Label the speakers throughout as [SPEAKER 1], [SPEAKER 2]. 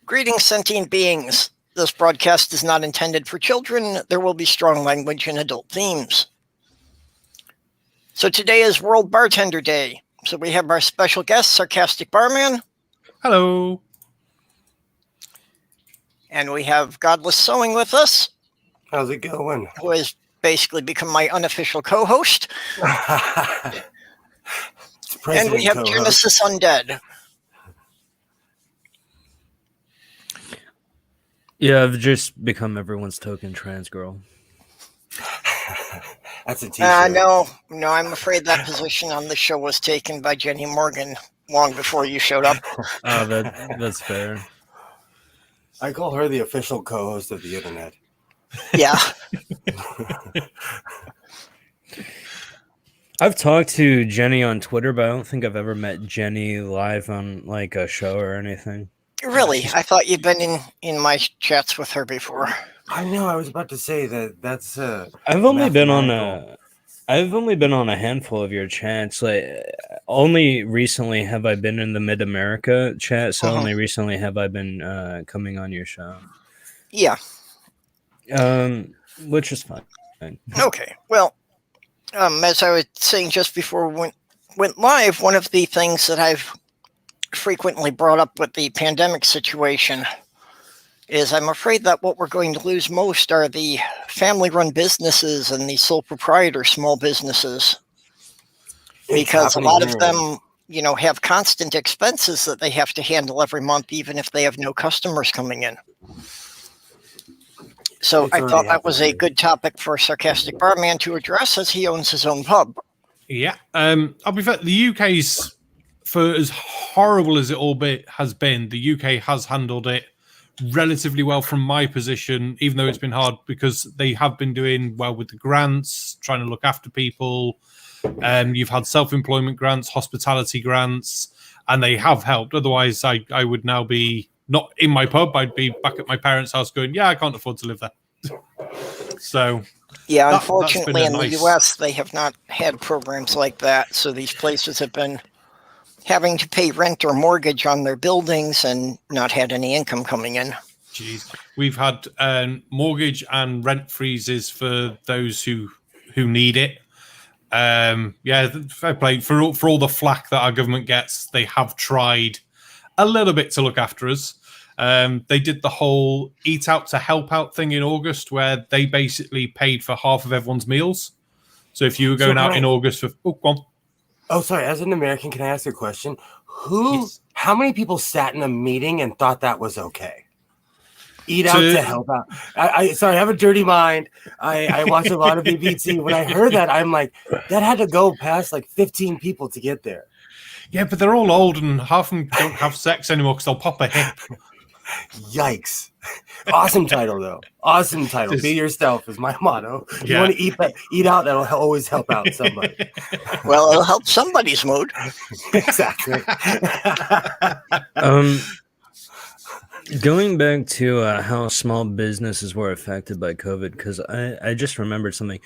[SPEAKER 1] Greetings, sentient beings. This broadcast is not intended for children. There will be strong language and adult themes. So today is World Bartender Day. So we have our special guest, Sarcastic Barman.
[SPEAKER 2] Hello.
[SPEAKER 1] And we have Godless Sewing with us.
[SPEAKER 3] How's it going?
[SPEAKER 1] Who has basically become my unofficial co-host. And we have Genesis Undead.
[SPEAKER 4] Yeah, I've just become everyone's token trans girl.
[SPEAKER 3] That's a t-shirt.
[SPEAKER 1] No, I'm afraid that position on the show was taken by Jenny Morgan long before you showed up.
[SPEAKER 4] Oh, that's fair.
[SPEAKER 3] I call her the official co-host of the internet.
[SPEAKER 1] Yeah.
[SPEAKER 4] I've talked to Jenny on Twitter, but I don't think I've ever met Jenny live on like a show or anything.
[SPEAKER 1] Really? I thought you'd been in my chats with her before.
[SPEAKER 3] I know. I was about to say that's.
[SPEAKER 4] I've only been on a handful of your chats. Like, only recently have I been in the Mid America chat. So only recently have I been coming on your show.
[SPEAKER 1] Yeah.
[SPEAKER 4] Which is fine.
[SPEAKER 1] Okay. Well, as I was saying just before we went live, one of the things that I've frequently brought up with the pandemic situation is I'm afraid that what we're going to lose most are the family-run businesses and the sole proprietor small businesses, because a lot of them, have constant expenses that they have to handle every month, even if they have no customers coming in. So I thought that was a good topic for Sarcastic Barman to address, as he owns his own pub.
[SPEAKER 2] Yeah. I'll be fair, the UK's, for as horrible as it all has been, the UK has handled it relatively well from my position, even though it's been hard, because they have been doing well with the grants, trying to look after people. You've had self-employment grants, hospitality grants, and they have helped. Otherwise, I would now be not in my pub. I'd be back at my parents' house going, I can't afford to live there. So,
[SPEAKER 1] yeah, unfortunately, in the US, they have not had programs like that. So these places have been having to pay rent or mortgage on their buildings and not had any income coming in.
[SPEAKER 2] Jeez, we've had mortgage and rent freezes for those who need it. Fair play for all the flack that our government gets. They have tried a little bit to look after us. They did the whole eat out to help out thing in August, where they basically paid for half of everyone's meals. So if you were going out in August for go on.
[SPEAKER 3] Oh, sorry. As an American, can I ask a question? How many people sat in a meeting and thought that was okay? Eat out to help out. I have a dirty mind. I watch a lot of BBC. When I heard that, I'm like, that had to go past like 15 people to get there.
[SPEAKER 2] Yeah, but they're all old and half of them don't have sex anymore because they'll pop a hip.
[SPEAKER 3] Yikes. Awesome title, though. Awesome title. Be yourself is my motto. You want to eat out, that'll always help out somebody.
[SPEAKER 1] Well, it'll help somebody's mood.
[SPEAKER 3] Exactly.
[SPEAKER 4] Going back to how small businesses were affected by COVID, because I just remembered something.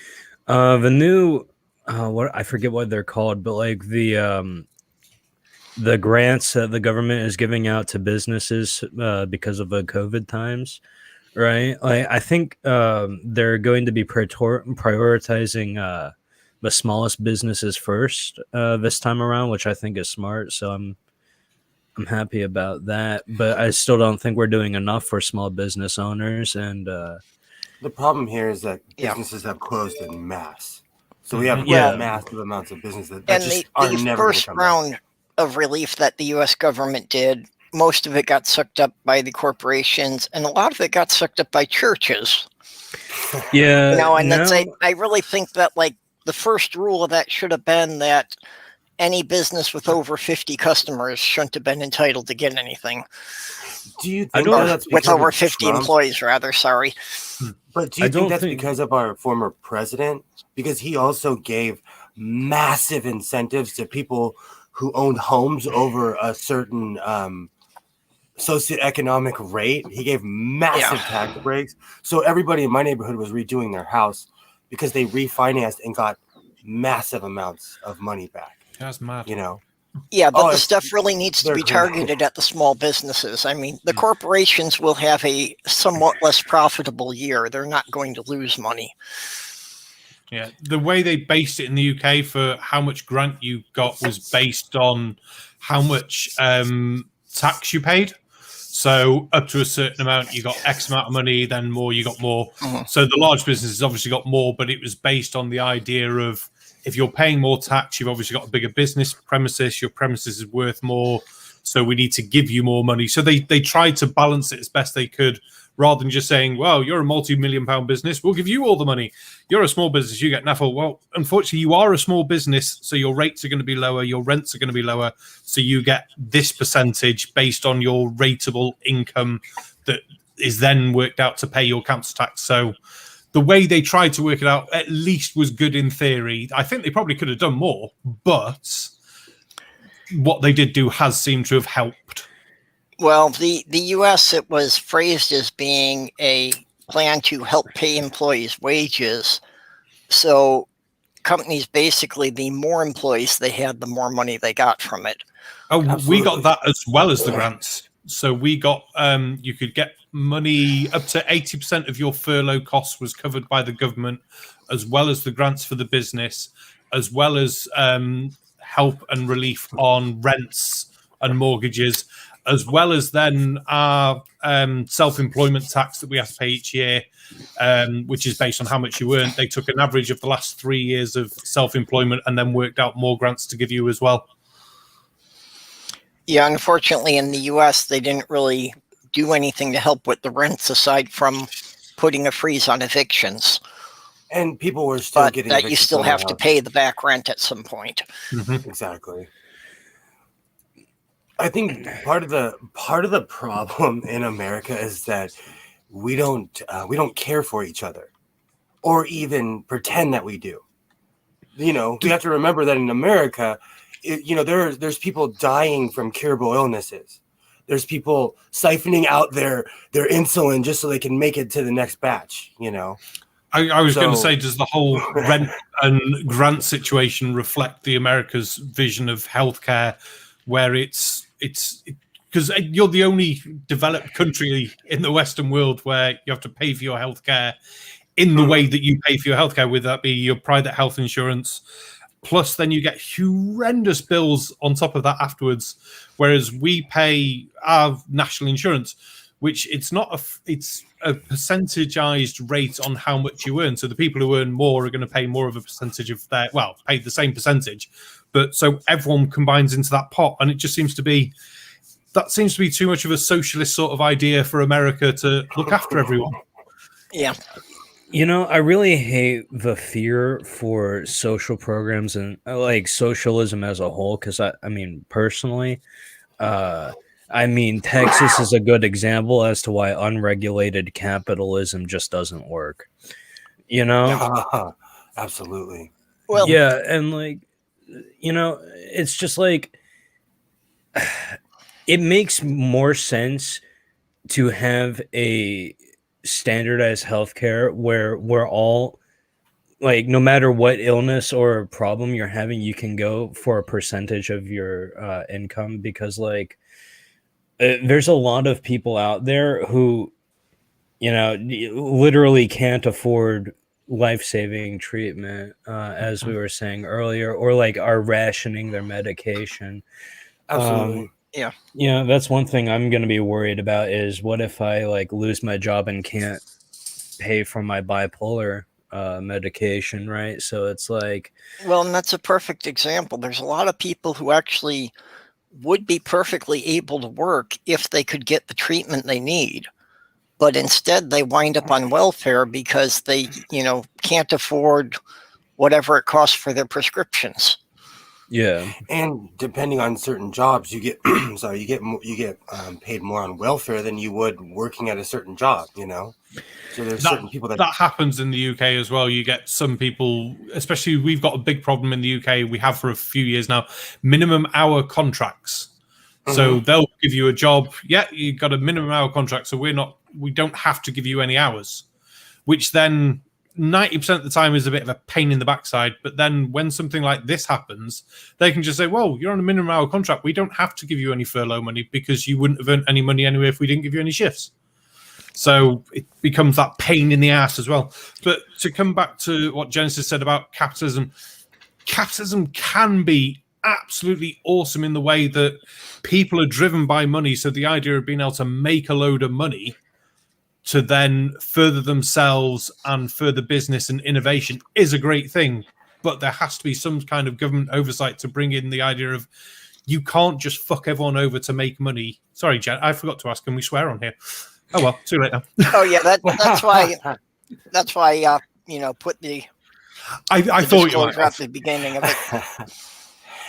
[SPEAKER 4] The new, I forget what they're called, but like the grants that the government is giving out to businesses because of the COVID times, right? I think they're going to be prioritizing the smallest businesses first this time around, which I think is smart. So I'm happy about that, but I still don't think we're doing enough for small business owners. And
[SPEAKER 3] the problem here is that businesses have closed in mass. So we have massive amounts of business that just are never going to come
[SPEAKER 1] round of relief that the U.S. government did, most of it got sucked up by the corporations, and a lot of it got sucked up by churches.
[SPEAKER 4] Yeah.
[SPEAKER 1] I really think that like the first rule of that should have been that any business with over 50 customers shouldn't have been entitled to get anything.
[SPEAKER 3] Do you think
[SPEAKER 1] that's with over 50 employees, rather? Sorry.
[SPEAKER 3] But do you think that's because of our former president? Because he also gave massive incentives to people who owned homes over a certain socioeconomic rate. He gave massive tax breaks. So everybody in my neighborhood was redoing their house because they refinanced and got massive amounts of money back.
[SPEAKER 2] That's mad.
[SPEAKER 1] Yeah, but
[SPEAKER 3] Oh,
[SPEAKER 1] the stuff really needs to
[SPEAKER 3] they're
[SPEAKER 1] be
[SPEAKER 3] cool.
[SPEAKER 1] targeted at the small businesses. I mean, the corporations will have a somewhat less profitable year. They're not going to lose money.
[SPEAKER 2] Yeah, the way they based it in the UK for how much grant you got was based on how much tax you paid. So up to a certain amount, you got X amount of money, then more, you got more. So the large businesses obviously got more, but it was based on the idea of if you're paying more tax, you've obviously got a bigger business premises, your premises is worth more, so we need to give you more money. So they tried to balance it as best they could, rather than just saying, well, you're a multi-million-pound business, we'll give you all the money. You're a small business, you get nothing. Well, unfortunately, you are a small business, so your rates are going to be lower, your rents are going to be lower, so you get this percentage based on your rateable income that is then worked out to pay your council tax. So the way they tried to work it out at least was good in theory. I think they probably could have done more, but what they did do has seemed to have helped.
[SPEAKER 1] Well, the U.S., it was phrased as being a plan to help pay employees' wages. So companies, basically, the more employees they had, the more money they got from it.
[SPEAKER 2] Oh,
[SPEAKER 3] Absolutely.
[SPEAKER 2] we got that as well as the grants. So we got, you could get money up to 80% of your furlough costs was covered by the government, as well as the grants for the business, as well as help and relief on rents and mortgages, as well as then our self-employment tax that we have to pay each year, which is based on how much you earn. They took an average of the last 3 years of self-employment and then worked out more grants to give you as well.
[SPEAKER 1] Yeah, unfortunately, in the U.S., they didn't really do anything to help with the rents aside from putting a freeze on evictions.
[SPEAKER 3] And people were still
[SPEAKER 1] But
[SPEAKER 3] getting
[SPEAKER 1] that you
[SPEAKER 3] evicted
[SPEAKER 1] still have
[SPEAKER 3] somehow.
[SPEAKER 1] to pay the back rent at some point.
[SPEAKER 3] Exactly. I think part of the problem in America is that we don't care for each other, or even pretend that we do. You know, we have to remember that in America, there's people dying from curable illnesses. There's people siphoning out their insulin just so they can make it to the next batch. You know.
[SPEAKER 2] I was going to say, does the whole rent and grant situation reflect the America's vision of healthcare, where it's because you're the only developed country in the Western world where you have to pay for your healthcare in the way that you pay for your healthcare, whether that be your private health insurance, plus then you get horrendous bills on top of that afterwards. Whereas we pay our national insurance, which it's a percentageized rate on how much you earn. So the people who earn more are going to pay more of a percentage of their, well, pay the same percentage. But so everyone combines into that pot. And it just seems to be too much of a socialist sort of idea for America to look after everyone.
[SPEAKER 1] Yeah.
[SPEAKER 4] You know, I really hate the fear for social programs and like socialism as a whole. Because I mean, personally, Texas is a good example as to why unregulated capitalism just doesn't work. You know?
[SPEAKER 3] Absolutely.
[SPEAKER 1] Well,
[SPEAKER 4] yeah, and like, you know, it's just like it makes more sense to have a standardized healthcare where we're all like, no matter what illness or problem you're having, you can go for a percentage of your income, because like there's a lot of people out there who, you know, literally can't afford life-saving treatment, as we were saying earlier, or like are rationing their medication.
[SPEAKER 3] Absolutely.
[SPEAKER 1] Yeah.
[SPEAKER 4] You know, that's one thing I'm going to be worried about is what if I like lose my job and can't pay for my bipolar medication, right? So it's like,
[SPEAKER 1] well, and that's a perfect example. There's a lot of people who actually would be perfectly able to work if they could get the treatment they need. But instead they wind up on welfare because they, can't afford whatever it costs for their prescriptions.
[SPEAKER 4] yeah.
[SPEAKER 3] And depending on certain jobs, you get paid more on welfare than you would working at a certain job. You know, so there's certain people that
[SPEAKER 2] happens in the UK as well. You get some people, especially we've got a big problem in the UK. We have for a few years now, minimum hour contracts. So they'll give you a job. Yeah, you got a minimum hour contract. So we don't have to give you any hours, which then 90% of the time is a bit of a pain in the backside. But then when something like this happens, they can just say, well, you're on a minimum hour contract. We don't have to give you any furlough money because you wouldn't have earned any money anyway if we didn't give you any shifts. So it becomes that pain in the ass as well. But to come back to what Genesis said about capitalism can be absolutely awesome in the way that people are driven by money. So the idea of being able to make a load of money to then further themselves and further business and innovation is a great thing. But there has to be some kind of government oversight to bring in the idea of you can't just fuck everyone over to make money. Sorry, Jen, I forgot to ask, can we swear on here? Oh, well, too late now.
[SPEAKER 1] Oh, yeah, that's why, put the
[SPEAKER 2] I thought you
[SPEAKER 1] might at the beginning of it.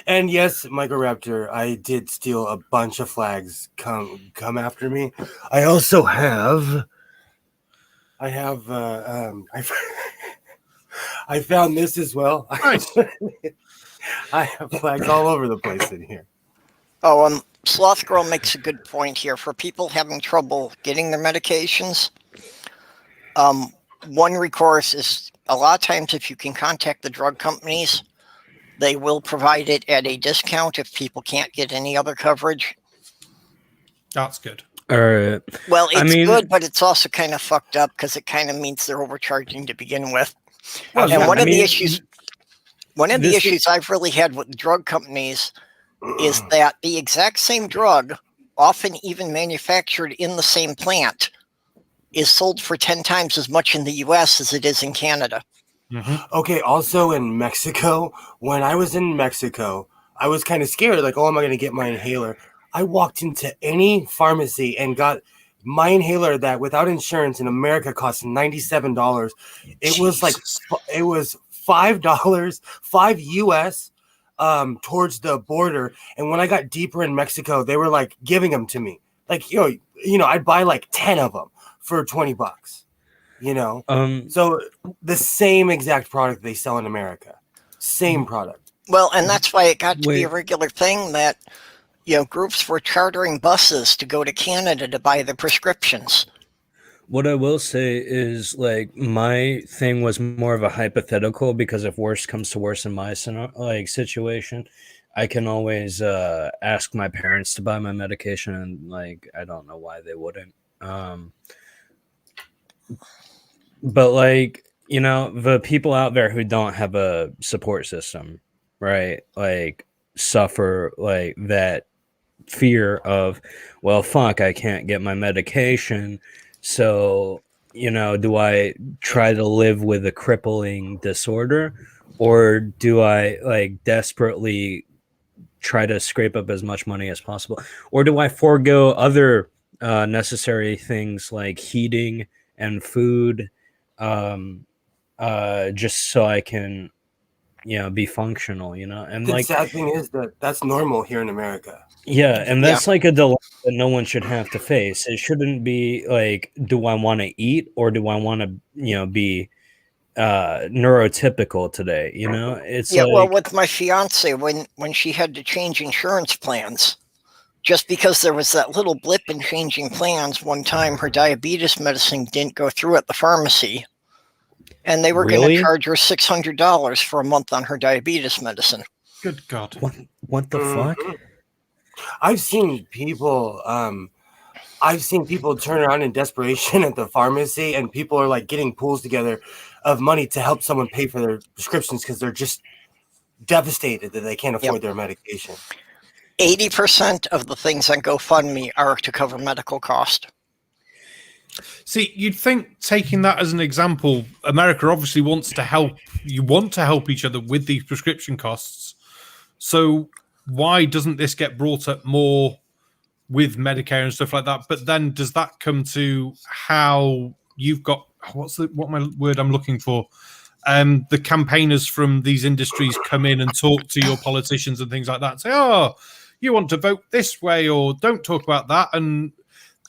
[SPEAKER 3] And yes, Microraptor, I did steal a bunch of flags. Come after me. I also have. I found this as well.
[SPEAKER 2] Nice.
[SPEAKER 3] I have flags all over the place in here.
[SPEAKER 1] Oh, Sloth Girl makes a good point here. For people having trouble getting their medications, one recourse is a lot of times if you can contact the drug companies, they will provide it at a discount if people can't get any other coverage.
[SPEAKER 2] That's good.
[SPEAKER 1] Well, it's good, but it's also kind of fucked up because it kind of means they're overcharging to begin with.
[SPEAKER 3] Well,
[SPEAKER 1] and one of the issues I've really had with drug companies is that the exact same drug, often even manufactured in the same plant, is sold for 10 times as much in the U.S. as it is in Canada.
[SPEAKER 2] Mm-hmm.
[SPEAKER 3] Okay, also in Mexico, when I was in Mexico, I was kind of scared, like, oh, am I going to get my inhaler? I walked into any pharmacy and got my inhaler that without insurance in America costs $97. It was like, it was $5, $5 US towards the border. And when I got deeper in Mexico, they were like giving them to me. Like, you know, I'd buy like 10 of them for $20, you know? So the same exact product they sell in America, same product.
[SPEAKER 1] Well, and that's why it got to be a regular thing that, groups were chartering buses to go to Canada to buy the prescriptions.
[SPEAKER 4] What I will say is, like, my thing was more of a hypothetical because if worse comes to worse in my situation, I can always ask my parents to buy my medication, and like I don't know why they wouldn't. But like, the people out there who don't have a support system, right? Like suffer like that fear of, well, fuck, I can't get my medication. So, do I try to live with a crippling disorder, or do I like desperately try to scrape up as much money as possible? Or do I forego other necessary things like heating and food just so I can, be functional, And
[SPEAKER 3] The
[SPEAKER 4] like,
[SPEAKER 3] sad thing is that that's normal here in America.
[SPEAKER 4] Yeah, and that's like a dilemma that no one should have to face. It shouldn't be like, do I want to eat or do I want to, be neurotypical today? It's
[SPEAKER 1] well, with my fiance, when she had to change insurance plans, just because there was that little blip in changing plans, one time her diabetes medicine didn't go through at the pharmacy, and they were going to charge her $600 for a month on her diabetes medicine.
[SPEAKER 2] Good God!
[SPEAKER 4] What the fuck?
[SPEAKER 3] I've seen people turn around in desperation at the pharmacy, and people are like getting pools together of money to help someone pay for their prescriptions because they're just devastated that they can't afford their medication.
[SPEAKER 1] 80% of the things on GoFundMe are to cover medical cost.
[SPEAKER 2] See, you'd think, taking that as an example, America obviously wants to help. You want to help each other with these prescription costs. So why doesn't this get brought up more with Medicare and stuff like that? But then does that come to how you've got, what my word I'm looking for? The campaigners from these industries come in and talk to your politicians and things like that. Say, oh, you want to vote this way, or don't talk about that. And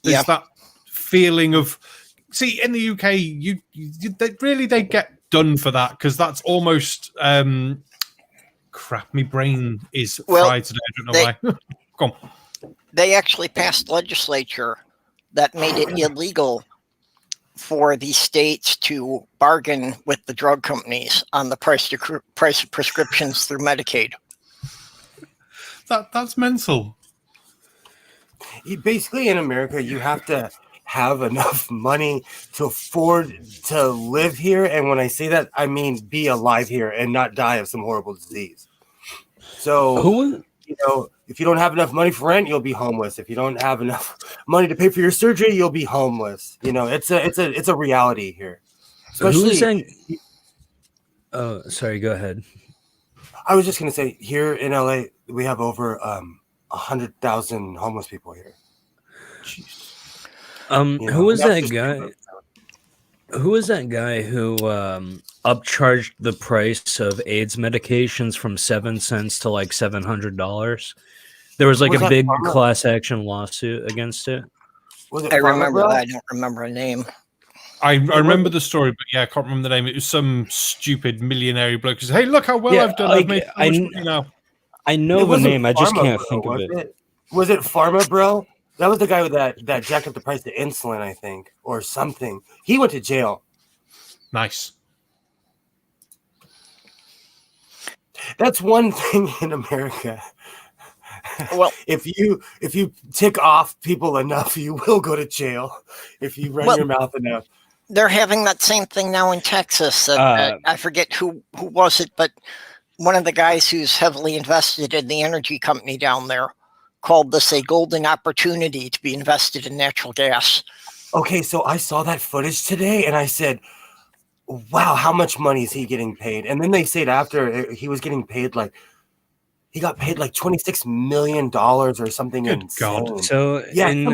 [SPEAKER 2] there's that feeling of, see, in the UK, they get done for that, because that's almost crap. My brain is fried today. I don't know why. Go on.
[SPEAKER 1] They actually passed legislature that made it illegal for the states to bargain with the drug companies on the price of prescriptions through Medicaid.
[SPEAKER 2] That's mental.
[SPEAKER 3] Basically, in America, you have to have enough money to afford to live here. And when I say that, I mean be alive here and not die of some horrible disease. So, if you don't have enough money for rent, you'll be homeless. If you don't have enough money to pay for your surgery, you'll be homeless. It's a reality here. Especially,
[SPEAKER 4] oh, sorry, go ahead.
[SPEAKER 3] I was just gonna say, here in LA, we have over 100,000 homeless people here.
[SPEAKER 2] Jeez.
[SPEAKER 4] Who was that guy? Who was that guy who upcharged the price of AIDS medications from 7 cents to like $700? There was like a big class action lawsuit against it.
[SPEAKER 1] I remember that. I don't remember a name.
[SPEAKER 2] I remember the story, but yeah, I can't remember the name. It was some stupid millionaire bloke who said, "Hey, look how well I've done. I've made so much money now."
[SPEAKER 4] I know the name. I just can't think of it.
[SPEAKER 3] Was it Pharma Bro? That was the guy with that jacked up the price of insulin, I think, or something. He went to jail.
[SPEAKER 2] Nice.
[SPEAKER 3] That's one thing in America.
[SPEAKER 1] Well,
[SPEAKER 3] if you tick off people enough, you will go to jail. If you run your mouth enough.
[SPEAKER 1] They're having that same thing now in Texas. I forget who was it, but one of the guys who's heavily invested in the energy company down there called this a golden opportunity to be invested in natural gas.
[SPEAKER 3] Okay, so I saw that footage today and I said, wow, how much money is he getting paid? And then they said after he was getting paid he got paid like $26 million or something.
[SPEAKER 2] Good
[SPEAKER 3] insane.
[SPEAKER 2] God.
[SPEAKER 4] So
[SPEAKER 3] yeah,
[SPEAKER 4] in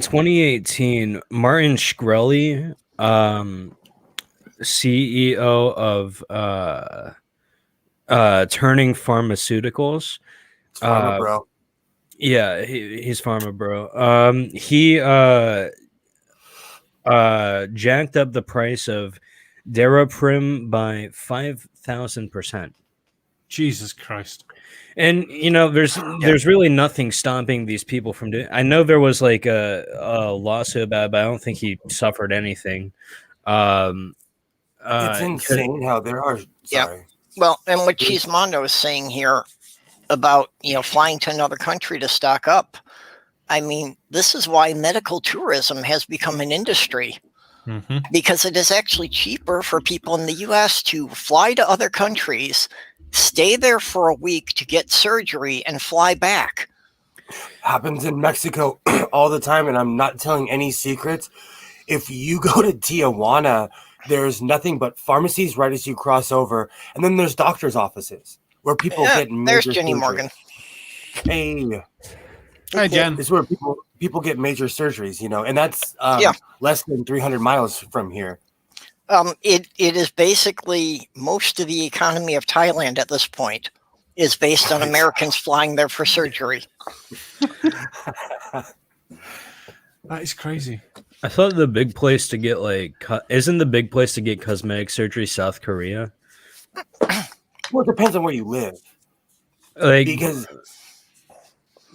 [SPEAKER 4] 2018, Martin Shkreli, CEO of Turning Pharmaceuticals.
[SPEAKER 3] Pharma Bro.
[SPEAKER 4] Yeah, he's Pharma Bro. He jacked up the price of Daraprim by 5,000%.
[SPEAKER 2] Jesus Christ.
[SPEAKER 4] And there's really nothing stopping these people from doing. I know there was like a lawsuit about it, but I don't think he suffered anything.
[SPEAKER 3] It's insane how there are. Sorry.
[SPEAKER 1] Yeah. Well, and what Chismondo is saying here about flying to another country to stock up. I mean, this is why medical tourism has become an industry.
[SPEAKER 2] Mm-hmm.
[SPEAKER 1] Because it is actually cheaper for people in the U.S. to fly to other countries, stay there for a week to get surgery, and fly back.
[SPEAKER 3] Happens in Mexico all the time, and I'm not telling any secrets. If you go to Tijuana, there's nothing but pharmacies right as you cross over, and then there's doctors' offices where people get major
[SPEAKER 1] There's Jenny
[SPEAKER 3] surgery.
[SPEAKER 1] Morgan.
[SPEAKER 3] Hey.
[SPEAKER 2] Hi, Jen.
[SPEAKER 3] It's where people get major surgeries, and that's less than 300 miles from here.
[SPEAKER 1] It is basically most of the economy of Thailand at this point is based on Americans flying there for surgery.
[SPEAKER 2] That is crazy.
[SPEAKER 4] I thought the big place to get isn't the big place to get cosmetic surgery South Korea?
[SPEAKER 3] Well, it depends on where you live.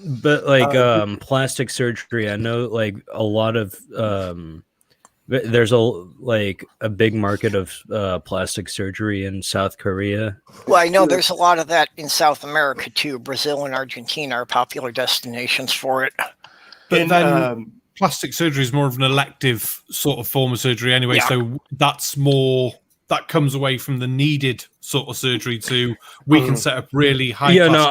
[SPEAKER 4] But plastic surgery, I know a lot of there's a big market of plastic surgery in South Korea.
[SPEAKER 1] Well, I know there's a lot of that in South America too. Brazil and Argentina are popular destinations for it.
[SPEAKER 2] But then plastic surgery is more of an elective sort of form of surgery anyway.
[SPEAKER 1] Yeah.
[SPEAKER 2] So that comes away from the needed sort of surgery to we can set up really high.
[SPEAKER 4] Yeah, no,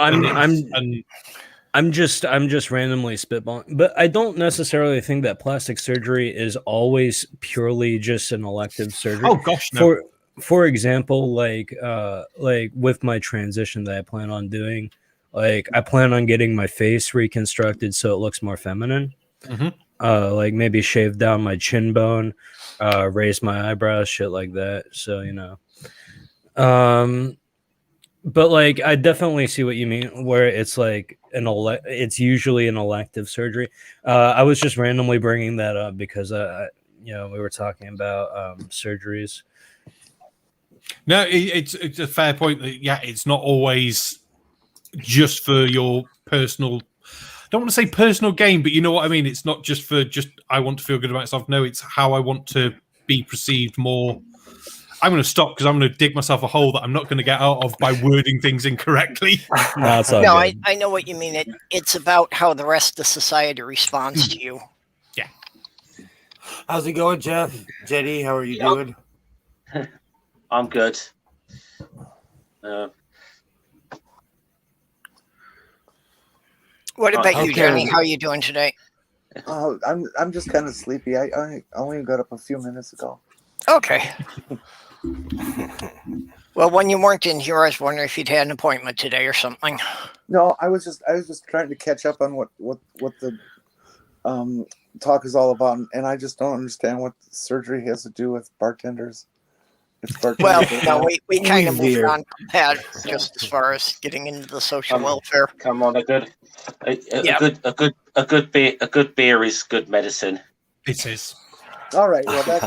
[SPEAKER 4] I'm just randomly spitballing, but I don't necessarily think that plastic surgery is always purely just an elective surgery.
[SPEAKER 2] Oh gosh, no.
[SPEAKER 4] For example, like with my transition that I plan on doing, I plan on getting my face reconstructed so it looks more feminine.
[SPEAKER 2] Mm-hmm.
[SPEAKER 4] Maybe shave down my chin bone, raise my eyebrows, shit like that. So but I definitely see what you mean, where it's it's usually an elective surgery. I was just randomly bringing that up because we were talking about surgeries.
[SPEAKER 2] No, it's a fair point. That, it's not always just for your personal. don't want to say personal gain, but you know what I mean. It's not just for I want to feel good about myself. No, it's how I want to be perceived more. I'm going to stop because I'm going to dig myself a hole that I'm not going to get out of by wording things incorrectly.
[SPEAKER 4] No, it's all
[SPEAKER 1] No,
[SPEAKER 4] good.
[SPEAKER 1] I know what you mean. It's about how the rest of society responds to you.
[SPEAKER 2] Yeah.
[SPEAKER 3] How's it going, Jeff? Jetty, how are you doing?
[SPEAKER 5] I'm good.
[SPEAKER 1] What about you,
[SPEAKER 3] okay.
[SPEAKER 1] Jenny? How are you doing today?
[SPEAKER 6] Oh, I'm just kind of sleepy. I only got up a few minutes ago.
[SPEAKER 1] Okay. Well, when you weren't in here, I was wondering if you'd had an appointment today or something.
[SPEAKER 6] No, I was just trying to catch up on what the talk is all about, and I just don't understand what surgery has to do with bartenders. It's
[SPEAKER 1] Well,
[SPEAKER 6] bartenders.
[SPEAKER 1] no, we kind of moved
[SPEAKER 3] Weird.
[SPEAKER 1] on from that just as far as getting into the social welfare.
[SPEAKER 5] Come on, a
[SPEAKER 1] Yeah.
[SPEAKER 5] good beer is good medicine.
[SPEAKER 2] It is.
[SPEAKER 6] All right, well then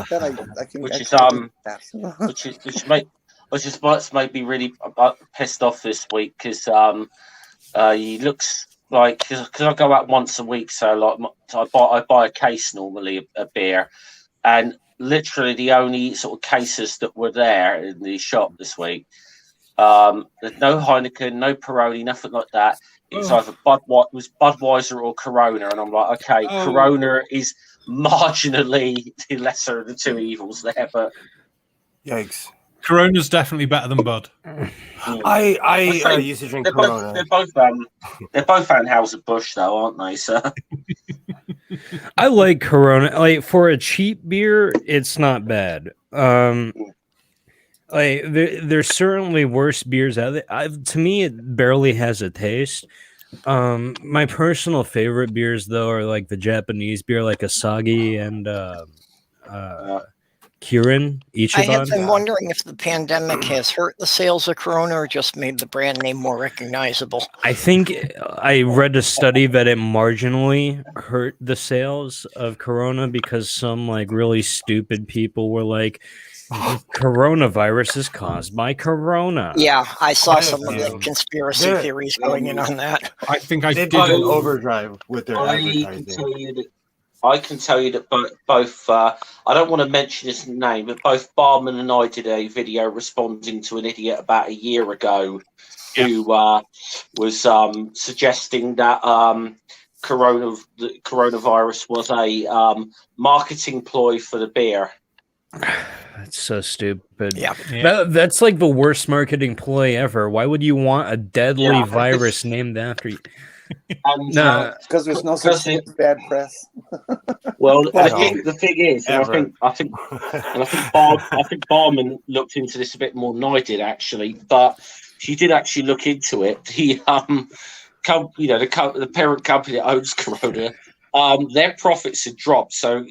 [SPEAKER 6] I can.
[SPEAKER 5] Which
[SPEAKER 6] I
[SPEAKER 5] is,
[SPEAKER 6] can-
[SPEAKER 5] which is what's made me really pissed off this week because he looks like because I go out once a week, so I buy a case normally of beer, and literally the only sort of cases that were there in the shop this week, there's no Heineken, no Peroni, nothing like that. It's either Budweiser or Corona, and I'm like, okay, Corona is marginally the lesser of the two evils there, but
[SPEAKER 3] Yikes.
[SPEAKER 2] Corona's definitely better than Bud.
[SPEAKER 3] I used to drink Corona.
[SPEAKER 5] they're both Anheuser-Busch though, aren't they? So
[SPEAKER 4] I like Corona. Like for a cheap beer, it's not bad. Like there's certainly worse beers out there. To me, it barely has a taste. My personal favorite beers though are like the Japanese beer, like Asahi and Kirin Ichiban.
[SPEAKER 1] I have been wondering if the pandemic has hurt the sales of Corona or just made the brand name more recognizable.
[SPEAKER 4] I think I read a study that it marginally hurt the sales of Corona because some like really stupid people were like, coronavirus is caused by Corona.
[SPEAKER 1] Yeah, I saw
[SPEAKER 3] I
[SPEAKER 1] some of the
[SPEAKER 3] understand.
[SPEAKER 1] conspiracy
[SPEAKER 3] They're-
[SPEAKER 1] theories going in on that.
[SPEAKER 2] I think I
[SPEAKER 3] They
[SPEAKER 2] did.
[SPEAKER 3] bought an overdrive with their advertising.
[SPEAKER 5] I can tell you that both I don't want to mention his name, but both Barman and I did a video responding to an idiot about a year ago who was suggesting that coronavirus was a marketing ploy for the beer.
[SPEAKER 4] That's so stupid.
[SPEAKER 1] Yeah.
[SPEAKER 4] That's like the worst marketing ploy ever. Why would you want a deadly
[SPEAKER 5] Yeah,
[SPEAKER 4] virus named after you?
[SPEAKER 5] And,
[SPEAKER 4] No,
[SPEAKER 6] because there's no such thing as bad press.
[SPEAKER 5] well, I
[SPEAKER 3] No.
[SPEAKER 5] think the thing is, and
[SPEAKER 3] Ever.
[SPEAKER 5] I think Barman looked into this a bit more than I did actually, but she did actually look into it. The the parent company that owns Corona, their profits had dropped. So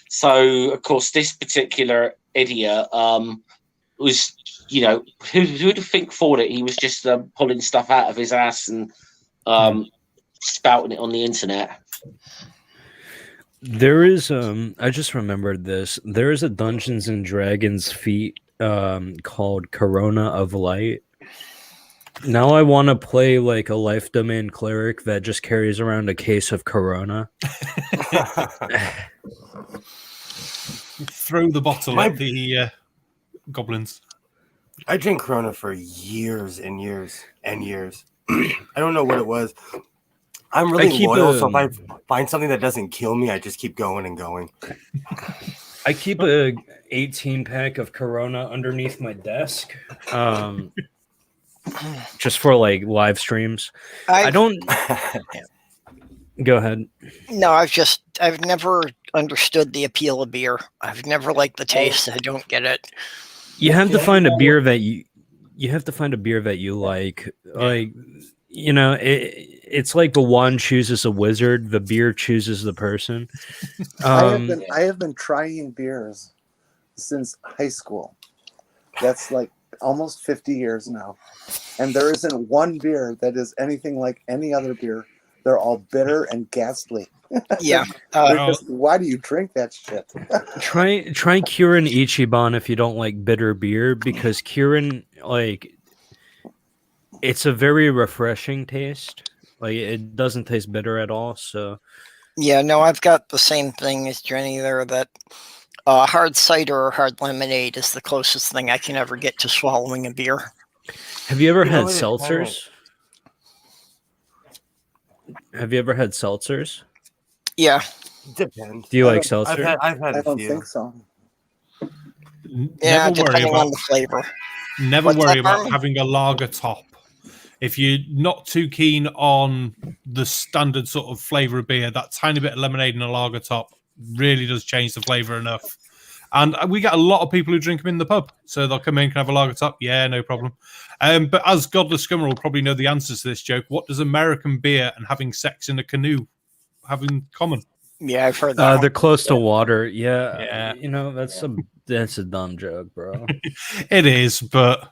[SPEAKER 5] so of course this particular idiot was. Who'd have thought it? He was just pulling stuff out of his ass and spouting it on the internet.
[SPEAKER 4] there is I just remembered this. There is a Dungeons and Dragons feat called Corona of Light. Now I want to play like a life domain cleric that just carries around a case of Corona.
[SPEAKER 2] Throw the bottle at the goblins.
[SPEAKER 3] I drank Corona for years and years and years. I don't know what it was. I'm really
[SPEAKER 4] keep
[SPEAKER 3] loyal, so if I find something that doesn't kill me, I just keep going and going.
[SPEAKER 4] I keep a 18 pack of Corona underneath my desk. Just for like live streams. I don't go ahead.
[SPEAKER 1] No, I've never understood the appeal of beer. I've never liked the taste. I don't get it.
[SPEAKER 4] You have to find a beer that you have to find a beer that you like. Like, it's like the wand chooses a wizard, the beer chooses the person.
[SPEAKER 6] I have been trying beers since high school. That's like almost 50 years now. And there isn't one beer that is anything like any other beer. They're all bitter and ghastly.
[SPEAKER 1] Yeah.
[SPEAKER 6] Why do you drink that shit?
[SPEAKER 4] Try Kirin Ichiban if you don't like bitter beer, because Kirin, like, it's a very refreshing taste. Like it doesn't taste bitter at all. So
[SPEAKER 1] Yeah, no, I've got the same thing as Jenny there, that hard cider or hard lemonade is the closest thing I can ever get to swallowing a beer.
[SPEAKER 4] have you ever
[SPEAKER 3] You know
[SPEAKER 4] had
[SPEAKER 3] what, it's
[SPEAKER 4] seltzers? Have you ever had seltzers?
[SPEAKER 1] Yeah,
[SPEAKER 3] Depends.
[SPEAKER 4] Do you
[SPEAKER 6] I
[SPEAKER 4] like
[SPEAKER 6] don't-
[SPEAKER 4] seltzer?
[SPEAKER 3] I've had
[SPEAKER 6] I
[SPEAKER 3] a
[SPEAKER 6] don't
[SPEAKER 3] few.
[SPEAKER 6] think so.
[SPEAKER 1] yeah,
[SPEAKER 2] Never worry
[SPEAKER 1] depending
[SPEAKER 2] about
[SPEAKER 1] on the flavor.
[SPEAKER 2] never
[SPEAKER 1] What's
[SPEAKER 2] worry
[SPEAKER 1] that,
[SPEAKER 2] about
[SPEAKER 1] Barman?
[SPEAKER 2] having a lager top. If you're not too keen on the standard sort of flavor of beer, that tiny bit of lemonade and a lager top really does change the flavor enough. And we get a lot of people who drink them in the pub. So they'll come in, can have a lager top. Yeah, no problem. But as Godless Scummer will probably know the answers to this joke, what does American beer and having sex in a canoe have in common?
[SPEAKER 1] Yeah, I've heard that.
[SPEAKER 4] They're close to water. Yeah,
[SPEAKER 2] Yeah.
[SPEAKER 4] you know that's a dumb joke, bro.
[SPEAKER 2] It is, but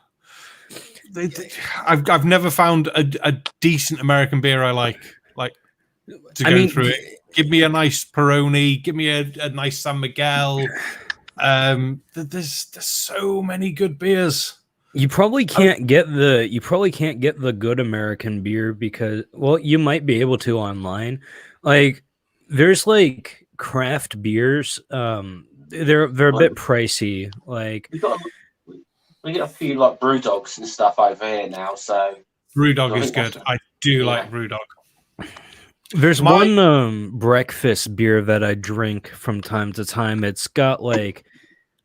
[SPEAKER 2] I've never found a decent American beer I like to go through it. Give me a nice Peroni. Give me a nice San Miguel. There's so many good beers.
[SPEAKER 4] You probably can't get the good American beer because, well, you might be able to online. Like there's like craft beers. They're a bit pricey. Like
[SPEAKER 5] We get a few like brew dogs and stuff over here now. So
[SPEAKER 2] Brewdog
[SPEAKER 5] I
[SPEAKER 2] is
[SPEAKER 5] think
[SPEAKER 2] good.
[SPEAKER 5] that's-
[SPEAKER 2] I do
[SPEAKER 5] yeah.
[SPEAKER 2] like Brewdog.
[SPEAKER 4] there's
[SPEAKER 2] My-
[SPEAKER 4] one breakfast beer that I drink from time to time. It's got like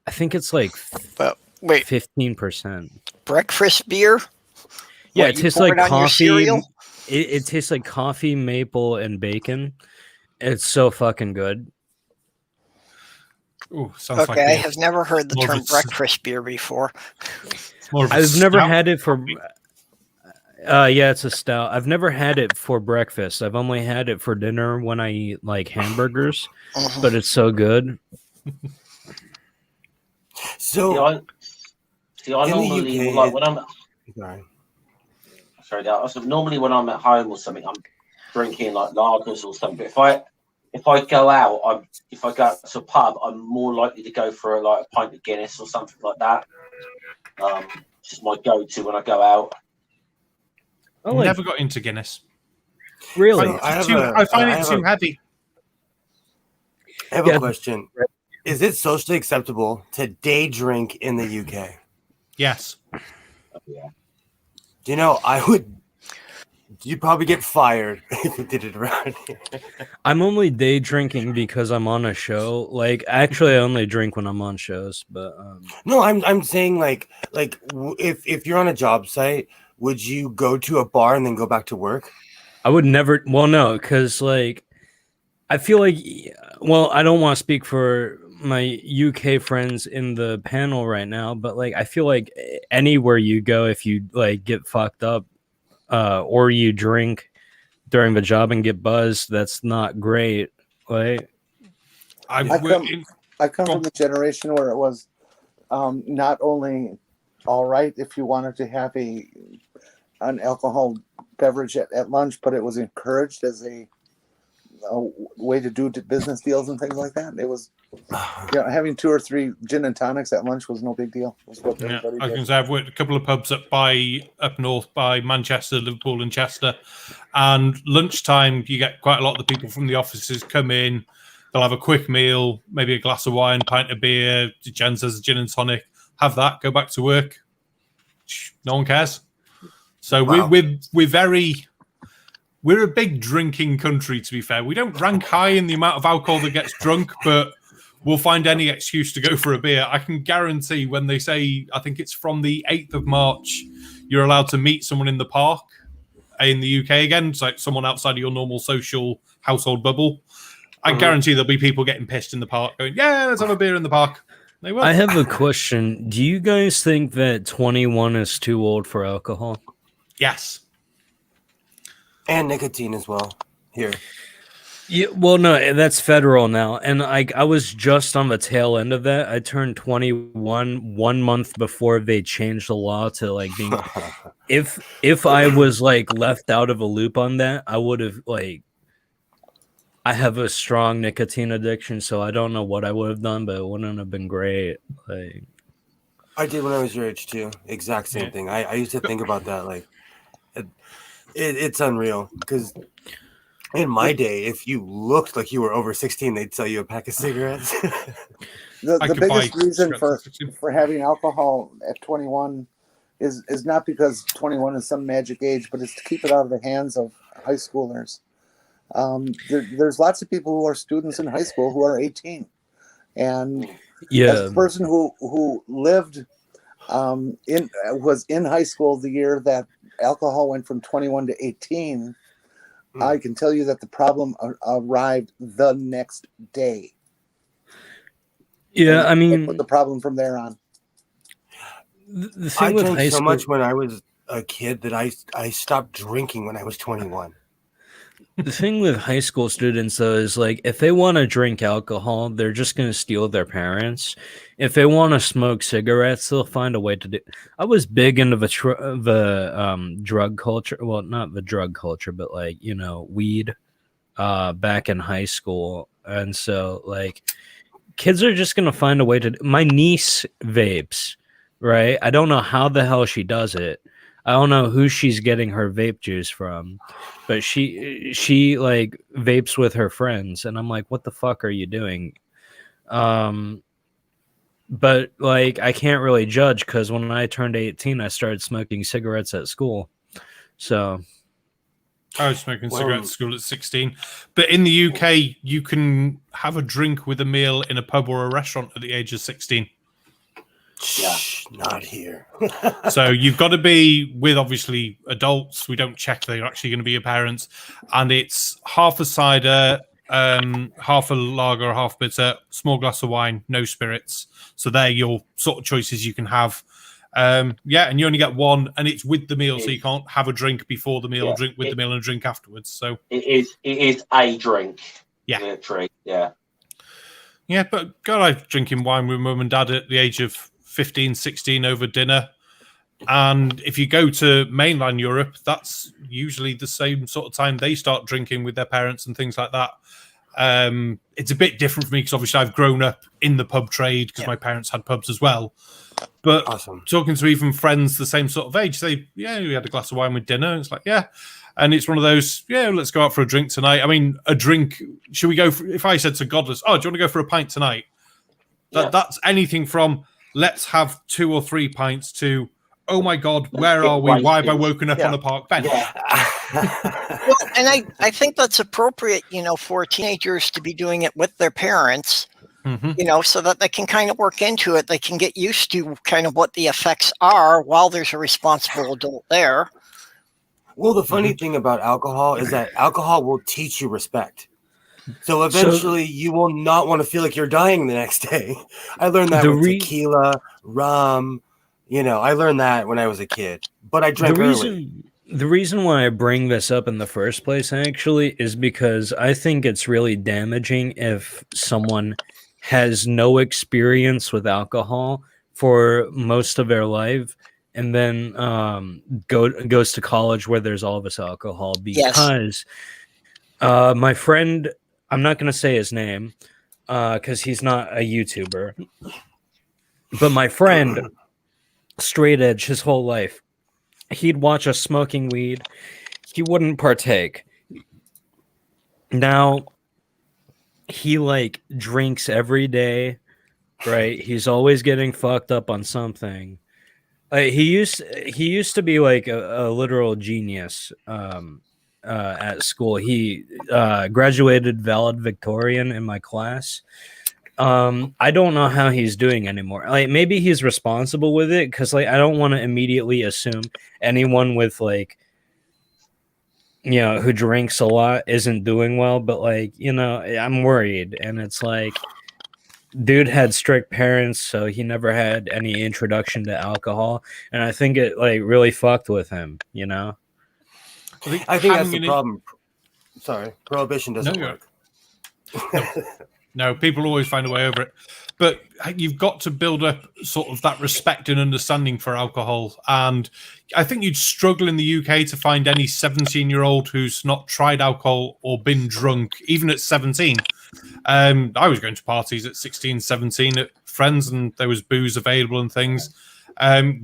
[SPEAKER 4] I think it's like
[SPEAKER 1] But wait,
[SPEAKER 4] 15%.
[SPEAKER 1] breakfast beer?
[SPEAKER 4] Yeah,
[SPEAKER 1] What,
[SPEAKER 4] it
[SPEAKER 1] you
[SPEAKER 4] tastes
[SPEAKER 1] pour
[SPEAKER 4] like
[SPEAKER 1] it on your
[SPEAKER 4] coffee.
[SPEAKER 1] cereal?
[SPEAKER 4] It tastes like coffee, maple, and bacon. It's so fucking good.
[SPEAKER 2] Ooh, sounds like
[SPEAKER 1] Okay, I
[SPEAKER 2] beer.
[SPEAKER 1] have never heard the
[SPEAKER 2] More of
[SPEAKER 1] term
[SPEAKER 2] a s-
[SPEAKER 1] breakfast beer before.
[SPEAKER 2] It's more of a
[SPEAKER 4] I've never
[SPEAKER 2] stout.
[SPEAKER 4] had it for. Yeah, it's a stout. I've never had it for breakfast. I've only had it for dinner when I eat like hamburgers,
[SPEAKER 1] Mhm.
[SPEAKER 4] but it's so good.
[SPEAKER 3] So
[SPEAKER 5] I
[SPEAKER 3] in the
[SPEAKER 5] normally
[SPEAKER 3] UK,
[SPEAKER 5] like when I'm
[SPEAKER 3] sorry.
[SPEAKER 5] normally when I'm at home or something, I'm drinking like lagers or something. But if I go out, if I go to a pub, I'm more likely to go for a pint of Guinness or something like that. Just my go-to when I go out.
[SPEAKER 4] I like,
[SPEAKER 2] Never got into Guinness.
[SPEAKER 4] really.
[SPEAKER 3] So I
[SPEAKER 2] find it
[SPEAKER 3] have
[SPEAKER 2] too heavy.
[SPEAKER 3] I have
[SPEAKER 4] Yeah.
[SPEAKER 3] a question. Is it socially acceptable to day drink in the UK?
[SPEAKER 2] Yes.
[SPEAKER 5] Yeah.
[SPEAKER 3] Do you know you'd probably get fired if you did it around here.
[SPEAKER 4] I'm only day drinking because I'm on a show. Like, actually, I only drink when I'm on shows. But
[SPEAKER 3] No, I'm saying if you're on a job site, would you go to a bar and then go back to work?
[SPEAKER 4] I would never. Well, no, because like I feel like. Well, I don't want to speak for my UK friends in the panel right now, but like I feel like anywhere you go, if you like get fucked up, or you drink during the job and get buzzed, that's not great. Like
[SPEAKER 6] I come from the generation where it was not only all right if you wanted to have an alcohol beverage at lunch, but it was encouraged as a way to do business deals and things like that. It was, having 2 or 3 gin and tonics at lunch was no big deal. It was what
[SPEAKER 2] Yeah,
[SPEAKER 6] everybody
[SPEAKER 2] I was
[SPEAKER 6] did.
[SPEAKER 2] going to say I've worked a couple of pubs up north by Manchester, Liverpool, and Chester. And lunchtime, you get quite a lot of the people from the offices come in. They'll have a quick meal, maybe a glass of wine, pint of beer. Jen says a gin and tonic. Have that. Go back to work. No one cares. So
[SPEAKER 3] Wow.
[SPEAKER 2] we're a big drinking country. To be fair, we don't rank high in the amount of alcohol that gets drunk, but we'll find any excuse to go for a beer. I can guarantee when they say, I think it's from the 8th of March, you're allowed to meet someone in the park in the UK again. It's like someone outside of your normal social household bubble. I guarantee there'll be people getting pissed in the park going, yeah, let's have a beer in the park. They will.
[SPEAKER 4] I have a question. Do you guys think that 21 is too old for alcohol?
[SPEAKER 2] Yes.
[SPEAKER 3] And nicotine as well. Here.
[SPEAKER 4] Yeah, well, no, that's federal now, and I was just on the tail end of that. I turned 21 1 month before they changed the law to like being. If I was like left out of a loop on that, I would have like. I have a strong nicotine addiction, so I don't know what I would have done, but it wouldn't have been great. Like
[SPEAKER 3] I did when I was your age too. Exact same thing. I used to think about that. Like, It's unreal because in my day, if you looked like you were over 16, they'd sell you a pack of cigarettes.
[SPEAKER 6] The biggest reason for having alcohol at 21 is not because 21 is some magic age, but it's to keep it out of the hands of high schoolers. There's lots of people who are students in high school who are 18, and as a person who lived was in high school the year that alcohol went from 21 to 18, I can tell you that the problem arrived the next day.
[SPEAKER 4] Yeah, I mean,
[SPEAKER 6] put the problem from there on.
[SPEAKER 3] The thing I drank so much when I was a kid that I stopped drinking when I was 21.
[SPEAKER 4] The thing with high school students, though, is like if they want to drink alcohol, they're just going to steal their parents. If they want to smoke cigarettes, they'll find a way to do. I was big into the drug culture. Well, not the drug culture, but like, you know, weed back in high school. And so like kids are just going to find a way to. My niece vapes, right? I don't know how the hell she does it. I don't know who she's getting her vape juice from, but she like vapes with her friends, and I'm like, what the fuck are you doing? But like, I can't really judge because when I turned 18, I started smoking cigarettes at school. So
[SPEAKER 2] I was smoking cigarettes at school at 16, but in the UK, you can have a drink with a meal in a pub or a restaurant at the age of 16.
[SPEAKER 3] Yeah, not here.
[SPEAKER 2] So you've got to be with obviously adults. We don't check they're actually going to be your parents, and it's half a cider, half a lager, half bitter, small glass of wine, no spirits. So they're your sort of choices you can have. Yeah, and you only get one, and it's with the meal, so you can't have a drink before the meal, drink with the meal, and a drink afterwards. So
[SPEAKER 5] it is a drink.
[SPEAKER 2] Yeah,
[SPEAKER 5] literally. Yeah.
[SPEAKER 2] But God, I was drinking wine with mum and dad at the age of 15, 16 over dinner. And if you go to mainland Europe, that's usually the same sort of time they start drinking with their parents and things like that. It's a bit different for me because obviously I've grown up in the pub trade because my parents had pubs as well. But talking to even friends the same sort of age, say, yeah, we had a glass of wine with dinner. And it's like, yeah. And it's one of those, yeah, let's go out for a drink tonight. I mean, a drink, should we go for, if I said to Godless, oh, do you want to go for a pint tonight? That's anything from, let's have 2 or 3 pints to, oh my God, where are we? Why have I woken up on a park bench?
[SPEAKER 1] Well, and I think that's appropriate, for teenagers to be doing it with their parents, so that they can kind of work into it. They can get used to kind of what the effects are while there's a responsible adult there.
[SPEAKER 3] Well, the funny thing about alcohol is that alcohol will teach you respect. So eventually you will not want to feel like you're dying the next day. I learned that with tequila, rum. I learned that when I was a kid, but I drank early.
[SPEAKER 4] The reason why I bring this up in the first place, actually, is because I think it's really damaging if someone has no experience with alcohol for most of their life and then goes to college where there's all this alcohol. Because my friend, I'm not going to say his name because he's not a YouTuber, but my friend, straight edge his whole life, he'd watch us smoking weed. He wouldn't partake. Now, he drinks every day, right? He's always getting fucked up on something. He used to be like a literal genius at school. He graduated valedictorian in my class. I don't know how he's doing anymore. Maybe he's responsible with it because I don't want to immediately assume anyone with who drinks a lot isn't doing well, but I'm worried. And it's dude had strict parents, so he never had any introduction to alcohol, and I think it really fucked with him,
[SPEAKER 3] I think that's the problem. Sorry, prohibition doesn't work.
[SPEAKER 2] No, people always find a way over it. But you've got to build up sort of that respect and understanding for alcohol. And I think you'd struggle in the UK to find any 17-year-old who's not tried alcohol or been drunk, even at 17. I was going to parties at 16, 17 at friends, and there was booze available and things.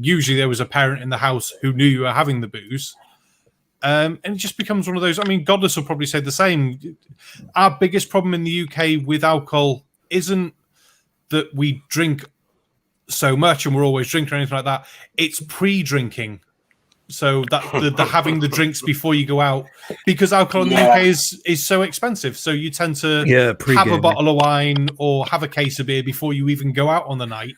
[SPEAKER 2] Usually there was a parent in the house who knew you were having the booze. And it just becomes one of those. I mean, Godless will probably say the same. Our biggest problem in the UK with alcohol isn't that we drink so much and we're always drinking or anything like that. It's pre-drinking. So that the having the drinks before you go out, because alcohol in the UK is so expensive. So you tend to have a bottle of wine or have a case of beer before you even go out on the night,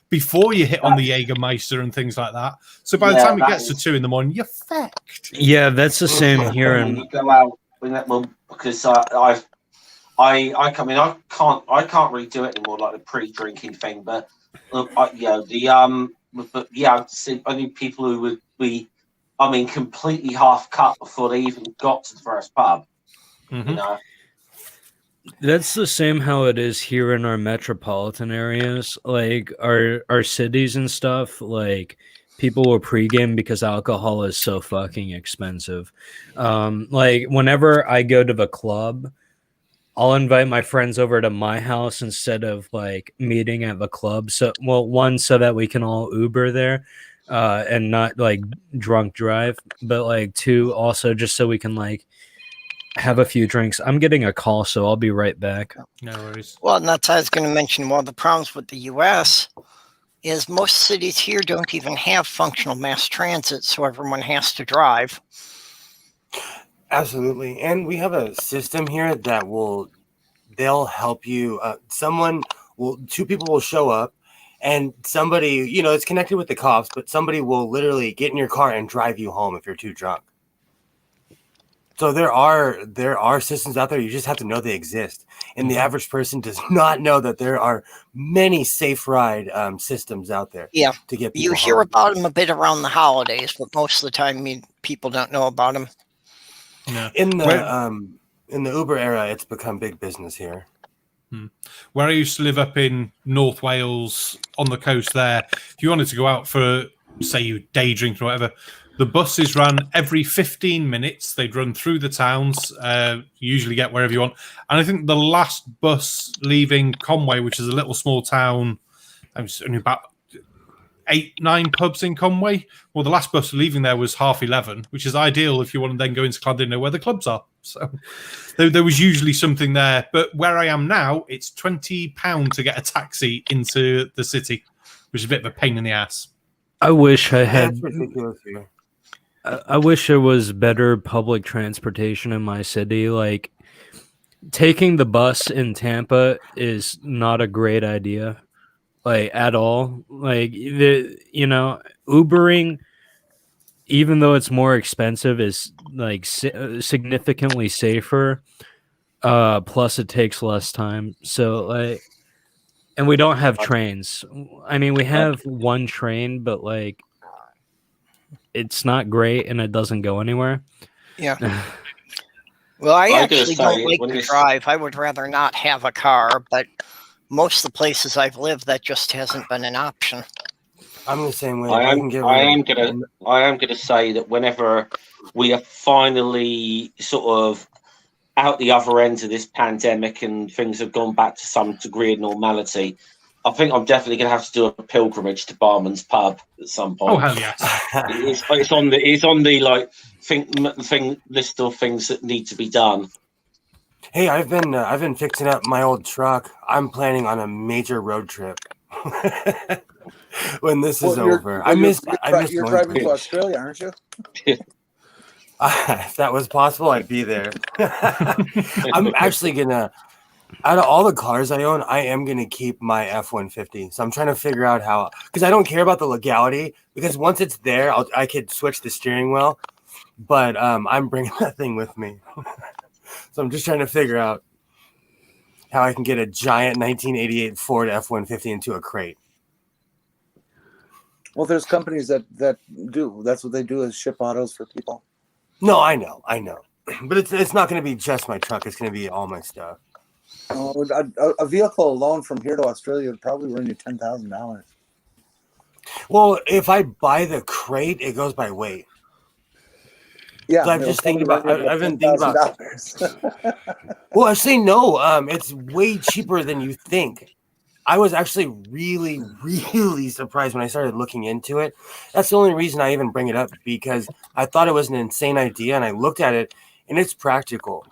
[SPEAKER 2] before you hit on the Jägermeister and things like that. So by the time it gets to 2 a.m, you're fucked.
[SPEAKER 4] Yeah, that's the same here.
[SPEAKER 5] And you go out because I can't really do it anymore, like the pre-drinking thing. But I need people who would be, completely half cut before they even got to the first pub.
[SPEAKER 2] Mm-hmm.
[SPEAKER 5] You know,
[SPEAKER 4] that's the same how it is here in our metropolitan areas, like our cities and stuff. Like people will pregame because alcohol is so fucking expensive. Like whenever I go to the club, I'll invite my friends over to my house instead of like meeting at the club. So, one, so that we can all Uber there and not like drunk drive, but like two, also just so we can like have a few drinks. I'm getting a call, so I'll be right back.
[SPEAKER 2] No worries.
[SPEAKER 1] Well, and that's what I was going to mention. One of the problems with the U.S. is most cities here don't even have functional mass transit, so everyone has to drive.
[SPEAKER 3] Absolutely. And we have a system here that they'll help you. Two people will show up and somebody, it's connected with the cops, but somebody will literally get in your car and drive you home if you're too drunk. So there are systems out there. You just have to know they exist. And the average person does not know that there are many safe ride systems out there.
[SPEAKER 1] Yeah.
[SPEAKER 3] To get people
[SPEAKER 1] You hear
[SPEAKER 3] home.
[SPEAKER 1] about them a bit around the holidays, but most of the time people don't know about them.
[SPEAKER 2] No.
[SPEAKER 3] In the Uber era, it's become big business here.
[SPEAKER 2] Where I used to live up in North Wales on the coast there, if you wanted to go out for, say, you day drinking or whatever, the buses ran every 15 minutes. They'd run through the towns. You usually get wherever you want. And I think the last bus leaving Conway, which is a little small town, I'm only about 8-9 pubs in Conway. Well, the last bus leaving there was 11:30, which is ideal if you want to then go into Llandudno where the clubs are. So there was usually something there. But where I am now, it's £20 to get a taxi into the city, which is a bit of a pain in the ass.
[SPEAKER 4] I wish I had.
[SPEAKER 3] That's ridiculous here.
[SPEAKER 4] I wish there was better public transportation in my city. Like taking the bus in Tampa is not a great idea, like at all. Like Ubering, even though it's more expensive, is like significantly safer. Plus, it takes less time. So like, and we don't have trains. I mean, we have one train, but like, it's not great and it doesn't go anywhere.
[SPEAKER 1] Yeah. Well, I actually don't like to drive. I would rather not have a car, but most of the places I've lived, that just hasn't been an option.
[SPEAKER 3] I'm the same way.
[SPEAKER 5] I am gonna say that whenever we are finally sort of out the other end of this pandemic and things have gone back to some degree of normality, I think I'm definitely going to have to do a pilgrimage to Barman's pub at some point.
[SPEAKER 2] Oh hell yes!
[SPEAKER 5] It's on the like thing list of things that need to be done.
[SPEAKER 3] Hey, I've been fixing up my old truck. I'm planning on a major road trip when this is over. You're
[SPEAKER 6] driving to Australia, aren't you?
[SPEAKER 3] If that was possible, I'd be there. I'm actually gonna. Out of all the cars I own, I am going to keep my F-150. So I'm trying to figure out how, because I don't care about the legality, because once it's there, I could switch the steering wheel, but I'm bringing that thing with me. So I'm just trying to figure out how I can get a giant 1988 Ford F-150 into a crate.
[SPEAKER 6] Well, there's companies that do. That's what they do, is ship autos for people.
[SPEAKER 3] No, I know. But it's not going to be just my truck. It's going to be all my stuff.
[SPEAKER 6] A vehicle alone from here to Australia would probably run you $10,000.
[SPEAKER 3] Well, if I buy the crate, it goes by weight.
[SPEAKER 6] Yeah,
[SPEAKER 3] so I'm just thinking about. I've been thinking about. Well, actually, no. It's way cheaper than you think. I was actually really, really surprised when I started looking into it. That's the only reason I even bring it up, because I thought it was an insane idea, and I looked at it, and it's practical.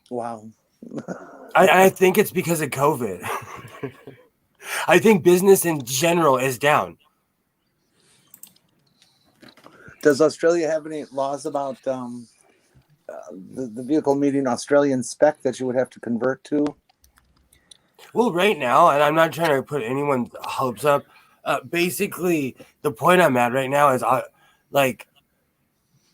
[SPEAKER 6] Wow.
[SPEAKER 3] I think it's because of COVID. I think business in general is down.
[SPEAKER 6] Does Australia have any laws about the vehicle meeting Australian spec that you would have to convert to?
[SPEAKER 3] Well, right now, and I'm not trying to put anyone's hopes up. Basically, the point I'm at right now is like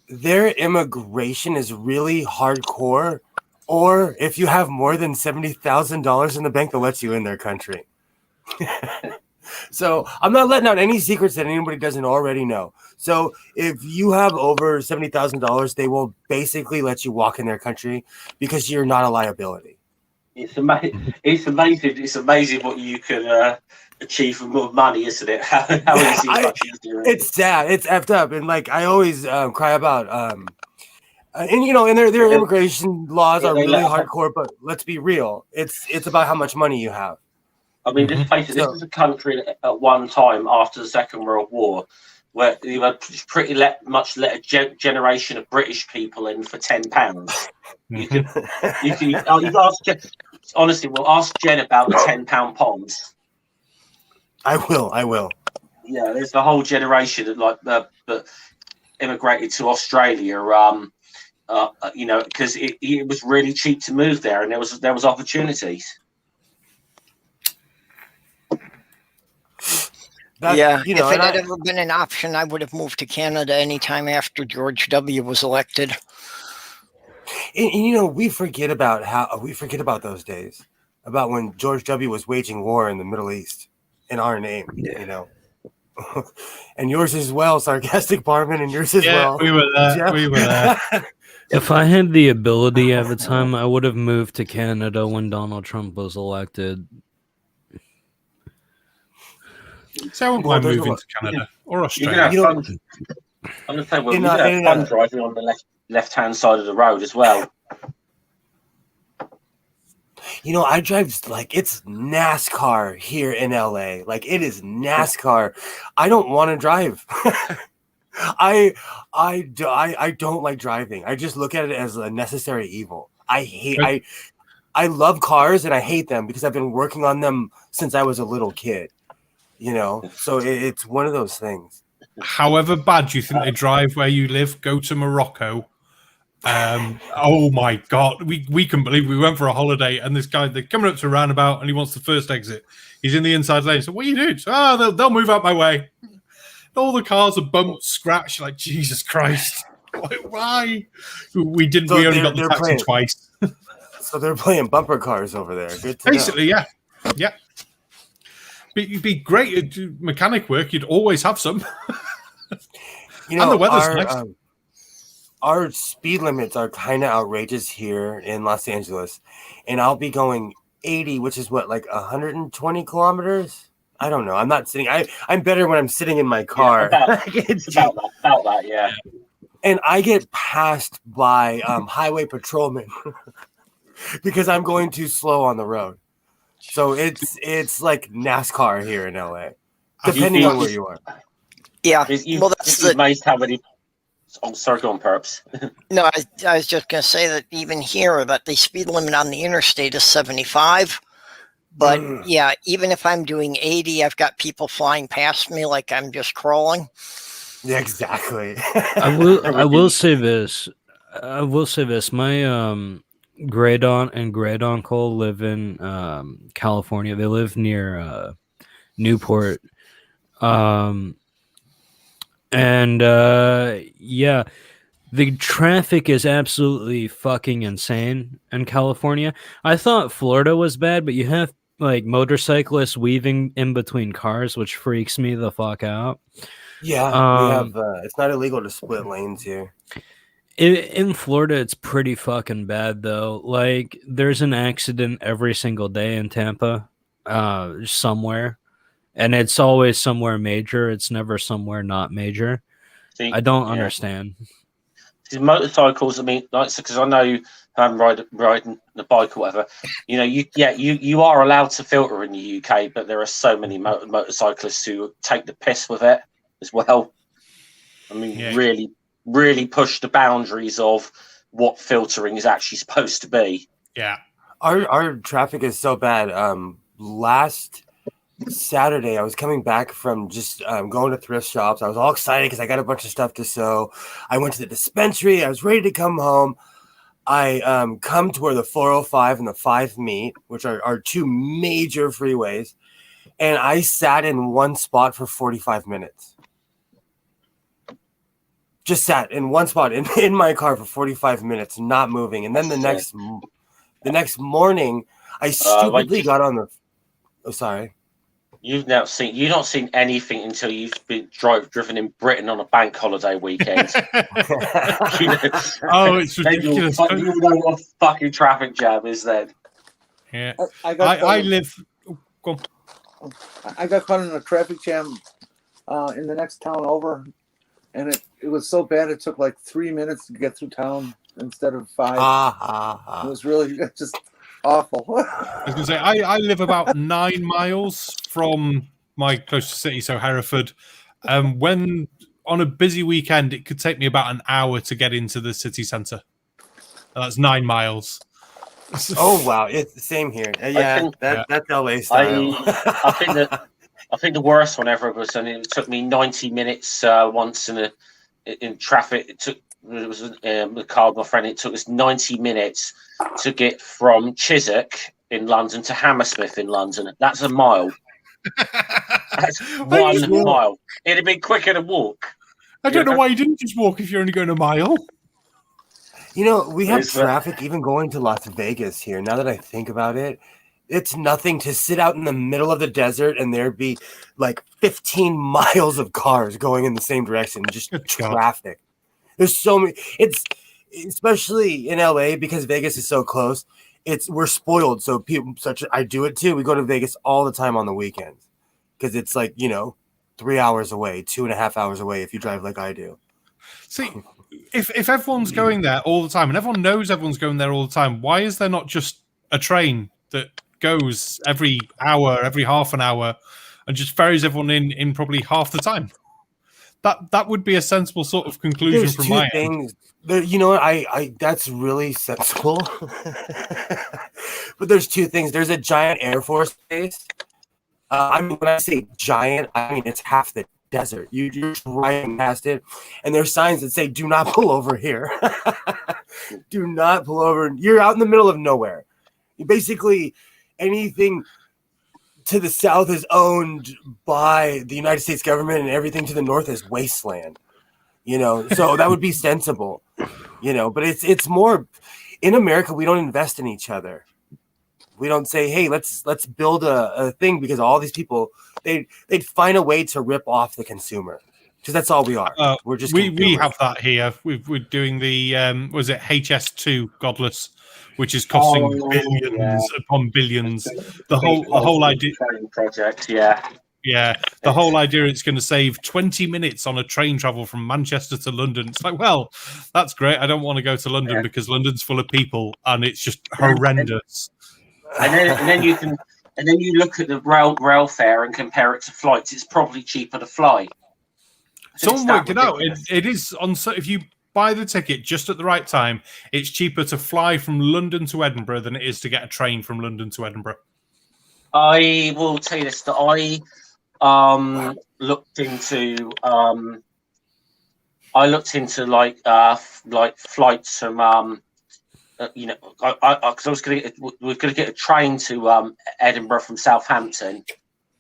[SPEAKER 3] their immigration is really hardcore. Or if you have more than $70,000 in the bank, they'll let you in their country. So I'm not letting out any secrets that anybody doesn't already know. So if you have over $70,000, they will basically let you walk in their country because you're not a liability.
[SPEAKER 5] It's amazing. It's amazing what you can achieve with money, isn't it? How easy countries do it.
[SPEAKER 3] It's sad. It's effed up. And like I always cry about, and you know, and their immigration laws are really hardcore. But let's be real. It's about how much money you have.
[SPEAKER 5] I mean, this is a country at one time after the Second World War where you had pretty much let a generation of British people in for £10. You can ask Jen, honestly. We'll ask Jen about the £10 poms.
[SPEAKER 3] I will.
[SPEAKER 5] Yeah, there's the whole generation that immigrated to Australia. You know, because it was really cheap to move there, and there was opportunities.
[SPEAKER 1] If it had ever been an option, I would have moved to Canada anytime after George W. was elected.
[SPEAKER 3] And you know, we forget about those days, about when George W. was waging war in the Middle East in our name. Yeah. You know, and yours as well, Sarcastic Barman, and yours as well.
[SPEAKER 2] We were there. We were there.
[SPEAKER 4] If I had the ability at the time, I would have moved to Canada when Donald Trump was elected.
[SPEAKER 2] So I wouldn't mind moving to Canada or Australia.
[SPEAKER 5] I'm going to say, well, you can have fun driving on the left-hand side of the road as well.
[SPEAKER 3] You know, I drive like it's NASCAR here in LA. Like it is NASCAR. I don't want to drive. I don't like driving. I just look at it as a necessary evil. I love cars and I hate them because I've been working on them since I was a little kid. You know, so it's one of those things.
[SPEAKER 2] However bad you think they drive where you live, go to Morocco. Oh my God, we couldn't believe we went for a holiday and this guy, they're coming up to a roundabout and he wants the first exit. He's in the inside lane. So what are you doing? So, they'll move out my way. All the cars are bumped, scratched. Like Jesus Christ, why? We only got the taxi twice.
[SPEAKER 3] So they're playing bumper cars over there. Good to
[SPEAKER 2] Basically,
[SPEAKER 3] know.
[SPEAKER 2] Yeah. It'd be great at mechanic work. You'd always have some.
[SPEAKER 3] You know,
[SPEAKER 2] and the weather's nice.
[SPEAKER 3] Our speed limits are kind of outrageous here in Los Angeles, and I'll be going 80, which is what, like 120 kilometers. I don't know. I'm not sitting. I'm better when I'm sitting in my car.
[SPEAKER 5] Yeah, about that, yeah.
[SPEAKER 3] And I get passed by highway patrolmen because I'm going too slow on the road. So it's like NASCAR here in LA, depending on where you are.
[SPEAKER 1] Yeah.
[SPEAKER 5] That's amazed how many. I'm sorry, go on, Perps.
[SPEAKER 1] No, I was just going to say that even here, that the speed limit on the interstate is 75. But yeah, even if I'm doing 80, I've got people flying past me like I'm just crawling.
[SPEAKER 3] Yeah, exactly.
[SPEAKER 4] I will say this. My great aunt and great uncle live in California. They live near Newport. Yeah, the traffic is absolutely fucking insane in California. I thought Florida was bad, but you have like motorcyclists weaving in between cars, which freaks me the fuck out.
[SPEAKER 3] Yeah, we have. It's not illegal to split lanes here.
[SPEAKER 4] In Florida, it's pretty fucking bad though. Like, there's an accident every single day in Tampa, somewhere, and it's always somewhere major. It's never somewhere not major. I don't understand.
[SPEAKER 5] motorcycles, I mean, like, because I know I'm riding the bike or whatever. You know, you are allowed to filter in the UK, but there are so many motorcyclists who take the piss with it as well. I mean, really push the boundaries of what filtering is actually supposed to be.
[SPEAKER 2] Yeah.
[SPEAKER 3] Our traffic is so bad. Last Saturday, I was coming back from just going to thrift shops. I was all excited because I got a bunch of stuff to sew. I went to the dispensary. I was ready to come home. I come to where the 405 and the 5 meet, which are two major freeways, and I sat in one spot for 45 minutes. Just sat in one spot in my car for 45 minutes, not moving. And then the next morning, I stupidly got on the. Oh, sorry.
[SPEAKER 5] You've not seen anything until you've been driven in Britain on a bank holiday weekend.
[SPEAKER 2] Oh, it's ridiculous.
[SPEAKER 5] You know what a fucking traffic jam is then.
[SPEAKER 2] Yeah,
[SPEAKER 6] I
[SPEAKER 2] live. Go on.
[SPEAKER 6] I got caught in a traffic jam in the next town over, and it was so bad it took like 3 minutes to get through town instead of 5. It was really just awful.
[SPEAKER 2] I was going to say, I live about 9 miles from my closest city, so Hereford. When on a busy weekend, it could take me about an hour to get into the city centre. That's 9 miles.
[SPEAKER 3] Oh wow, it's the same here. That's LA style.
[SPEAKER 5] I think the worst one ever was, and it took me 90 minutes once in traffic. It was the car with my friend. It took us 90 minutes to get from Chiswick in London to Hammersmith in London. That's a mile. That's 1 mile. It'd have been quicker to walk.
[SPEAKER 2] I don't know why you didn't just walk if you're only going a mile.
[SPEAKER 3] You know, we have traffic even going to Las Vegas here. Now that I think about it, it's nothing to sit out in the middle of the desert and there'd be like 15 miles of cars going in the same direction, just traffic. There's so many. It's especially in LA because Vegas is so close. We're spoiled. So people I do it too. We go to Vegas all the time on the weekends because it's like, 3 hours away, 2.5 hours away if you drive like I do.
[SPEAKER 2] See, if everyone's going there all the time and everyone knows everyone's going there all the time, why is there not just a train that goes every hour, every half an hour, and just ferries everyone in probably half the time? That would be a sensible sort of conclusion from my end.
[SPEAKER 3] You know what? I that's really sensible. But there's two things. There's a giant Air Force base. I mean, when I say giant, I mean it's half the desert. You're driving past it, and there's signs that say "Do not pull over here." Do not pull over. You're out in the middle of nowhere. Basically, anything to the south is owned by the United States government, and everything to the north is wasteland. So that would be sensible. But it's more in America. We don't invest in each other. We don't say, hey, let's build a thing, because all these people they'd find a way to rip off the consumer, because that's all we are. We're just
[SPEAKER 2] we have that here. We're doing the was it HS2 Godless, which is costing billions upon billions. The whole idea
[SPEAKER 5] project,
[SPEAKER 2] Yeah, the whole idea it's going to save 20 minutes on a train travel from Manchester to London. It's like, well, that's great. I don't want to go to London because London's full of people and it's just horrendous.
[SPEAKER 5] And then you look at the rail fare and compare it to flights. It's probably cheaper to fly.
[SPEAKER 2] Someone worked it out. It is on. So if you buy the ticket just at the right time, it's cheaper to fly from London to Edinburgh than it is to get a train from London to Edinburgh.
[SPEAKER 5] I will tell you this: that I looked into like flights from because we're going to get a train to Edinburgh from Southampton,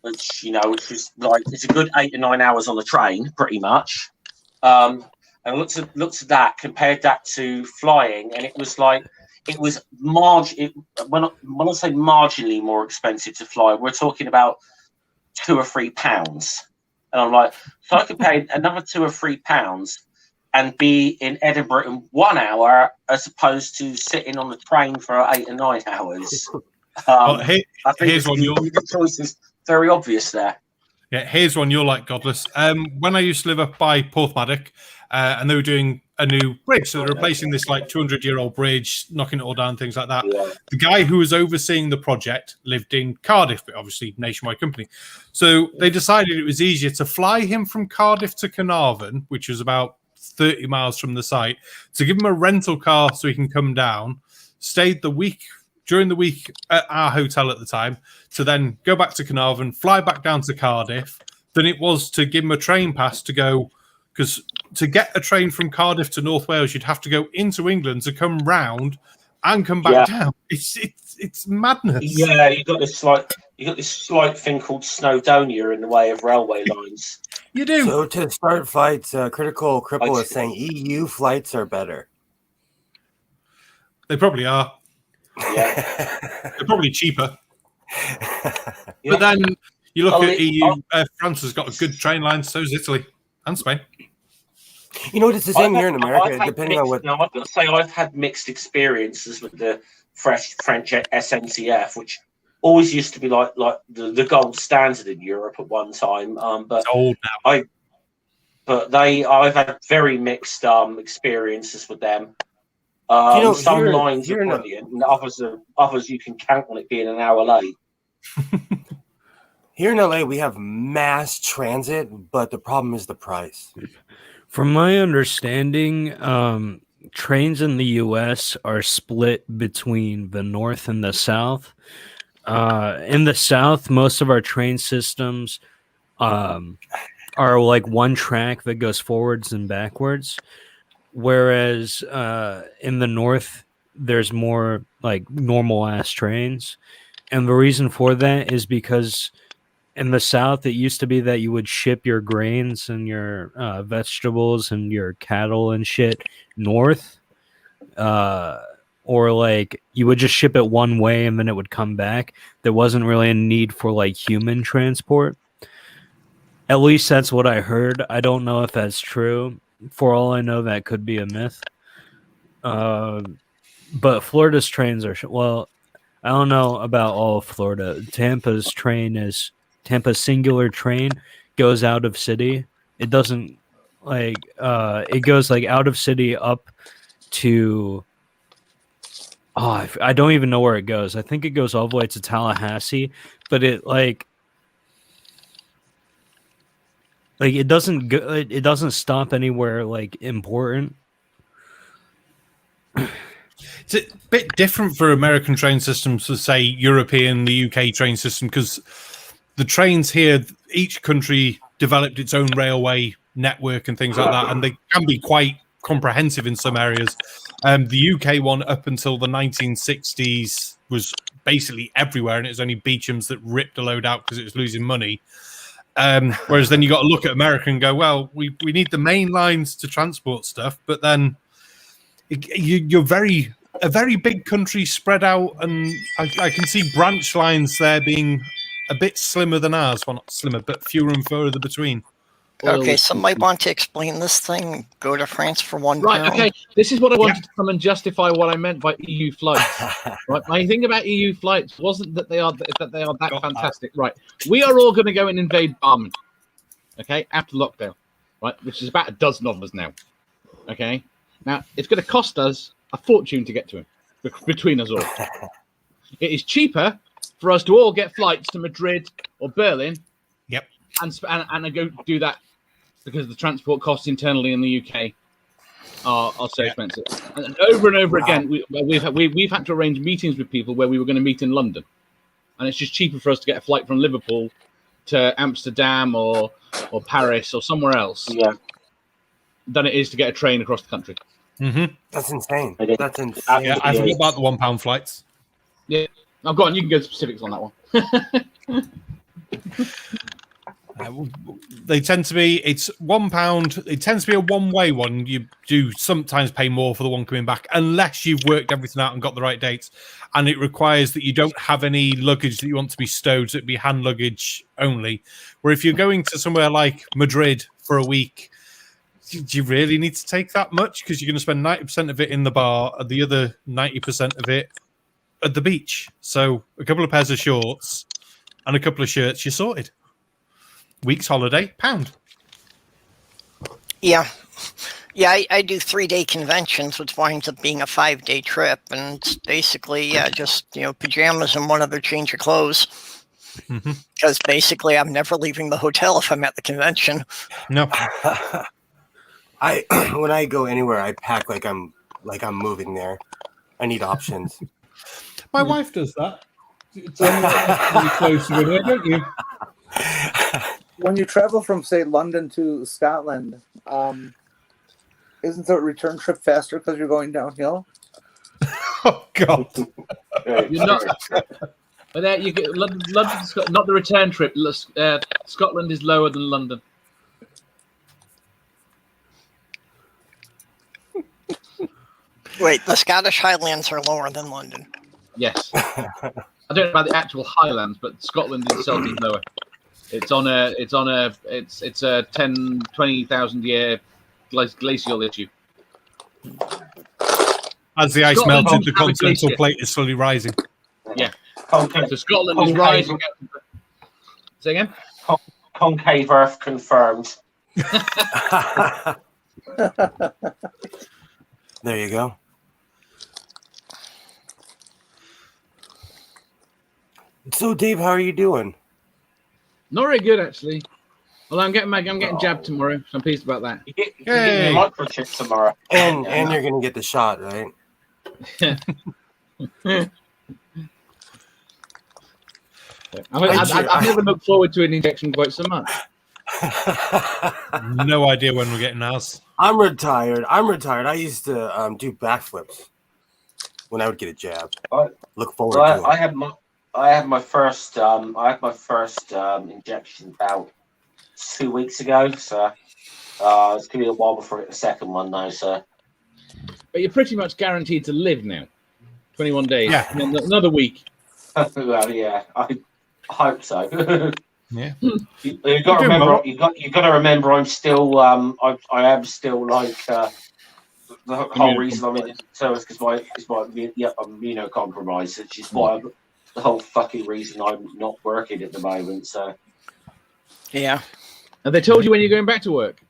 [SPEAKER 5] which was like it's a good 8 to 9 hours on the train, pretty much. And I looked at that, compared that to flying, and it was like when I say marginally more expensive to fly, we're talking about £2 or £3, and I'm like, so I could pay another £2 or £3 and be in Edinburgh in 1 hour as opposed to sitting on the train for 8 or 9 hours. I think the choice is very obvious there.
[SPEAKER 2] Yeah, here's one you're like, Godless. When I used to live up by Porthmadog, and they were doing a new bridge. So they're replacing this like 200-year-old bridge, knocking it all down, things like that.
[SPEAKER 5] Yeah.
[SPEAKER 2] The guy who was overseeing the project lived in Cardiff, but obviously nationwide company. So they decided it was easier to fly him from Cardiff to Carnarvon, which was about 30 miles from the site, to give him a rental car so he can come down, stayed during the week at our hotel at the time, to then go back to Carnarvon, fly back down to Cardiff, than it was to give him a train pass to go, because to get a train from Cardiff to North Wales, you'd have to go into England to come round and come back down. It's madness.
[SPEAKER 5] Yeah, you got this slight thing called Snowdonia in the way of railway lines.
[SPEAKER 2] You do.
[SPEAKER 3] So to start flights, Critical Cripple is saying EU flights are better.
[SPEAKER 2] They probably are.
[SPEAKER 5] Yeah.
[SPEAKER 2] They're probably cheaper.
[SPEAKER 5] Yeah.
[SPEAKER 2] But then you look at EU.
[SPEAKER 5] Oh.
[SPEAKER 2] France has got a good train line. So is Italy and Spain.
[SPEAKER 3] You know, it's the same here in America, depending on what.
[SPEAKER 5] Now, I've got to say, I've had mixed experiences with the French SNCF, which always used to be like the gold standard in Europe at one time. But
[SPEAKER 2] It's old now.
[SPEAKER 5] I've had very mixed experiences with them. Some lines are brilliant, and others you can count on it being an hour late.
[SPEAKER 3] Here in LA, we have mass transit, but the problem is the price.
[SPEAKER 4] From my understanding, trains in the U.S. are split between the North and the South. In the South, most of our train systems are like one track that goes forwards and backwards, whereas in the North, there's more like normal ass trains. And the reason for that is because in the South, it used to be that you would ship your grains and your vegetables and your cattle and shit north. Or like you would just ship it one way and then it would come back. There wasn't really a need for like human transport. At least that's what I heard. I don't know if that's true. For all I know, that could be a myth. But Florida's trains are... Well, I don't know about all of Florida. Tampa's singular train goes out of city. It doesn't like... it goes like out of city up to... Oh, I don't even know where it goes. I think it goes all the way to Tallahassee, but it it doesn't go. It doesn't stop anywhere like important.
[SPEAKER 2] It's a bit different for American train systems to say European, the UK train system, because the trains here, each country developed its own railway network and things like that, and they can be quite comprehensive in some areas. The UK one up until the 1960s was basically everywhere, and it was only Beecham's that ripped a load out because it was losing money. Whereas then you got to look at America and go, well, we need the main lines to transport stuff, but then you're a very big country spread out, and I can see branch lines there being a bit slimmer than ours. Well, not slimmer, but fewer and further between.
[SPEAKER 1] Okay, somebody want to explain this thing? Go to France for £1.
[SPEAKER 7] Right, okay. This is what I wanted to come and justify what I meant by EU flights. Right, my thing about EU flights wasn't that they are that fantastic. Right, we are all going to go and invade Barman, okay, after lockdown, right, which is about a dozen of us now. Okay, now it's going to cost us a fortune to get to him between us all. It is cheaper for us to all get flights to Madrid or Berlin.
[SPEAKER 2] Yep,
[SPEAKER 7] and go do that. Because the transport costs internally in the UK are so expensive, and over again, we've had to arrange meetings with people where we were going to meet in London, and it's just cheaper for us to get a flight from Liverpool to Amsterdam or Paris or somewhere else, than it is to get a train across the country.
[SPEAKER 2] Mm-hmm.
[SPEAKER 3] That's insane. That's insane.
[SPEAKER 2] Yeah, I forgot about the £1 flights.
[SPEAKER 7] Yeah, I've got on. You can go to specifics on that one.
[SPEAKER 2] They tend to be, it's £1. It tends to be a one-way one. You do sometimes pay more for the one coming back, unless you've worked everything out and got the right dates. And it requires that you don't have any luggage that you want to be stowed, so it'd be hand luggage only. Where if you're going to somewhere like Madrid for a week, do you really need to take that much? Because you're going to spend 90% of it in the bar and the other 90% of it at the beach. So a couple of pairs of shorts and a couple of shirts, you're sorted. Week's holiday, £1.
[SPEAKER 1] Yeah. Yeah, I do 3-day conventions, which winds up being a 5-day trip, and it's basically just pajamas and one other change of clothes. Because basically, I'm never leaving the hotel if I'm at the convention.
[SPEAKER 2] No.
[SPEAKER 3] When I go anywhere, I pack like I'm moving there. I need options.
[SPEAKER 2] My wife does that. It's only close to it, don't you?
[SPEAKER 6] When you travel from, say, London to Scotland, isn't the return trip faster because you're going downhill?
[SPEAKER 2] Oh God!
[SPEAKER 7] You're not. But there you get London, not the return trip. Scotland is lower than London.
[SPEAKER 1] Wait, the Scottish Highlands are lower than London.
[SPEAKER 7] Yes. I don't know about the actual Highlands, but Scotland itself is lower. It's a 10-20,000 year glacial issue.
[SPEAKER 2] As the ice
[SPEAKER 7] Scotland
[SPEAKER 2] melted, the
[SPEAKER 7] don't have a
[SPEAKER 2] continental
[SPEAKER 7] glacier.
[SPEAKER 2] plate is slowly rising.
[SPEAKER 7] Yeah.
[SPEAKER 5] Concave,
[SPEAKER 7] So Scotland is rising. Say again?
[SPEAKER 5] concave Earth confirmed.
[SPEAKER 3] There you go. So, Dave, how are you doing?
[SPEAKER 7] Not very good, actually. Well, I'm getting jabbed tomorrow, so I'm pleased about that.
[SPEAKER 5] You're getting your microchip tomorrow.
[SPEAKER 3] And you're going to get the shot, right?
[SPEAKER 7] I've never looked forward to an injection quite so much.
[SPEAKER 2] No idea when we're getting ours.
[SPEAKER 3] I'm retired. I used to do backflips when I would get a jab. Look forward to it.
[SPEAKER 5] I had my first injection about 2 weeks ago, so it's gonna be a while before I get the second one though. So,
[SPEAKER 7] But you're pretty much guaranteed to live now. 21 days.
[SPEAKER 2] Yeah.
[SPEAKER 7] And then another week.
[SPEAKER 5] well, yeah, I hope so.
[SPEAKER 2] Yeah.
[SPEAKER 5] You got to remember. You got to remember. I'm still. I am still like the whole reason I'm in the service because I'm immunocompromised, which is why the whole fucking reason I'm not working at the moment. So.
[SPEAKER 1] Yeah.
[SPEAKER 7] Have they told you when you're going back to work?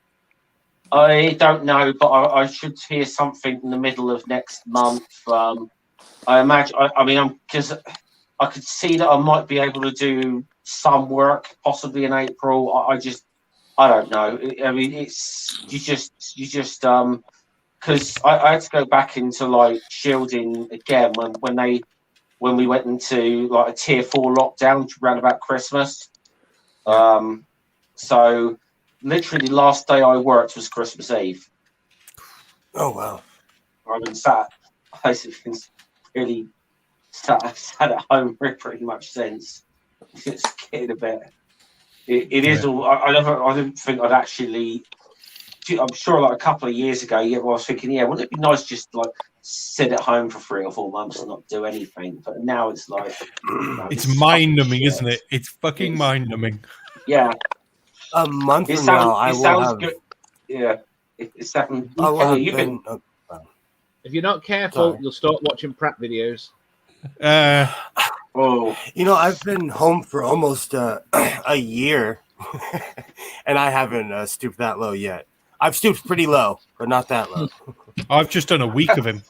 [SPEAKER 5] I don't know, but I should hear something in the middle of next month. I imagine. Because I could see that I might be able to do some work possibly in April. I don't know. I mean, it's you just because I had to go back into like shielding again when we went into like a tier 4 lockdown around about Christmas. So literally the last day I worked was Christmas Eve.
[SPEAKER 3] Oh wow!
[SPEAKER 5] I've been basically really sat at home pretty much since. It's getting a bit. It is all. I didn't think I'd actually. I'm sure, like a couple of years ago, I was thinking, wouldn't it be nice just to like sit at home for 3 or 4 months and not do anything? But now it's like
[SPEAKER 2] it's mind numbing, isn't it? It's fucking mind numbing.
[SPEAKER 5] Yeah,
[SPEAKER 3] a month from now, I will have.
[SPEAKER 5] Good. Yeah, it sounds.
[SPEAKER 7] If you're not careful, you'll start watching Pratt videos.
[SPEAKER 3] I've been home for almost a year, and I haven't stooped that low yet. I've stooped pretty low, but not that low.
[SPEAKER 2] I've just done a week of him.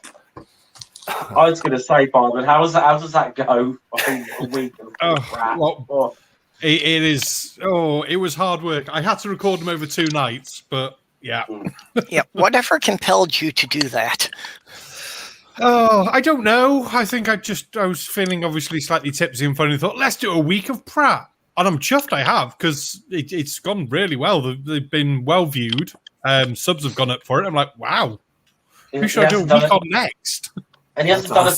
[SPEAKER 5] I was going to say, Barman, how does that go? A week of
[SPEAKER 2] It is. Oh, it was hard work. I had to record them over 2 nights, but yeah.
[SPEAKER 1] Yeah. Whatever compelled you to do that?
[SPEAKER 2] Oh, I don't know. I think I was feeling obviously slightly tipsy and funny. Thought, let's do a week of Pratt. And I'm chuffed I have because it's gone really well. They've been well viewed. Subs have gone up for it. I'm like, wow. Who should I do a week on next?
[SPEAKER 5] And he hasn't done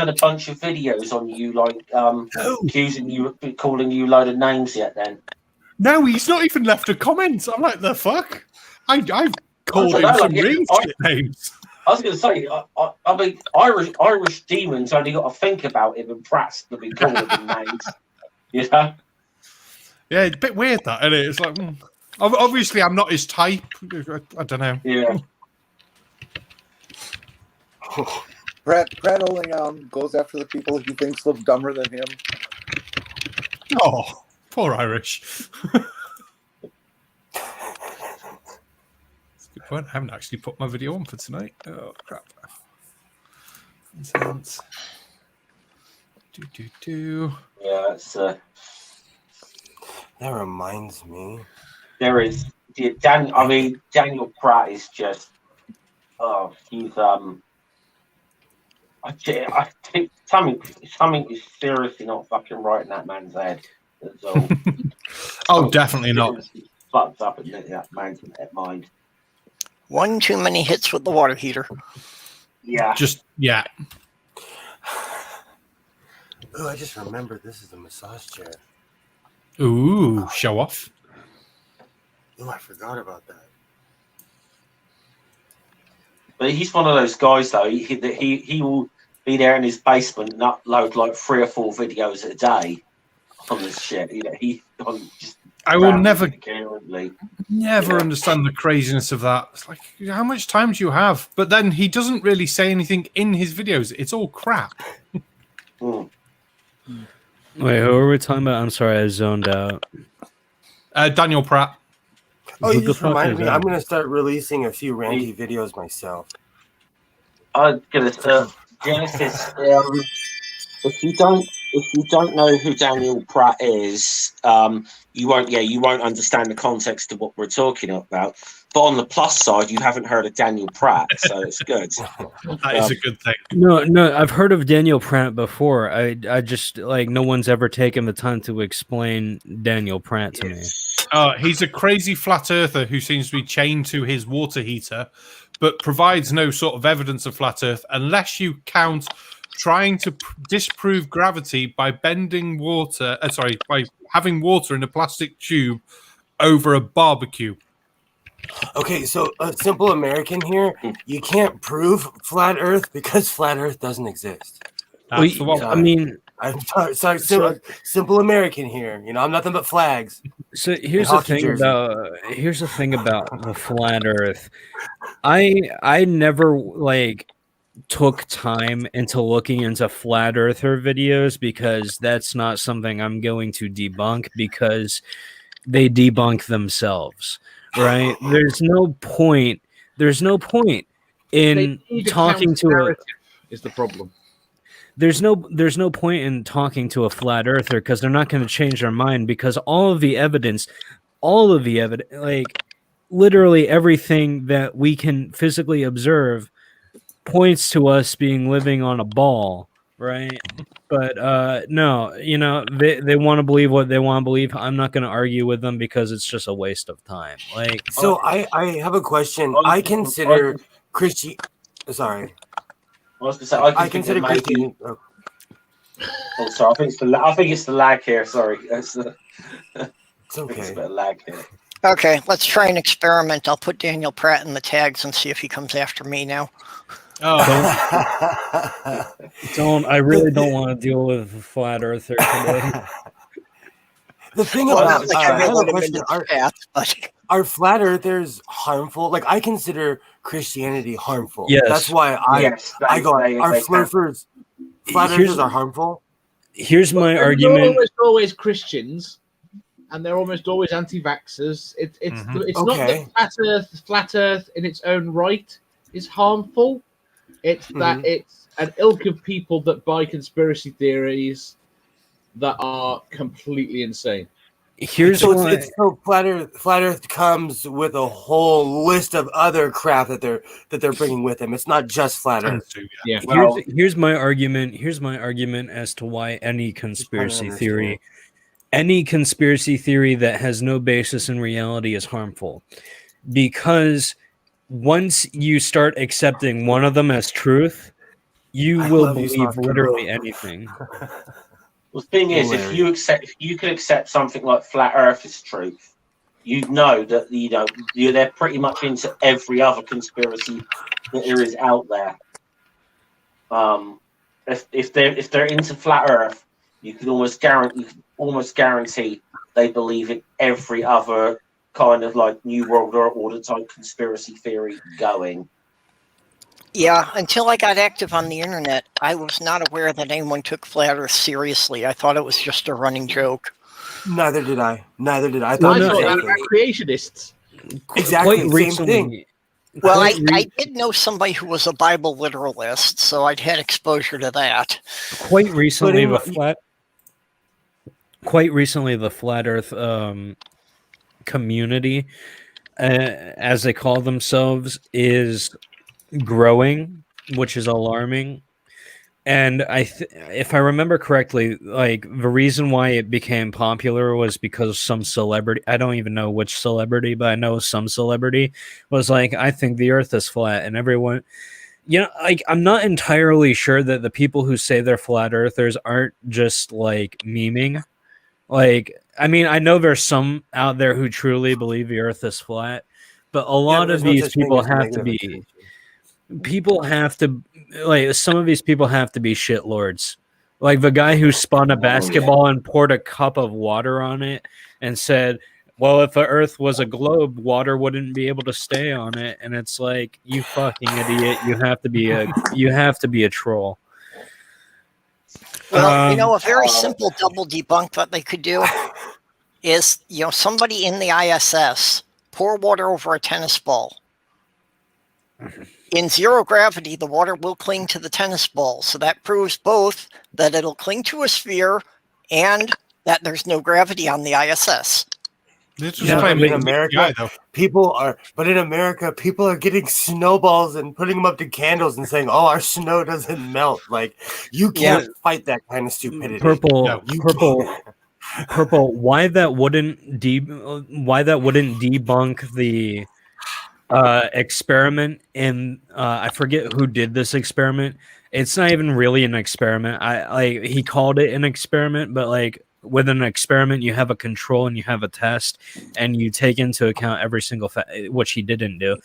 [SPEAKER 5] a bunch of videos on you, like accusing you, calling you a load of names yet. Then
[SPEAKER 2] no, he's not even left a comment. I'm like, the fuck? I've called him some really shit names.
[SPEAKER 5] I was going to say, I mean, Irish demons only got to think about him, and Pratt's to be calling him names. You know?
[SPEAKER 2] Yeah, it's a bit weird that, isn't it? It's like, obviously, I'm not his type. I don't know.
[SPEAKER 5] Yeah.
[SPEAKER 6] Pratt only goes after the people he thinks look dumber than him.
[SPEAKER 2] Oh, poor Irish. I haven't actually put my video on for tonight. Oh, crap.
[SPEAKER 5] Yeah, it's
[SPEAKER 3] That reminds me.
[SPEAKER 5] there is Daniel Pratt is just he's I think something is seriously not fucking right in that man's head. That's all.
[SPEAKER 2] Oh, definitely not.
[SPEAKER 5] Fucked up in that man's mind.
[SPEAKER 1] One too many hits with the water heater.
[SPEAKER 5] Yeah.
[SPEAKER 2] Yeah.
[SPEAKER 3] Oh, I just remembered this is a massage chair.
[SPEAKER 2] Ooh, show off.
[SPEAKER 3] Oh, I forgot about that.
[SPEAKER 5] But he's one of those guys, though. He will be there in his basement and upload like 3 or 4 videos a day on this shit.
[SPEAKER 2] I will never
[SPEAKER 5] Yeah.
[SPEAKER 2] understand the craziness of that. It's like, how much time do you have? But then he doesn't really say anything in his videos. It's all crap.
[SPEAKER 5] Mm.
[SPEAKER 4] Wait, who are we talking about? I'm sorry, I zoned out.
[SPEAKER 2] Daniel Pratt.
[SPEAKER 3] Oh,
[SPEAKER 4] Who
[SPEAKER 3] you
[SPEAKER 4] the
[SPEAKER 3] just
[SPEAKER 4] fuck
[SPEAKER 3] reminded
[SPEAKER 4] is
[SPEAKER 3] me.
[SPEAKER 4] that?
[SPEAKER 3] I'm gonna start releasing a few ranty videos myself.
[SPEAKER 5] I'm gonna Genesis. If you don't know who Daniel Pratt is, you won't understand the context of what we're talking about. But on the plus side, you haven't heard of Daniel Pratt, so it's good.
[SPEAKER 2] That is a good thing.
[SPEAKER 4] No, I've heard of Daniel Pratt before. I just no one's ever taken the time to explain Daniel Pratt to me.
[SPEAKER 2] He's a crazy flat earther who seems to be chained to his water heater, but provides no sort of evidence of flat earth unless you count trying to disprove gravity by bending water. By having water in a plastic tube over a barbecue.
[SPEAKER 3] Okay, so a simple American here, you can't prove flat Earth because flat Earth doesn't exist.
[SPEAKER 2] That's the one.
[SPEAKER 4] I mean,
[SPEAKER 3] I'm sorry, simple American here. You know, I'm nothing but flags.
[SPEAKER 4] so here's the thing about the flat Earth. I never took time into looking into flat earther videos because that's not something I'm going to debunk because they debunk themselves, right? There's no point in talking to a
[SPEAKER 7] is the problem.
[SPEAKER 4] there's no point in talking to a flat earther because they're not going to change their mind because all of the evidence, literally everything that we can physically observe points to us living on a ball, right? But no, they want to believe what they want to believe. I'm not going to argue with them because it's just a waste of time.
[SPEAKER 3] So I have a question. I consider Christian. Sorry,
[SPEAKER 5] I was gonna say
[SPEAKER 3] I consider Christian.
[SPEAKER 5] Oh, sorry. I think it's the lag here. Sorry, it's
[SPEAKER 3] It's
[SPEAKER 5] a
[SPEAKER 3] okay.
[SPEAKER 5] bit of lag here.
[SPEAKER 1] Okay, let's try an experiment. I'll put Daniel Pratt in the tags and see if he comes after me now.
[SPEAKER 2] Oh,
[SPEAKER 4] I really don't want to deal with a flat earther today.
[SPEAKER 3] The thing
[SPEAKER 1] Well,
[SPEAKER 3] about
[SPEAKER 1] it's like
[SPEAKER 3] I have a
[SPEAKER 1] let him
[SPEAKER 3] question.
[SPEAKER 1] into the path, but
[SPEAKER 3] Are flat earthers harmful? Like I consider Christianity harmful.
[SPEAKER 4] Yes.
[SPEAKER 3] That's why I go. Are flerfs flat earthers are harmful?
[SPEAKER 4] Here's my
[SPEAKER 7] They're
[SPEAKER 4] argument.
[SPEAKER 7] almost Christians, and they're almost always anti-vaxxers. It's not
[SPEAKER 3] Okay.
[SPEAKER 7] that flat Earth in its own right is harmful. It's that it's an ilk of people that buy conspiracy theories that are completely insane.
[SPEAKER 4] Here's
[SPEAKER 3] So
[SPEAKER 4] why.
[SPEAKER 3] it's so flat Earth comes with a whole list of other crap that they're bringing with them. It's not just flat Earth.
[SPEAKER 7] Yeah.
[SPEAKER 4] Here's my argument. Here's my argument as to why any conspiracy theory that has no basis in reality is harmful. Because once you start accepting one of them as truth, you will believe literally anything.
[SPEAKER 5] Well, the thing is, if you can accept something like flat Earth as truth, you know that they're pretty much into every other conspiracy that there is out there. If they're into flat Earth, you can almost guarantee they believe in every other kind of like New World Order type conspiracy theory going.
[SPEAKER 1] yeah, until I got active on the internet, I was not aware that anyone took flat Earth seriously. I thought it was just a running joke.
[SPEAKER 3] Neither did I. I
[SPEAKER 7] I
[SPEAKER 3] thought
[SPEAKER 7] thought that about creationists.
[SPEAKER 3] exactly
[SPEAKER 4] Quite
[SPEAKER 3] the same thing.
[SPEAKER 1] Well, I did know somebody who was a Bible literalist, so I'd had exposure to that.
[SPEAKER 4] Quite recently, the flat Earth community, as they call themselves, is growing, which is alarming. And if I remember correctly, like the reason why it became popular was because some celebrity, I don't even know which celebrity, but I know some celebrity was like, I think the Earth is flat, and everyone, like, I'm not entirely sure that the people who say they're flat earthers aren't just like memeing. Like, I mean, I know there's some out there who truly believe the Earth is flat, but a lot of these people have to be. People have to, like, some of these people have to be shitlords. Like the guy who spun a basketball and poured a cup of water on it and said, well, if the Earth was a globe, water wouldn't be able to stay on it. And it's like, you fucking idiot. You have to be a troll.
[SPEAKER 1] Well, a very simple double debunk that they could do is, somebody in the ISS pour water over a tennis ball. In zero gravity, the water will cling to the tennis ball. So that proves both that it'll cling to a sphere and that there's no gravity on the ISS.
[SPEAKER 3] In America, people are getting snowballs and putting them up to candles and saying, "Oh, our snow doesn't melt." Like, you can't fight that kind of stupidity.
[SPEAKER 4] Purple. Why that wouldn't debunk the experiment in I forget who did this experiment. It's not even really an experiment. He called it an experiment, but like with an experiment you have a control and you have a test and you take into account every single which he didn't do.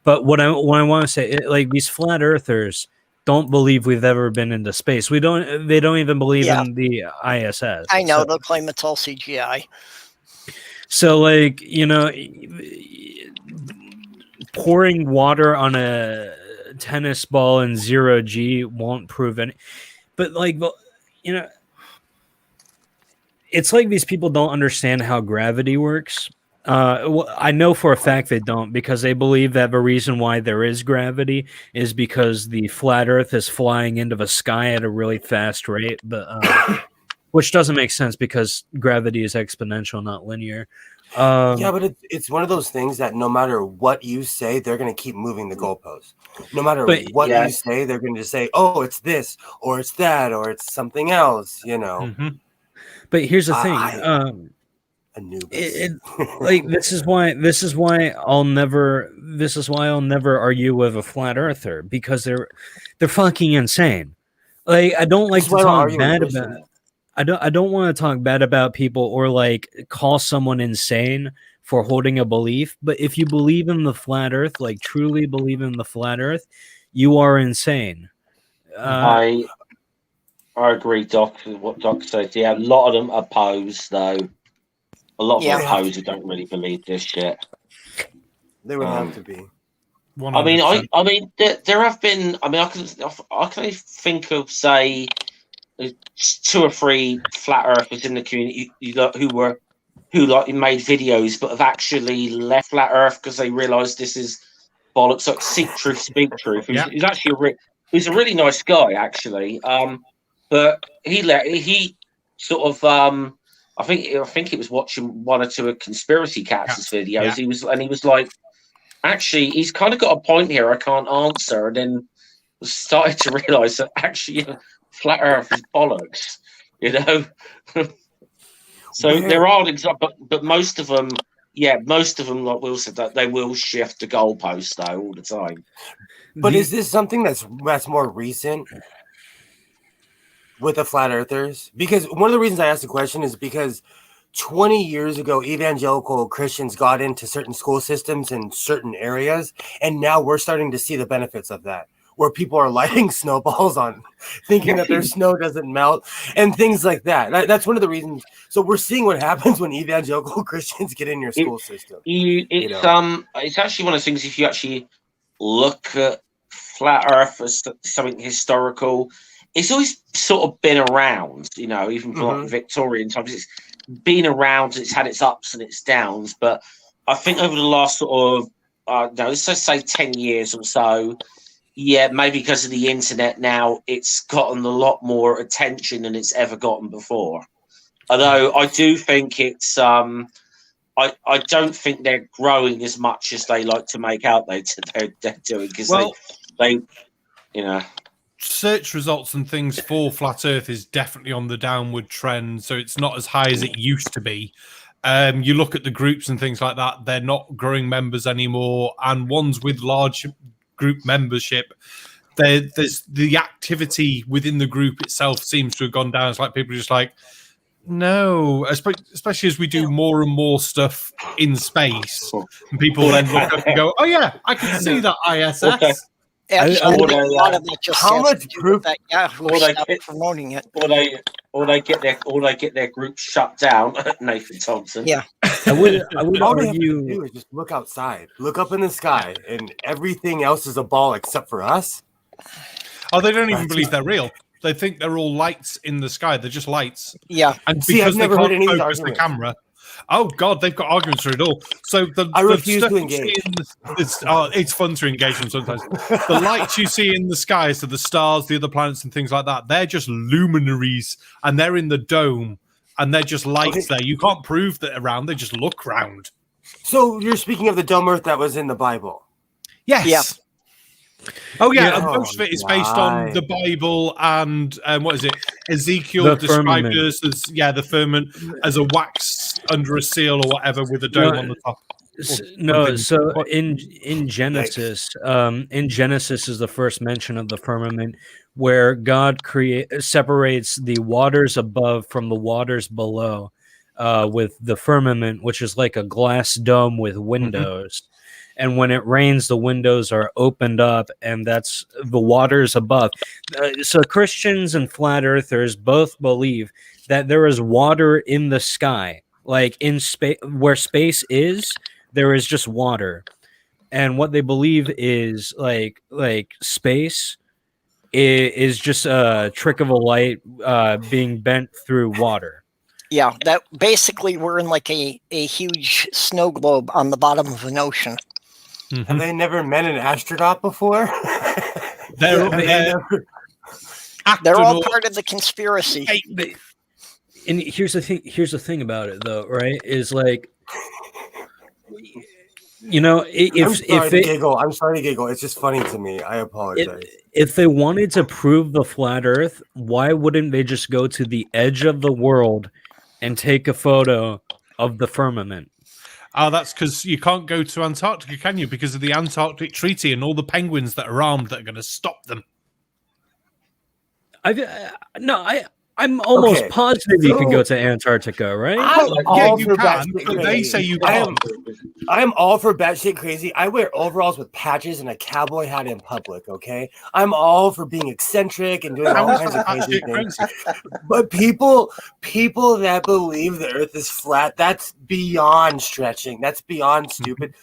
[SPEAKER 4] But what I want to say, like, these flat earthers don't believe we've ever been into space. They don't even believe in the ISS.
[SPEAKER 1] I know, they'll claim it's all CGI.
[SPEAKER 4] So, like, pouring water on a tennis ball in 0G won't prove any. But, like, it's like these people don't understand how gravity works. I know for a fact they don't, because they believe that the reason why there is gravity is because the flat Earth is flying into the sky at a really fast rate, but which doesn't make sense because gravity is exponential, not linear.
[SPEAKER 3] But it's one of those things that no matter what you say, they're going to keep moving the goalposts. No matter what you say, they're going to say, "Oh, it's this, or it's that, or it's something else."
[SPEAKER 4] Mm-hmm. But here's the thing. Like, this is why I'll never argue with a flat earther, because they're fucking insane. Like, I don't like to talk bad about. I don't want to talk bad about people or like call someone insane for holding a belief. But if you believe in the flat Earth, like truly believe in the flat Earth, you are insane.
[SPEAKER 5] I agree, Doc. What Doc said. Yeah, a lot of them oppose, though. A lot of them oppose who don't really believe this shit.
[SPEAKER 3] They would have to be.
[SPEAKER 2] 100%.
[SPEAKER 5] I mean, there have been. I mean, I can think of, say, 2 or 3 flat earthers in the community who made videos but have actually left flat Earth because they realised this is bollocks. Like Seek Truth, Speak Truth. He's actually he's a really nice guy, actually. But he sort of I think he was watching 1 or 2 of Conspiracy Cats' videos. Yeah. He was like, actually, he's kind of got a point here. I can't answer, and then started to realise that actually flat Earth is bollocks. So there are examples, but most of them, like Will said, that they will shift the goalpost though all the time.
[SPEAKER 3] But is this something that's more recent with the flat earthers? Because one of the reasons I asked the question is because 20 years ago, evangelical Christians got into certain school systems in certain areas, and now we're starting to see the benefits of that, where people are lighting snowballs on, thinking that their snow doesn't melt, and things like that. That's one of the reasons. So we're seeing what happens when evangelical Christians get in your school system.
[SPEAKER 5] It's actually one of the things, if you actually look at flat Earth as something historical, it's always sort of been around, even from like Victorian times. It's been around, it's had its ups and its downs, but I think over the last sort of no, let's just say 10 years or so. Yeah, maybe because of the internet now, it's gotten a lot more attention than it's ever gotten before. Although I do think it's, I don't think they're growing as much as they like to make out they're doing, because they, you know.
[SPEAKER 2] Search results and things for Flat Earth is definitely on the downward trend, so it's not as high as it used to be. You look at the groups and things like that, they're not growing members anymore, and ones with large group membership, there's the activity within the group itself seems to have gone down. It's like people are just like, no, especially as we do more and more stuff in space, and people then look up and go, oh yeah, I can see that ISS.
[SPEAKER 5] Okay.
[SPEAKER 3] How much proof
[SPEAKER 1] that Yahoo stopped promoting it?
[SPEAKER 5] Or they get their group shut down. Nathan Thompson.
[SPEAKER 1] Yeah.
[SPEAKER 4] I would
[SPEAKER 3] all they have to
[SPEAKER 4] argue.
[SPEAKER 3] do is just look outside, look up in the sky, and everything else is a ball except for us.
[SPEAKER 2] Oh, they don't even believe they're real. They think they're all lights in the sky. They're just lights.
[SPEAKER 1] Yeah.
[SPEAKER 2] And because
[SPEAKER 3] See, I've never heard any of these
[SPEAKER 2] focus the
[SPEAKER 3] arguments.
[SPEAKER 2] camera. Oh God, they've got arguments for it all. So
[SPEAKER 3] I refuse to engage.
[SPEAKER 2] It's fun to engage them sometimes. The lights you see in the sky, so the stars, the other planets, and things like that, they're just luminaries, and they're in the dome, and they're just lights there. You can't prove that around; they just look round.
[SPEAKER 3] So you're speaking of the dome Earth that was in the Bible?
[SPEAKER 2] Yes.
[SPEAKER 1] Yeah.
[SPEAKER 2] Oh yeah,
[SPEAKER 3] Yeah.
[SPEAKER 2] and most of it is based on the Bible and what is it? Ezekiel
[SPEAKER 4] The
[SPEAKER 2] described
[SPEAKER 4] firmament.
[SPEAKER 2] as the firmament as a wax under a seal or whatever with a dome on the top.
[SPEAKER 4] No, so in Genesis, is the first mention of the firmament, where God separates the waters above from the waters below, with the firmament, which is like a glass dome with windows. And when it rains, the windows are opened up, and that's the waters above. So Christians and flat earthers both believe that there is water in the sky, like in space, where space is. There is just water, and what they believe is like space is just a trick of a light being bent through water.
[SPEAKER 1] Yeah, that basically we're in like a huge snow globe on the bottom of an ocean.
[SPEAKER 3] Have they never met an astronaut before?
[SPEAKER 1] They're all part of the conspiracy.
[SPEAKER 4] And here's the thing. Here's the thing about it, though, right? Is like, you know,
[SPEAKER 3] I'm sorry to giggle. It's just funny to me. I apologize.
[SPEAKER 4] If they wanted to prove the flat Earth, why wouldn't they just go to the edge of the world and take a photo of the firmament?
[SPEAKER 2] Oh, that's because you can't go to Antarctica, can you? Because of the Antarctic Treaty and all the penguins that are armed that are going to stop them.
[SPEAKER 4] I'm almost positive you can go to Antarctica, right?
[SPEAKER 2] You can, but they say you can't.
[SPEAKER 3] I'm all for batshit crazy. I wear overalls with patches and a cowboy hat in public, okay? I'm all for being eccentric and doing all kinds of crazy things. But people that believe the earth is flat, that's beyond stretching. That's beyond stupid.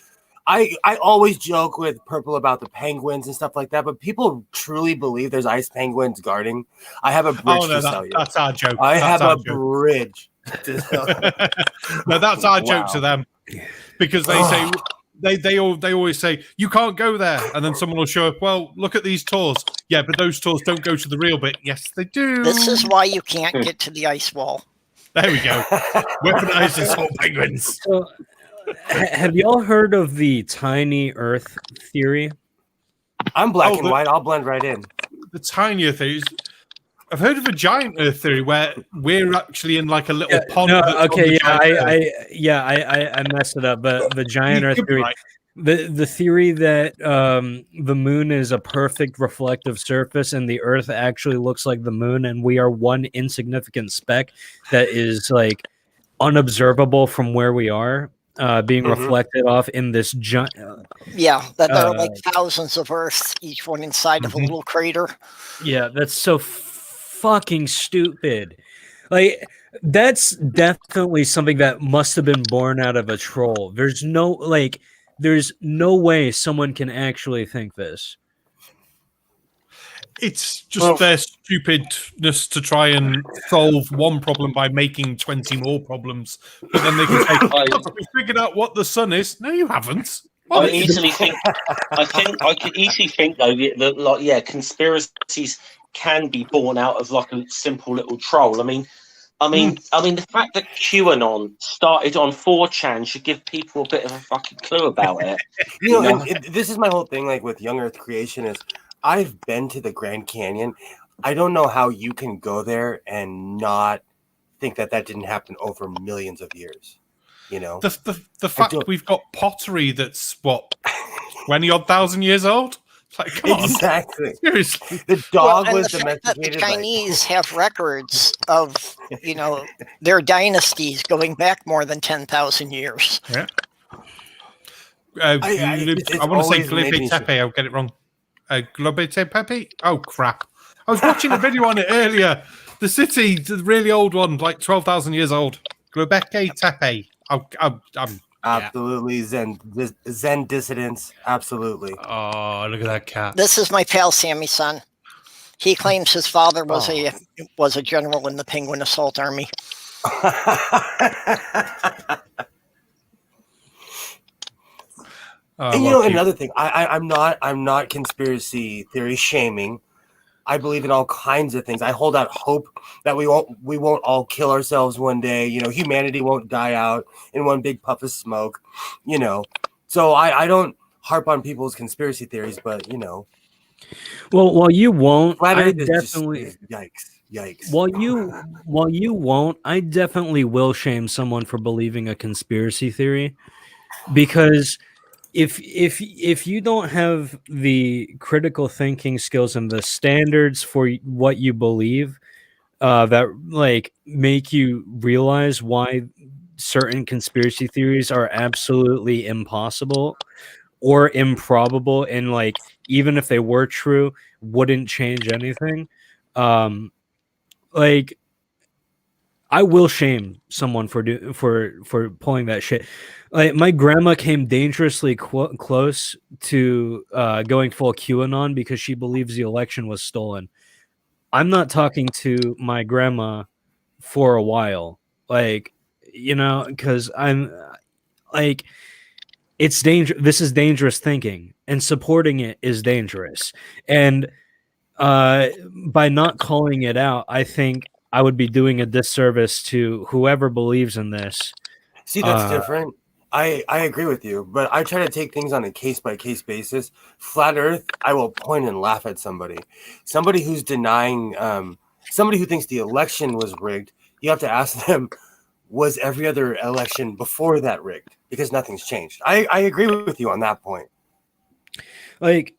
[SPEAKER 3] I always joke with Purple about the penguins and stuff like that, but people truly believe there's ice penguins guarding. I have a bridge to tell you.
[SPEAKER 2] That's our joke.
[SPEAKER 3] I have a bridge to tell you.
[SPEAKER 2] No, that's our joke to them, because they say they always say you can't go there, and then someone will show up. Well, look at these tours. Yeah, but those tours don't go to the real bit. Yes, they do.
[SPEAKER 1] This is why you can't get to the ice wall.
[SPEAKER 2] There we go. Weaponized assault penguins.
[SPEAKER 4] So, have y'all heard of the tiny Earth theory?
[SPEAKER 3] I'm black and white. I'll blend right in.
[SPEAKER 2] The tinier theories. I've heard of a giant Earth theory where we're actually in like a little pond.
[SPEAKER 4] No, okay, I messed it up. But the giant Earth theory,
[SPEAKER 2] right.
[SPEAKER 4] the theory that the moon is a perfect reflective surface and the Earth actually looks like the moon, and we are one insignificant speck that is like unobservable from where we are. Being reflected off in this giant.
[SPEAKER 1] That there are like thousands of Earths, each one inside of a little crater.
[SPEAKER 4] Yeah, that's so fucking stupid. Like, that's definitely something that must have been born out of a troll. There's no way someone can actually think this.
[SPEAKER 2] It's just their stupidness to try and solve one problem by making 20 more problems. But then they can say, we figured out what the sun is. No, you haven't.
[SPEAKER 5] I easily think. I could easily think though that like conspiracies can be born out of like a simple little troll. I mean, the fact that QAnon started on 4chan should give people a bit of a fucking clue about it.
[SPEAKER 3] And this is my whole thing. Like with Young Earth Creation, is I've been to the Grand Canyon. I don't know how you can go there and not think that didn't happen over millions of years.
[SPEAKER 2] The fact we've got pottery that's 20,000 years old. Like, come on.
[SPEAKER 3] Exactly.
[SPEAKER 2] Seriously.
[SPEAKER 3] The dog was
[SPEAKER 1] the fact that
[SPEAKER 3] domesticated.
[SPEAKER 1] the Chinese have records of their dynasties going back more than 10,000 years.
[SPEAKER 2] Yeah. I want to say Globe Tepe. I'll get it wrong. Globe Tepe. Oh crap! I was watching a video on it earlier. The city, the really old one, like 12,000 years old. Globeke Tepe.
[SPEAKER 3] Absolutely Zen dissidents. Absolutely.
[SPEAKER 2] Oh, look at that cat.
[SPEAKER 1] This is my pal Sammy's son. He claims his father was a general in the Penguin Assault Army.
[SPEAKER 3] And another thing, I'm not conspiracy theory shaming. I believe in all kinds of things. I hold out hope that we won't all kill ourselves one day. Humanity won't die out in one big puff of smoke. So I don't harp on people's conspiracy theories, but
[SPEAKER 4] Well, while you won't, I
[SPEAKER 3] definitely yikes.
[SPEAKER 4] While you won't, I definitely will shame someone for believing a conspiracy theory, because if you don't have the critical thinking skills and the standards for what you believe, that like make you realize why certain conspiracy theories are absolutely impossible or improbable, and like even if they were true, wouldn't change anything. Like I will shame someone for pulling that shit. Like my grandma came dangerously close to going full QAnon because she believes the election was stolen. I'm not talking to my grandma for a while, because I'm like, it's dangerous. This is dangerous thinking, and supporting it is dangerous. And by not calling it out, I think I would be doing a disservice to whoever believes in this.
[SPEAKER 3] See, that's different. I agree with you, but I try to take things on a case-by-case basis. Flat Earth, I will point and laugh at somebody. Somebody who's denying, somebody who thinks the election was rigged, you have to ask them, was every other election before that rigged? Because nothing's changed. I agree with you on that point.
[SPEAKER 4] Like,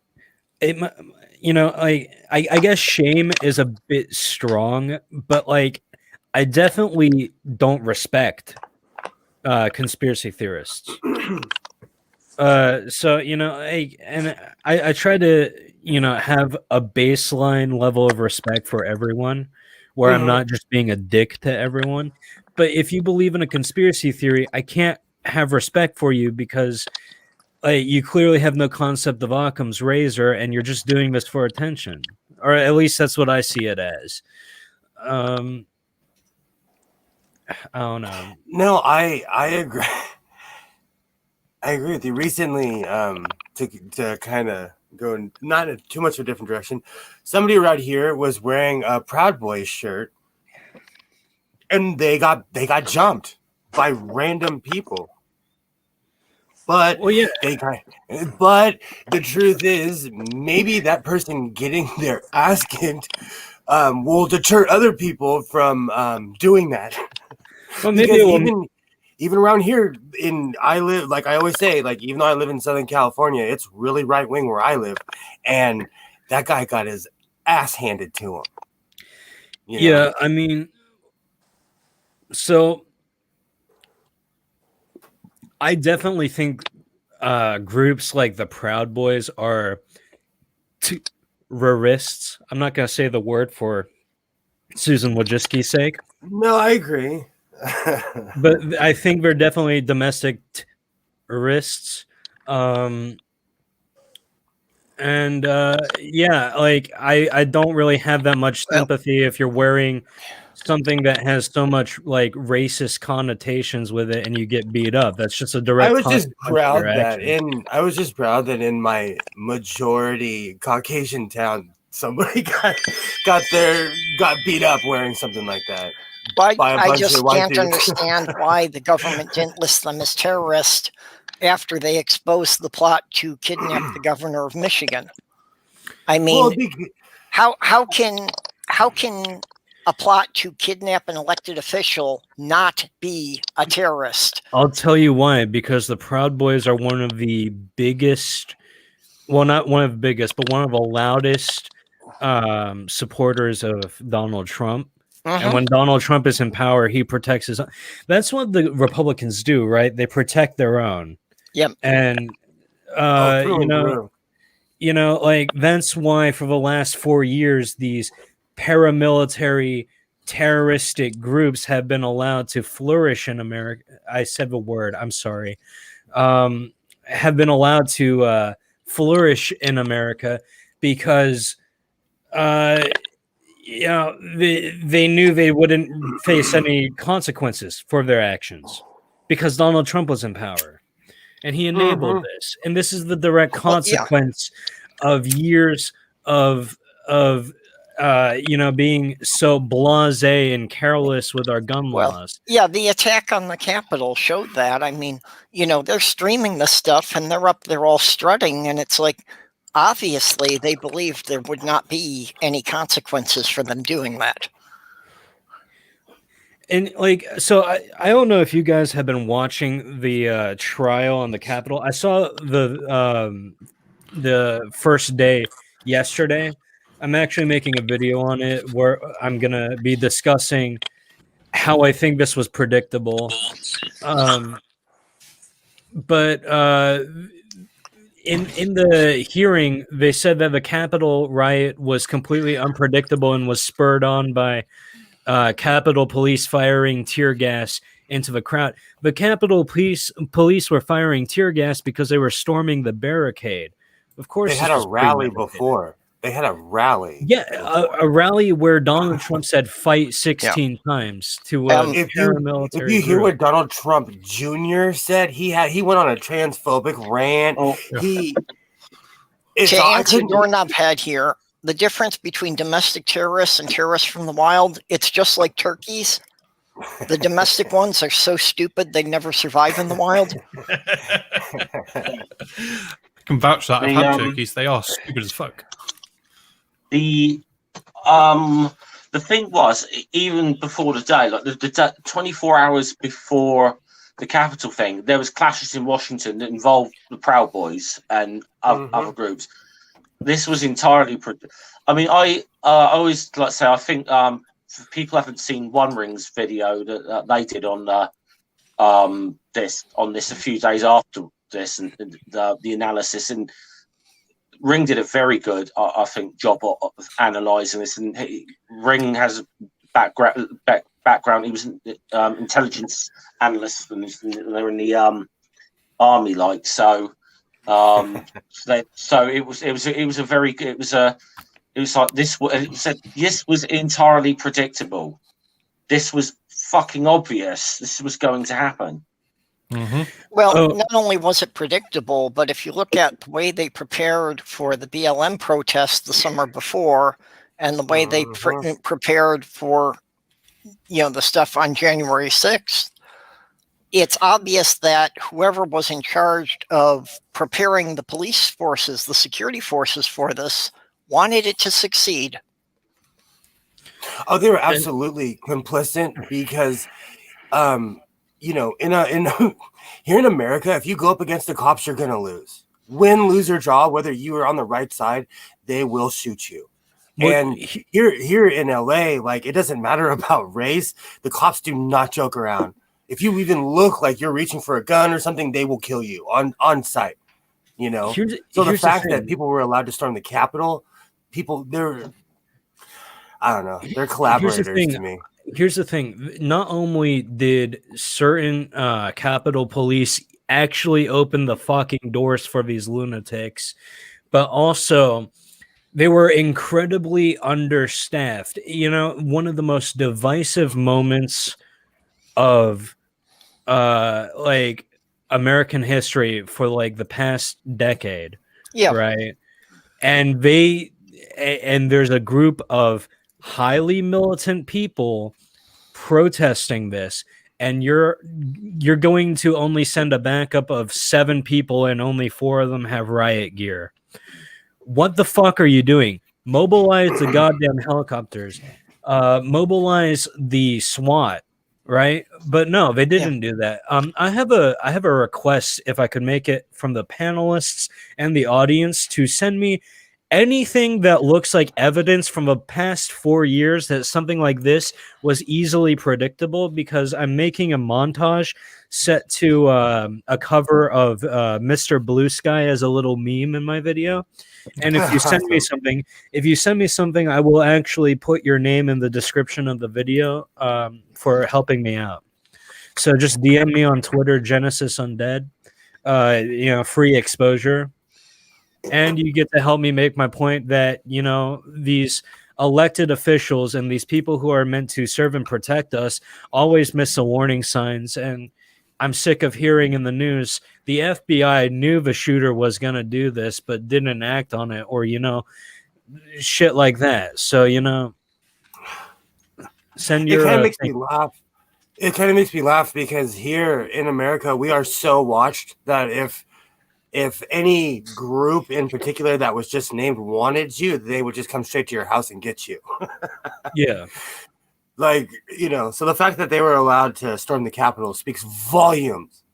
[SPEAKER 4] I guess shame is a bit strong, but like, I definitely don't respect conspiracy theorists. So I try to have a baseline level of respect for everyone, where I'm not just being a dick to everyone. But if you believe in a conspiracy theory, I can't have respect for you because you clearly have no concept of Occam's razor, and you're just doing this for attention, or at least that's what I see it as. I don't know.
[SPEAKER 3] No, I agree. I agree with you. Recently, to kind of go not in too much of a different direction, somebody right here was wearing a Proud Boys shirt, and they got jumped by random people. But but the truth is, maybe that person getting their ass kicked will deter other people from doing that.
[SPEAKER 4] Well, maybe
[SPEAKER 3] even around here, I live, like I always say, like even though I live in Southern California, it's really right wing where I live, and that guy got his ass handed to him.
[SPEAKER 4] Yeah, I mean, so I definitely think groups like the Proud Boys are terrorists. I'm not going to say the word for Susan Wojcicki's sake.
[SPEAKER 3] No, I agree.
[SPEAKER 4] But I think they're definitely domestic terrorists. And yeah, like I don't really have that much sympathy if you're wearing something that has so much like racist connotations with it and you get beat up. That's just a direct
[SPEAKER 3] I was just
[SPEAKER 4] consequence of your actions.
[SPEAKER 3] I was just proud that in my majority Caucasian town, somebody got beat up wearing something like that.
[SPEAKER 1] But
[SPEAKER 3] by a
[SPEAKER 1] I
[SPEAKER 3] bunch
[SPEAKER 1] just
[SPEAKER 3] of white
[SPEAKER 1] can't
[SPEAKER 3] dudes.
[SPEAKER 1] understand why the government didn't list them as terrorists after they exposed the plot to kidnap the governor of Michigan. I mean, how can a plot to kidnap an elected official not be a terrorist?
[SPEAKER 4] I'll tell you why. Because the Proud Boys are one of the biggest, well, not one of the biggest, but one of the loudest supporters of Donald Trump. And when Donald Trump is in power, he protects his own. That's what the Republicans do, right? They protect their own.
[SPEAKER 1] Yep.
[SPEAKER 4] And you know, like that's why for the last 4 years, these paramilitary terroristic groups have been allowed to flourish in America. I said the word, I'm sorry. Have been allowed to flourish in America because you know, they knew they wouldn't face any consequences for their actions because Donald Trump was in power and he enabled this. And this is the direct consequence of years of you know, being so blasé and careless with our gun laws.
[SPEAKER 1] Yeah, the attack on the Capitol showed that. I mean, you know, they're streaming this stuff and they're up there all strutting, and it's like, obviously they believed there would not be any consequences for them doing that.
[SPEAKER 4] And like, so I don't know if you guys have been watching the trial on the Capitol. I saw the first day yesterday. I'm actually making a video on it where I'm gonna be discussing how I think this was predictable. But in the hearing, they said that the Capitol riot was completely unpredictable and was spurred on by Capitol Police firing tear gas into the crowd. The Capitol Police were firing tear gas because they were storming the barricade. Of course,
[SPEAKER 3] they had a rally before. They had a rally.
[SPEAKER 4] Yeah, a rally where Donald Trump said "fight" 16 times to
[SPEAKER 3] if you hear what Donald Trump Jr. said, he went on a transphobic rant.
[SPEAKER 1] To answer Doorknob Head here, the difference between domestic terrorists and terrorists from the wild, it's just like turkeys. The domestic ones are so stupid they never survive in the wild.
[SPEAKER 2] I can vouch that. I've had turkeys. They are stupid as fuck.
[SPEAKER 5] The thing was, even before the day, like the 24 hours before the Capitol thing, there was clashes in Washington that involved the Proud Boys and other groups. This was entirely. I mean, I always like to say I think people haven't seen One Ring's video that they did on this a few days after this and the analysis, and Ring did a very good, I think, job of analysing this. And Ring has a background. He was an intelligence analyst, and they were in the army, like so. So it was a very good. It was like this. It said this was entirely predictable. This was fucking obvious. This was going to happen.
[SPEAKER 1] Well, not only was it predictable, but if you look at the way they prepared for the BLM protest the summer before, and the way they prepared for, you know, the stuff on January 6th, it's obvious that whoever was in charge of preparing the police forces, the security forces for this, wanted it to succeed.
[SPEAKER 3] Oh, they were absolutely complicit because, you know, here in America, if you go up against the cops, you're gonna lose. Win, lose, or draw, whether you are on the right side, they will shoot you. And here in LA, like, it doesn't matter about race. The cops do not joke around. If you even look like you're reaching for a gun or something, they will kill you on sight. You know. So the fact that people were allowed to storm the Capitol, they're collaborators to me.
[SPEAKER 4] Here's the thing. Not only did certain Capitol Police actually open the fucking doors for these lunatics, but also they were incredibly understaffed. You know, one of the most divisive moments of like American history for like the past decade.
[SPEAKER 1] Yeah.
[SPEAKER 4] Right. And there's a group of highly militant people protesting this, and you're going to only send a backup of 7 people and only 4 of them have riot gear. What the fuck are you doing? Mobilize the goddamn helicopters. Mobilize the SWAT, right? But no, they didn't do that. I have a request, if I could make it, from the panelists and the audience to send me anything that looks like evidence from the past 4 years that something like this was easily predictable, because I'm making a montage set to a cover of Mr. Blue Sky as a little meme in my video. And if you send me something, I will actually put your name in the description of the video for helping me out. So just DM me on Twitter, Genesis Undead, free exposure. And you get to help me make my point that, these elected officials and these people who are meant to serve and protect us always miss the warning signs. And I'm sick of hearing in the news the FBI knew the shooter was going to do this, but didn't act on it, or, shit like that. So, send your...
[SPEAKER 3] It kind of makes me laugh. It kind of makes me laugh because here in America, we are so watched that if any group in particular that was just named wanted you, they would just come straight to your house and get you.
[SPEAKER 4] Yeah.
[SPEAKER 3] Like, so the fact that they were allowed to storm the Capitol speaks volumes.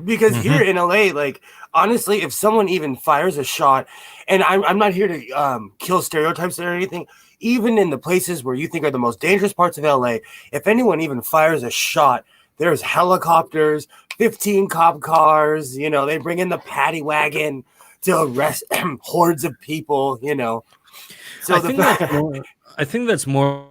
[SPEAKER 3] Because here in LA, like, honestly, if someone even fires a shot, and I'm not here to kill stereotypes or anything, even in the places where you think are the most dangerous parts of LA, if anyone even fires a shot, there's helicopters, 15 cop cars, they bring in the paddy wagon to arrest hordes of people, So
[SPEAKER 4] I think that's more.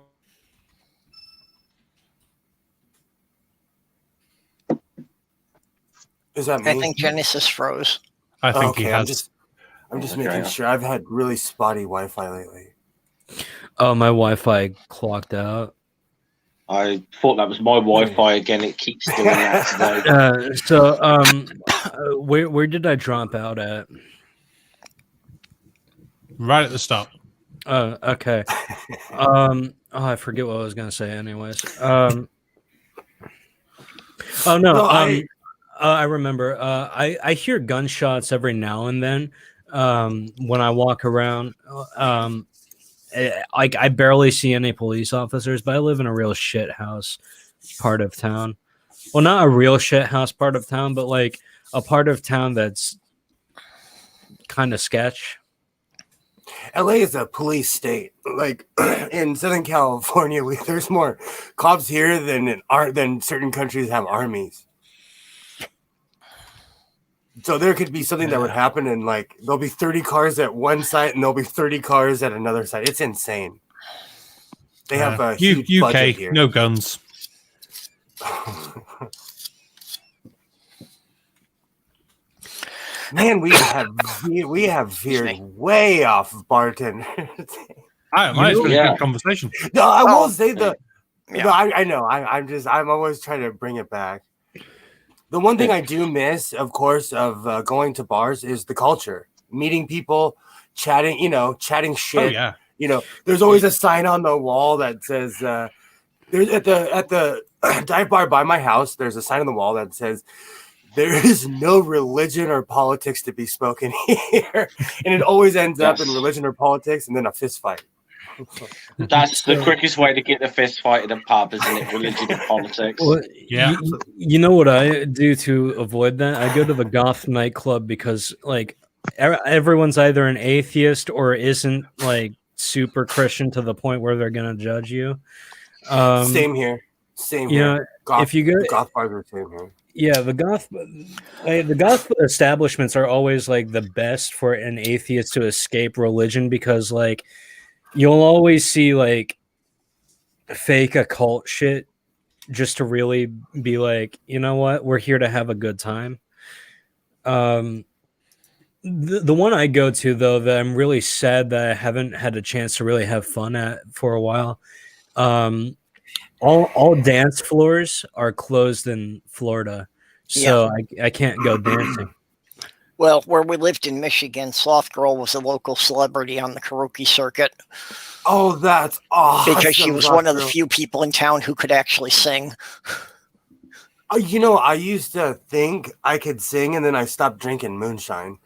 [SPEAKER 3] Is that me?
[SPEAKER 1] I think Genesis froze.
[SPEAKER 2] I think he has.
[SPEAKER 3] I'm just making sure. I've had really spotty Wi-Fi lately.
[SPEAKER 4] Oh, my Wi-Fi clocked out.
[SPEAKER 5] I thought that was my Wi-Fi again. It keeps doing that today.
[SPEAKER 4] Where did I drop out at?
[SPEAKER 2] Right at the start.
[SPEAKER 4] Oh, okay. I forget what I was gonna say. Anyways. I remember. I hear gunshots every now and then when I walk around. I barely see any police officers, but I live in a real shit house part of town. Well, not a real shit house part of town, but like a part of town that's kind of sketch.
[SPEAKER 3] LA is a police state. Like in Southern California, there's more cops here than certain countries have armies. So there could be something that would happen, and like there'll be 30 cars at one site, and there'll be 30 cars at another site. It's insane. They have a huge
[SPEAKER 2] UK,
[SPEAKER 3] budget here.
[SPEAKER 2] No guns.
[SPEAKER 3] Man, we have veered way off of bartender.
[SPEAKER 2] It's been a good conversation.
[SPEAKER 3] No, I will say I know. I'm always trying to bring it back. The one thing I do miss, of course, of going to bars is the culture, meeting people, chatting shit.
[SPEAKER 2] Oh, yeah.
[SPEAKER 3] There's always a sign on the wall that says, there's at the dive bar by my house, there's a sign on the wall that says, there is no religion or politics to be spoken here. And it always ends up in religion or politics and then a fist fight.
[SPEAKER 5] That's the quickest way to get the fist fight in a pub, isn't it? Religion and politics.
[SPEAKER 4] Well,
[SPEAKER 2] yeah.
[SPEAKER 4] You know what I do to avoid that? I go to the goth nightclub because like everyone's either an atheist or isn't like super Christian to the point where they're gonna judge you.
[SPEAKER 3] Same here.
[SPEAKER 4] If you go,
[SPEAKER 3] goth bars are same here.
[SPEAKER 4] Yeah, the goth establishments are always like the best for an atheist to escape religion, because like you'll always see like fake occult shit just to really be like, you know what, we're here to have a good time. The The one I go to though that I'm really sad that I haven't had a chance to really have fun at for a while. All dance floors are closed in Florida, so I can't go dancing.
[SPEAKER 1] Well, where we lived in Michigan, Sloth Girl was a local celebrity on the karaoke circuit.
[SPEAKER 3] Oh, that's awesome.
[SPEAKER 1] Because she was one of the few people in town who could actually sing.
[SPEAKER 3] You know, I used to think I could sing, and then I stopped drinking moonshine.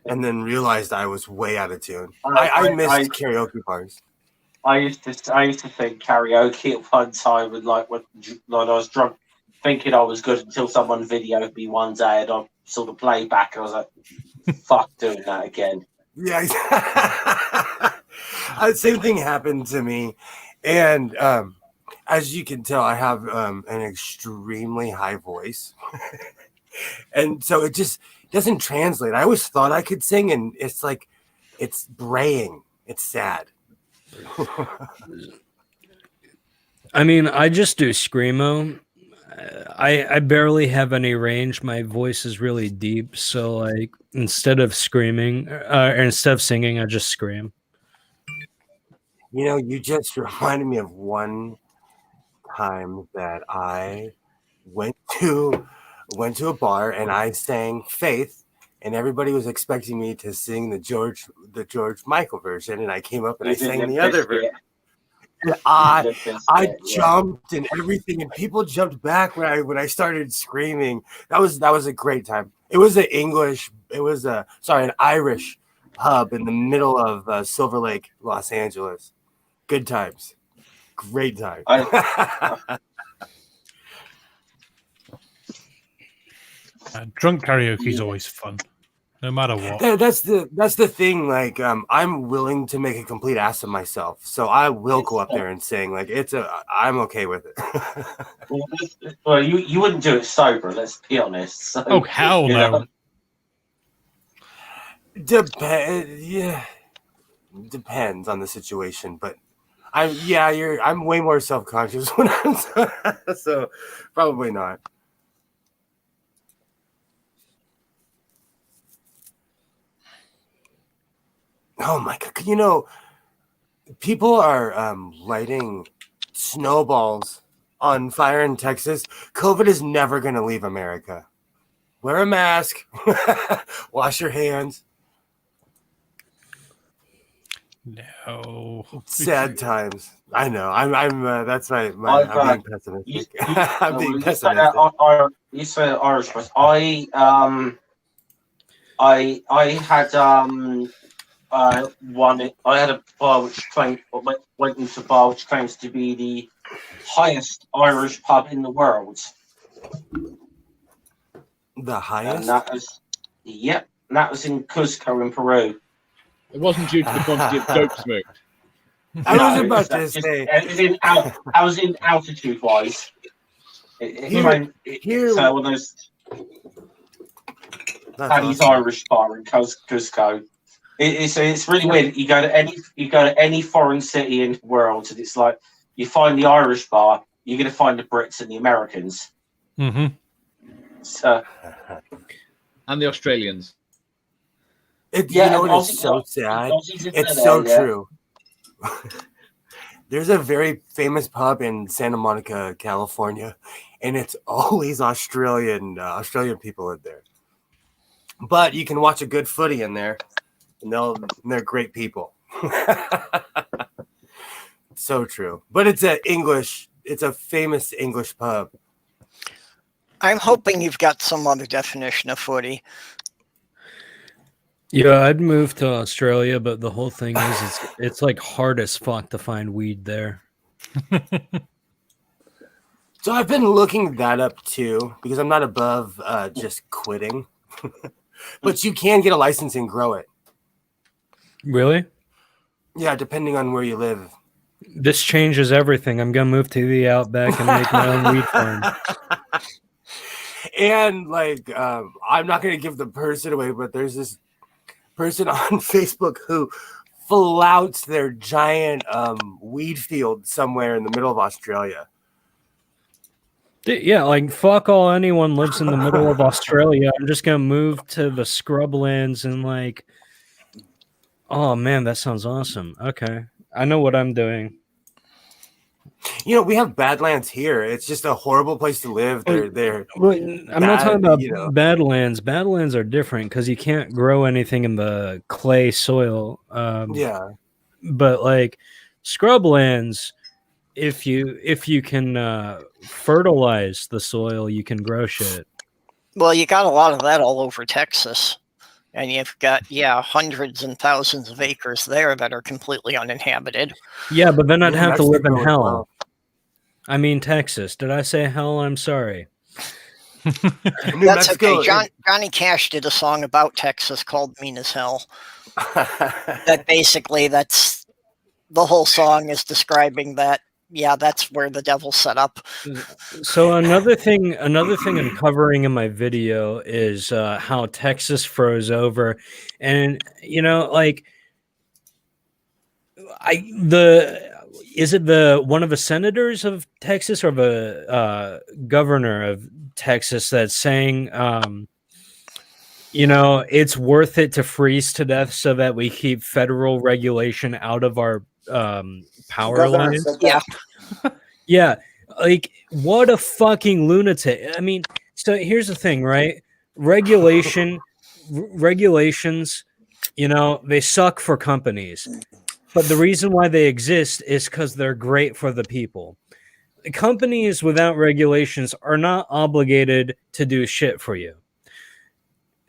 [SPEAKER 3] And then realized I was way out of tune. I missed karaoke bars.
[SPEAKER 5] I used to sing karaoke at one time, and like when I was drunk, thinking I was good until someone videoed me one day, and I saw the playback, and I was like, "Fuck doing that again."
[SPEAKER 3] Yeah, same thing happened to me, and as you can tell, I have an extremely high voice, and so it just doesn't translate. I always thought I could sing, and it's like it's braying. It's sad.
[SPEAKER 4] I mean, I just do screamo. I barely have any range. My voice is really deep, so like instead of screaming or instead of singing, I just scream.
[SPEAKER 3] You know, you just reminded me of one time that I went to a bar and I sang Faith, and everybody was expecting me to sing the George Michael version, and I came up and I sang the other version. And I jumped and everything, and people jumped back when I started screaming. That was a great time. It was an Irish pub in the middle of Silver Lake, Los Angeles. Good times, great time.
[SPEAKER 2] Drunk karaoke is always fun, no matter what.
[SPEAKER 3] That's the thing. Like, I'm willing to make a complete ass of myself, so I will go up there and sing. Like, I'm okay with it.
[SPEAKER 5] Well, you wouldn't do it sober. Let's be honest. So,
[SPEAKER 2] oh hell no.
[SPEAKER 3] Depends on the situation, but I'm way more self-conscious when I'm so probably not. Oh my God! You know, people are lighting snowballs on fire in Texas. COVID is never going to leave America. Wear a mask. Wash your hands.
[SPEAKER 2] No.
[SPEAKER 3] Sad times. I know. I'm. That's I'm being pessimistic. I'm being pessimistic.
[SPEAKER 5] You said Irish, but I had I had a bar went into a bar which claims to be the highest Irish pub in the world.
[SPEAKER 3] The highest?
[SPEAKER 5] And that was in Cusco in Peru.
[SPEAKER 7] It wasn't due to the quantity of dope smoked.
[SPEAKER 3] I was about to say.
[SPEAKER 5] I was in altitude wise. So one of those Paddy's awesome. Irish bar in Cusco. It's really weird. You go to any foreign city in the world, and it's like you find the Irish bar, you're going to find the Brits and the Americans.
[SPEAKER 2] Mm-hmm.
[SPEAKER 5] So,
[SPEAKER 7] and the Australians.
[SPEAKER 3] You know what is so sad? It's so true. There's a very famous pub in Santa Monica, California, and it's always Australian people in there. But you can watch a good footy in there. And they're great people. So true. But it's a famous English pub.
[SPEAKER 1] I'm hoping you've got some other definition of footy.
[SPEAKER 4] Yeah, I'd move to Australia, but the whole thing is it's like hard as fuck to find weed there.
[SPEAKER 3] So I've been looking that up too, because I'm not above just quitting. But you can get a license and grow it.
[SPEAKER 4] Really?
[SPEAKER 3] Yeah, depending on where you live.
[SPEAKER 4] This changes everything. I'm gonna move to the outback and make my own weed farm.
[SPEAKER 3] And like, I'm not gonna give the person away, but there's this person on Facebook who flouts their giant weed field somewhere in the middle of Australia.
[SPEAKER 4] Yeah, like fuck all anyone lives in the middle of Australia. I'm just gonna move to the scrublands and like, oh man, that sounds awesome. Okay, I know what I'm doing.
[SPEAKER 3] You know, we have Badlands here. It's just a horrible place to live. They're
[SPEAKER 4] I'm not talking about
[SPEAKER 3] you know.
[SPEAKER 4] Badlands. Badlands are different because you can't grow anything in the clay soil.
[SPEAKER 3] Yeah.
[SPEAKER 4] But like scrublands, if you can fertilize the soil, you can grow shit.
[SPEAKER 1] Well, you got a lot of that all over Texas. And you've got, hundreds and thousands of acres there that are completely uninhabited.
[SPEAKER 4] Yeah, but then I'd have to live in
[SPEAKER 3] Mexico as
[SPEAKER 4] hell.
[SPEAKER 3] well.
[SPEAKER 4] I mean, Texas. Did I say hell? I'm sorry.
[SPEAKER 3] New
[SPEAKER 1] That's
[SPEAKER 3] Mexico,
[SPEAKER 1] okay. Johnny Cash did a song about Texas called Mean as Hell. That basically, that's the whole song is describing that. Yeah, that's where the devil set up.
[SPEAKER 4] So another thing I'm covering in my video is how Texas froze over, and you know, like, is it the one of the senators of Texas or the governor of Texas that's saying, you know, it's worth it to freeze to death so that we keep federal regulation out of our power
[SPEAKER 6] Governor
[SPEAKER 4] lines?
[SPEAKER 6] said
[SPEAKER 1] Yeah.
[SPEAKER 6] that.
[SPEAKER 4] Yeah, like what a fucking lunatic. I mean, so here's the thing, right? Regulations, you know, they suck for companies. But the reason why they exist is because they're great for the people. Companies without regulations are not obligated to do shit for you.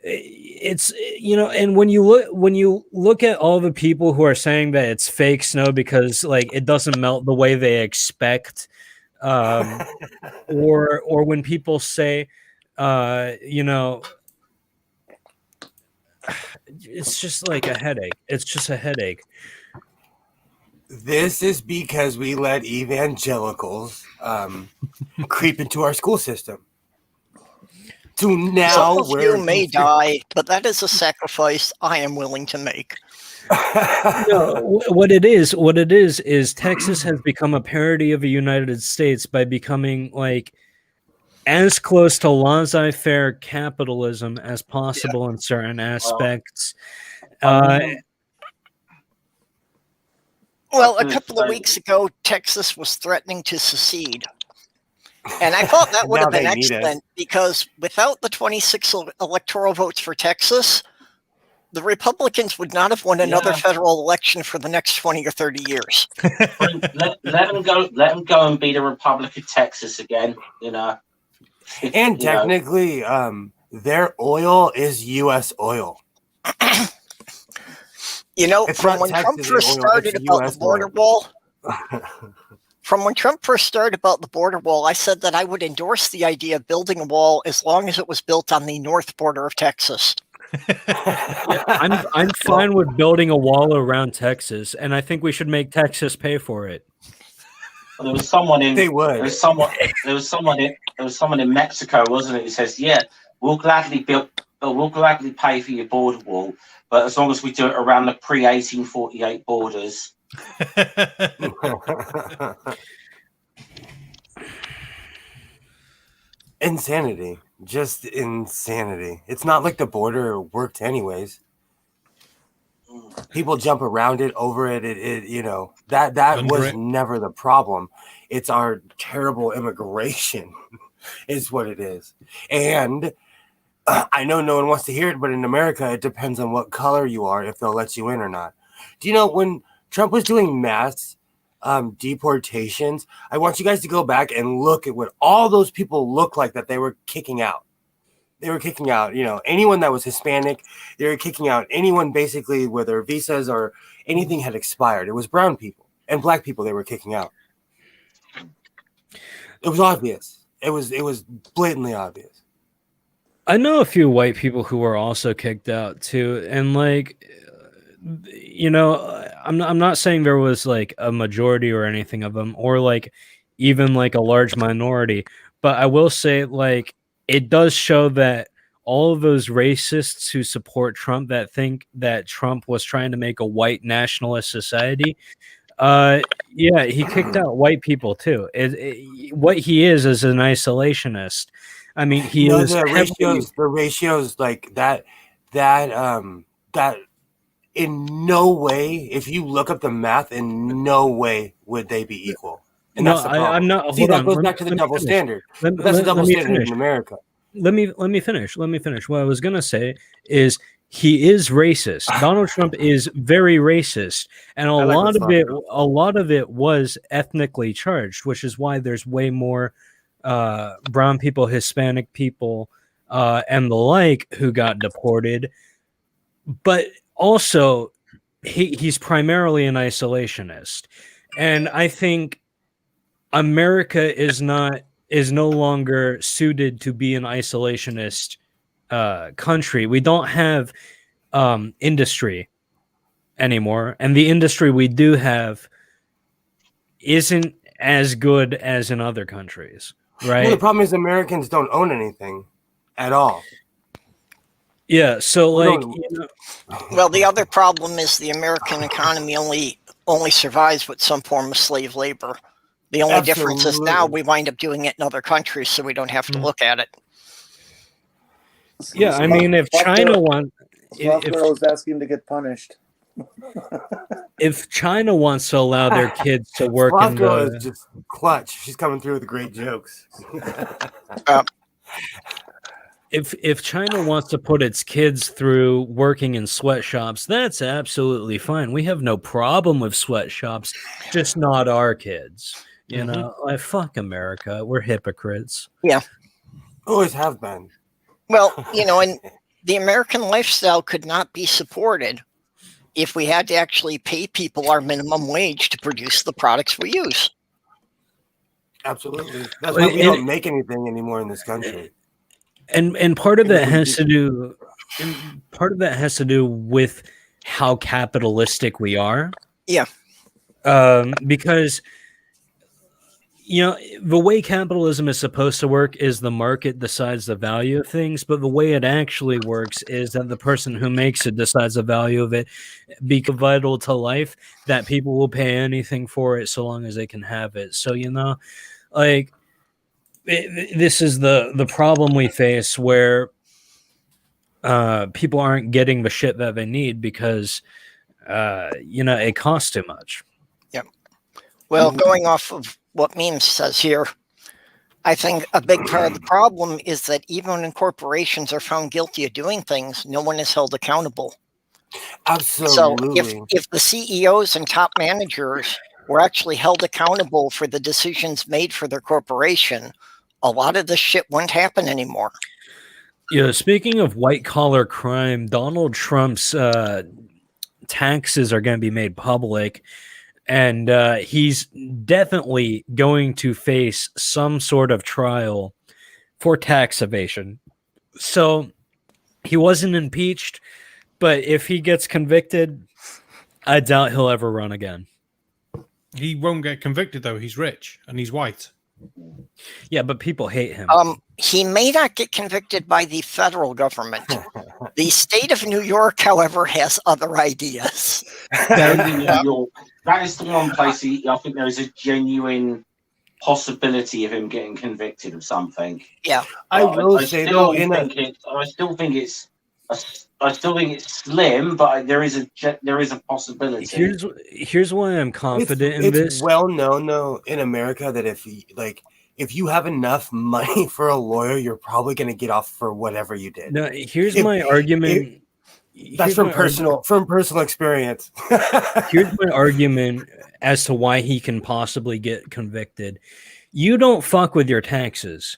[SPEAKER 4] It's, you know, and when you look at all the people who are saying that it's fake snow because like it doesn't melt the way they expect, or when people say, you know, it's just like a headache. It's just a headache.
[SPEAKER 3] This is because we let evangelicals creep into our school system. So now
[SPEAKER 1] Some of you may die, but that is a sacrifice I am willing to make.
[SPEAKER 4] No, what it is Texas has become a parody of the United States by becoming like as close to laissez-faire capitalism as possible in certain aspects.
[SPEAKER 1] Well, a couple of weeks ago, Texas was threatening to secede. And I thought that would have been excellent because without the 26 electoral votes for Texas, the Republicans would not have won another federal election for the next 20 or 30 years.
[SPEAKER 5] let them go. Let them go and be the Republic of Texas again. You know,
[SPEAKER 3] and technically, their oil is U.S. oil.
[SPEAKER 1] You know, from when Trump first started about the border wall. From when Trump first started about the border wall, I said that I would endorse the idea of building a wall as long as it was built on the north border of Texas.
[SPEAKER 4] I'm fine with building a wall around Texas, and I think we should make Texas pay for it.
[SPEAKER 5] There was someone in.
[SPEAKER 3] They would.
[SPEAKER 5] There was someone in Mexico, wasn't it? Who says, "Yeah, we'll gladly pay for your border wall, but as long as we do it around the pre-1848 borders."
[SPEAKER 3] Insanity. Just insanity. It's not like the border worked anyways. People jump around it, over it. You know, that was never the problem. It's our terrible immigration is what it is. And I know no one wants to hear it, but in America, it depends on what color you are, if they'll let you in or not. Do you know when Trump was doing mass deportations, I want you guys to go back and look at what all those people look like that they were kicking out. They were kicking out, you know, anyone that was Hispanic. They were kicking out anyone basically where their visas or anything had expired. It was brown people and black people they were kicking out. It was obvious. It was blatantly obvious.
[SPEAKER 4] I know a few white people who were also kicked out too, and like, you know, I'm not saying there was like a majority or anything of them, or like even like a large minority, but I will say like it does show that all of those racists who support Trump that think that Trump was trying to make a white nationalist society, Yeah, he kicked out white people too. What he is an isolationist. I mean, he is
[SPEAKER 3] the ratios like that in no way, if you look up the math, in no way would they be equal. And that's the problem.
[SPEAKER 4] I'm not.
[SPEAKER 3] See, that goes back to the double standard. That's the double standard in America.
[SPEAKER 4] Let me finish. What I was gonna say is he is racist. Donald Trump is very racist, and a lot of it was ethnically charged, which is why there's way more brown people, Hispanic people, and the like who got deported. But also, he's primarily an isolationist, and I think America is no longer suited to be an isolationist country. We don't have industry anymore, and the industry we do have isn't as good as in other countries, right?
[SPEAKER 3] Well, the problem is Americans don't own anything at all.
[SPEAKER 4] Yeah, so like,
[SPEAKER 1] well, the other problem is the American economy only survives with some form of slave labor. The only difference is now we wind up doing it in other countries, so we don't have to look at it.
[SPEAKER 4] Yeah, I mean, if China wants,
[SPEAKER 6] if was asking to get punished.
[SPEAKER 4] If China wants to allow their kids to work in the,
[SPEAKER 3] is just clutch. She's coming through with great jokes.
[SPEAKER 4] If China wants to put its kids through working in sweatshops, that's absolutely fine. We have no problem with sweatshops, just not our kids. You know, like, fuck America. We're hypocrites.
[SPEAKER 1] Yeah.
[SPEAKER 3] Always have been.
[SPEAKER 1] Well, you know, and the American lifestyle could not be supported if we had to actually pay people our minimum wage to produce the products we use.
[SPEAKER 3] Absolutely. That's why we don't make anything anymore in this country.
[SPEAKER 4] And part of that has to do, with how capitalistic we are.
[SPEAKER 1] Yeah.
[SPEAKER 4] Because, you know, the way capitalism is supposed to work is the market decides the value of things, but the way it actually works is that the person who makes it decides the value of it, because vital to life, that people will pay anything for it so long as they can have it. So, you know, like, this is the problem we face, where people aren't getting the shit that they need because, you know, it costs too much.
[SPEAKER 1] Yeah. Well, going off of what Memes says here, I think a big part of the problem is that even when corporations are found guilty of doing things, no one is held accountable.
[SPEAKER 3] Absolutely.
[SPEAKER 1] So if the CEOs and top managers were actually held accountable for the decisions made for their corporation, a lot of this shit wouldn't happen anymore.
[SPEAKER 4] Yeah, speaking of white-collar crime, Donald Trump's taxes are going to be made public, and he's definitely going to face some sort of trial for tax evasion. So he wasn't impeached, but if he gets convicted, I doubt he'll ever run again.
[SPEAKER 2] He won't get convicted, though. He's rich, and he's white.
[SPEAKER 4] Yeah, but people hate him.
[SPEAKER 1] He may not get convicted by the federal government. The state of New York, however, has other ideas.
[SPEAKER 5] That is the one place I think there is a genuine possibility of him getting convicted of something.
[SPEAKER 1] Yeah,
[SPEAKER 3] I still think it's slim, but there is a possibility.
[SPEAKER 4] Here's why I'm confident in this.
[SPEAKER 3] It's well known though in America that if you have enough money for a lawyer, you're probably going to get off for whatever you did.
[SPEAKER 4] No, here's my argument.
[SPEAKER 3] That's from personal experience.
[SPEAKER 4] Here's my argument as to why he can possibly get convicted. You don't fuck with your taxes.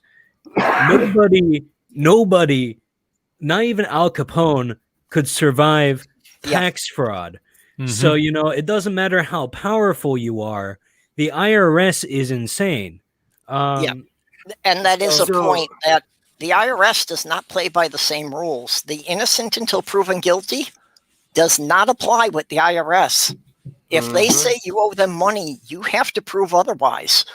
[SPEAKER 4] Nobody, not even Al Capone, could survive tax fraud. Mm-hmm. So, you know, it doesn't matter how powerful you are. The IRS is insane.
[SPEAKER 1] And that is a point that the IRS does not play by the same rules. The innocent until proven guilty does not apply with the IRS. If they say you owe them money, you have to prove otherwise.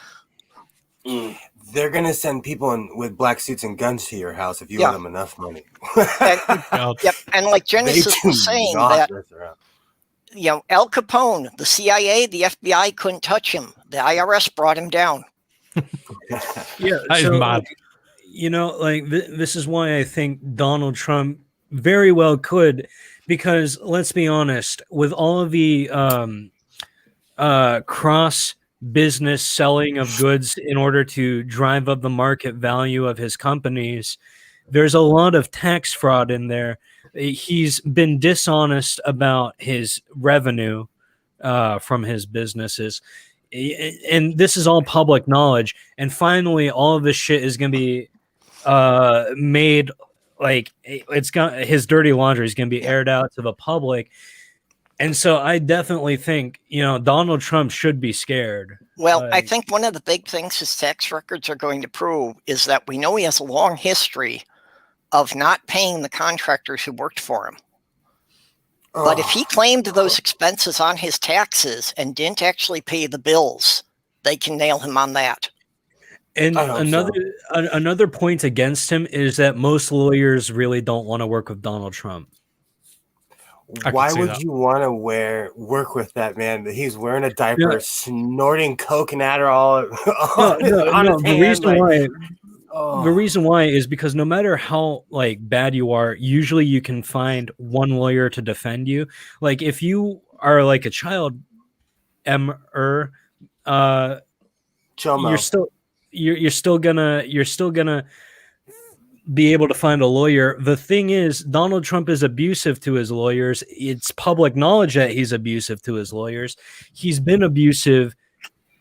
[SPEAKER 3] They're going to send people with black suits and guns to your house if you owe them enough money.
[SPEAKER 1] And like Genesis was saying, that Al Capone, the CIA, the FBI couldn't touch him. The IRS brought him down.
[SPEAKER 4] Yeah,
[SPEAKER 2] That is mad.
[SPEAKER 4] This is why I think Donald Trump very well could, because let's be honest, with all of the cross business selling of goods in order to drive up the market value of his companies, there's a lot of tax fraud in there. He's been dishonest about his revenue from his businesses. And this is all public knowledge. And finally, all of this shit is going to be made, like, his dirty laundry is going to be aired out to the public. And so I definitely think, Donald Trump should be scared.
[SPEAKER 1] Well, I think one of the big things his tax records are going to prove is that we know he has a long history of not paying the contractors who worked for him. But if he claimed those expenses on his taxes and didn't actually pay the bills, they can nail him on that.
[SPEAKER 4] And another point against him is that most lawyers really don't want to work with Donald Trump.
[SPEAKER 3] Why would you want to work with that man? He's wearing a diaper, snorting coke and Adderall.
[SPEAKER 4] The reason why is because no matter how bad you are, usually you can find one lawyer to defend you. Like if you are like a child, you're still gonna be able to find a lawyer. The thing is, Donald Trump is abusive to his lawyers. It's public knowledge that he's abusive to his lawyers. He's been abusive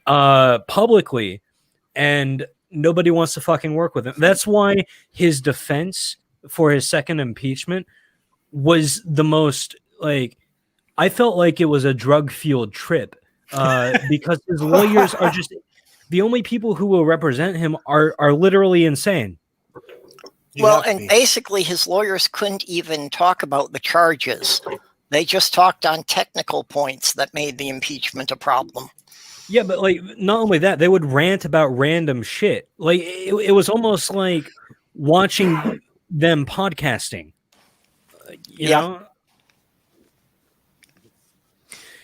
[SPEAKER 4] publicly, and nobody wants to fucking work with him. That's why his defense for his second impeachment was the most I felt like it was a drug-fueled trip because his lawyers are just the only people who will represent him are literally insane.
[SPEAKER 1] Well, and basically his lawyers couldn't even talk about the charges. They just talked on technical points that made the impeachment a problem.
[SPEAKER 4] Yeah, but not only that, they would rant about random shit. It was almost like watching them podcasting. You know?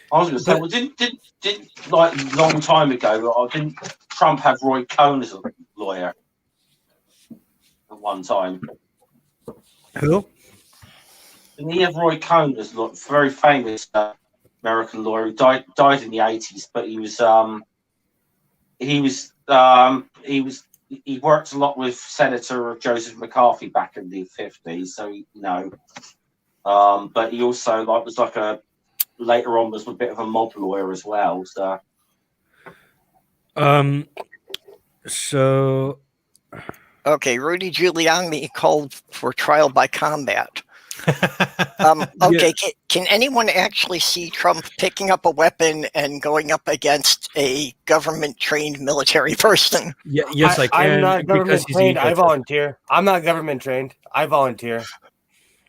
[SPEAKER 5] I was going to say, well, didn't a long time ago, didn't Trump have Roy Cohn as a lawyer at one time?
[SPEAKER 4] Who?
[SPEAKER 5] Didn't he have Roy Cohn as a very famous American lawyer who died in the 80s? But he worked a lot with Senator Joseph McCarthy back in the 50s, so but he also was later on was a bit of a mob lawyer as well.
[SPEAKER 4] So
[SPEAKER 1] okay, Rudy Giuliani called for trial by combat. Okay, can anyone actually see Trump picking up a weapon and going up against a government-trained military person?
[SPEAKER 4] Yes, I can.
[SPEAKER 3] I'm not government trained. I volunteer. I'm not government trained. I volunteer.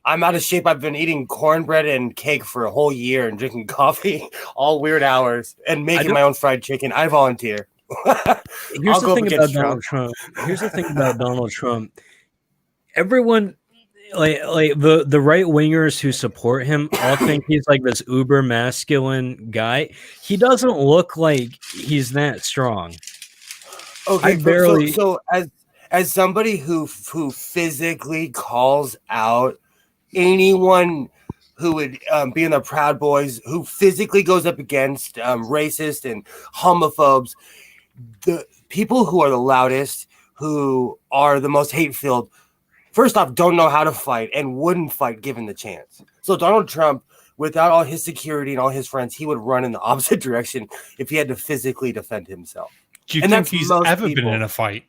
[SPEAKER 3] I'm out of shape. I've been eating cornbread and cake for a whole year and drinking coffee all weird hours and making my own fried chicken. I volunteer.
[SPEAKER 4] Here's the thing about Donald Trump. Here's the thing about Donald Trump. Everyone, the right wingers who support him, all think he's this uber masculine guy. He doesn't look like he's that strong.
[SPEAKER 3] Okay, so as somebody who physically calls out anyone who would be in the Proud Boys, who physically goes up against racist and homophobes, the people who are the loudest, who are the most hate-filled, first off, don't know how to fight and wouldn't fight given the chance. So Donald Trump, without all his security and all his friends, he would run in the opposite direction if he had to physically defend himself.
[SPEAKER 2] Do you think he's ever been in a fight?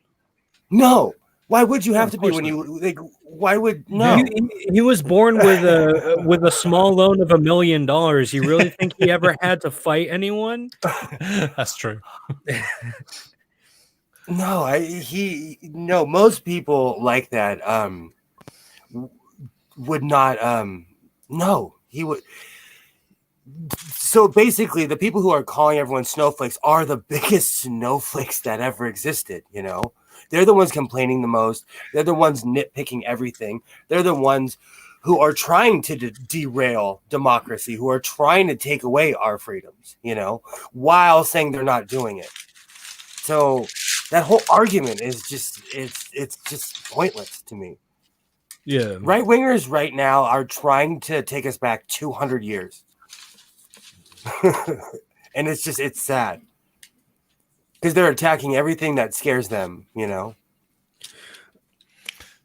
[SPEAKER 3] No. Why would you have to be when you why would no?
[SPEAKER 4] He was born with a small loan of $1 million. You really think he ever had to fight anyone?
[SPEAKER 2] That's true.
[SPEAKER 3] No, most people like that would not no, he would. So basically the people who are calling everyone snowflakes are the biggest snowflakes that ever existed, They're the ones complaining the most. They're the ones nitpicking everything. They're the ones who are trying to derail democracy, who are trying to take away our freedoms, while saying they're not doing it. So that whole argument is just it's just pointless to me.
[SPEAKER 4] Yeah.
[SPEAKER 3] Right wingers right now are trying to take us back 200 years. And it's sad. Because they're attacking everything that scares them,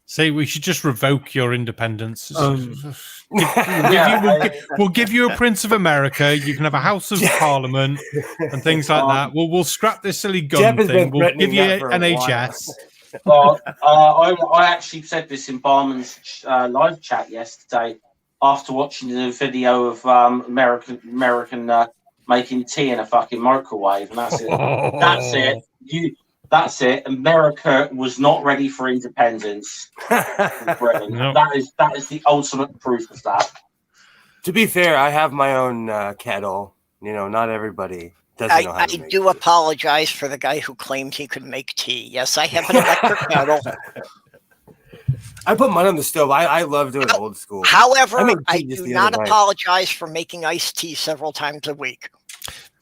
[SPEAKER 2] Say we should just revoke your independence. We'll give you a Prince of America. You can have a House of Parliament and things like that. We'll scrap this silly gun thing. We'll give you NHS.
[SPEAKER 5] Well, I actually said this in Barman's live chat yesterday after watching the video of American making tea in a fucking microwave, and that's it. That's it. America was not ready for independence.
[SPEAKER 2] Nope.
[SPEAKER 5] That is the ultimate proof of that.
[SPEAKER 3] To be fair, I have my own kettle. Not everybody doesn't know how to make
[SPEAKER 1] do
[SPEAKER 3] tea.
[SPEAKER 1] apologize for the guy who claimed he could make tea. Yes, I have an electric kettle.
[SPEAKER 3] I put mine on the stove. I love doing old school.
[SPEAKER 1] However,
[SPEAKER 3] I
[SPEAKER 1] I
[SPEAKER 3] do
[SPEAKER 1] do not apologize for making iced tea several times a week.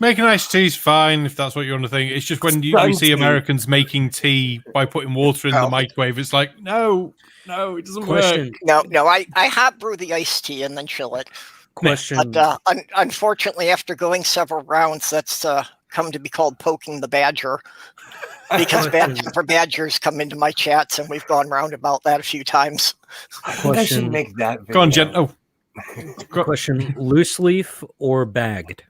[SPEAKER 2] Making iced tea is fine if that's what you want to think. It's just when you see Americans making tea by putting water in the microwave, it's like, no, it doesn't work.
[SPEAKER 1] No, I hot brew the iced tea and then chill it.
[SPEAKER 4] Question.
[SPEAKER 1] But unfortunately, after going several rounds, that's come to be called poking the badger. Because bad temper badgers come into my chats, and we've gone round about that a few times.
[SPEAKER 3] I think I should make that video.
[SPEAKER 2] Go on, Jen. Oh.
[SPEAKER 4] Question: loose leaf or bagged?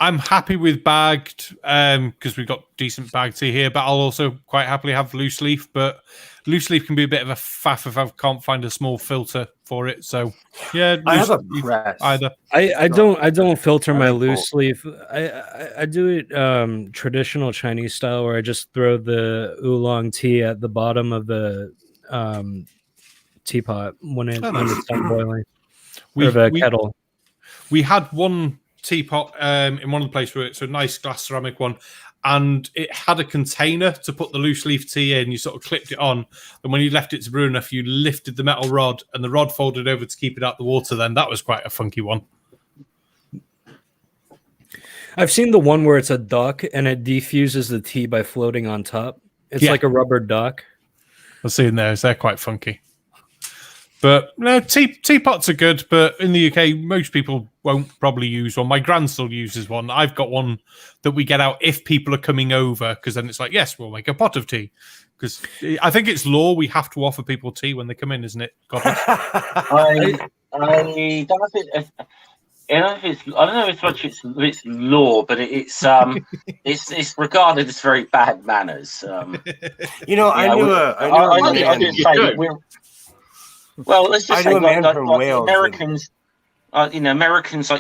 [SPEAKER 2] I'm happy with bagged because we've got decent bagged tea here, but I'll also quite happily have loose leaf. But loose leaf can be a bit of a faff if I can't find a small filter for it. So yeah,
[SPEAKER 3] I have a press.
[SPEAKER 2] Either.
[SPEAKER 4] I don't filter my loose leaf. I do it traditional Chinese style, where I just throw the oolong tea at the bottom of the teapot when it's done boiling. Kettle.
[SPEAKER 2] We had one teapot in one of the places where it's a nice glass ceramic one, and it had a container to put the loose leaf tea in. You sort of clipped it on, and when you left it to brew enough, you lifted the metal rod, and the rod folded over to keep it out the water. Then that was quite a funky one.
[SPEAKER 4] I've seen the one where it's a duck and it defuses the tea by floating on top. It's like a rubber duck.
[SPEAKER 2] I've seen those. They're quite funky. But no, teapots are good, but in the UK, most people won't probably use one. My gran still uses one. I've got one that we get out if people are coming over, because then it's like, yes, we'll make a pot of tea. Because I think it's law, we have to offer people tea when they come in, isn't it?
[SPEAKER 5] I don't know if it's law, but it's regarded as very bad manners. Well, let's just say Americans, Americans,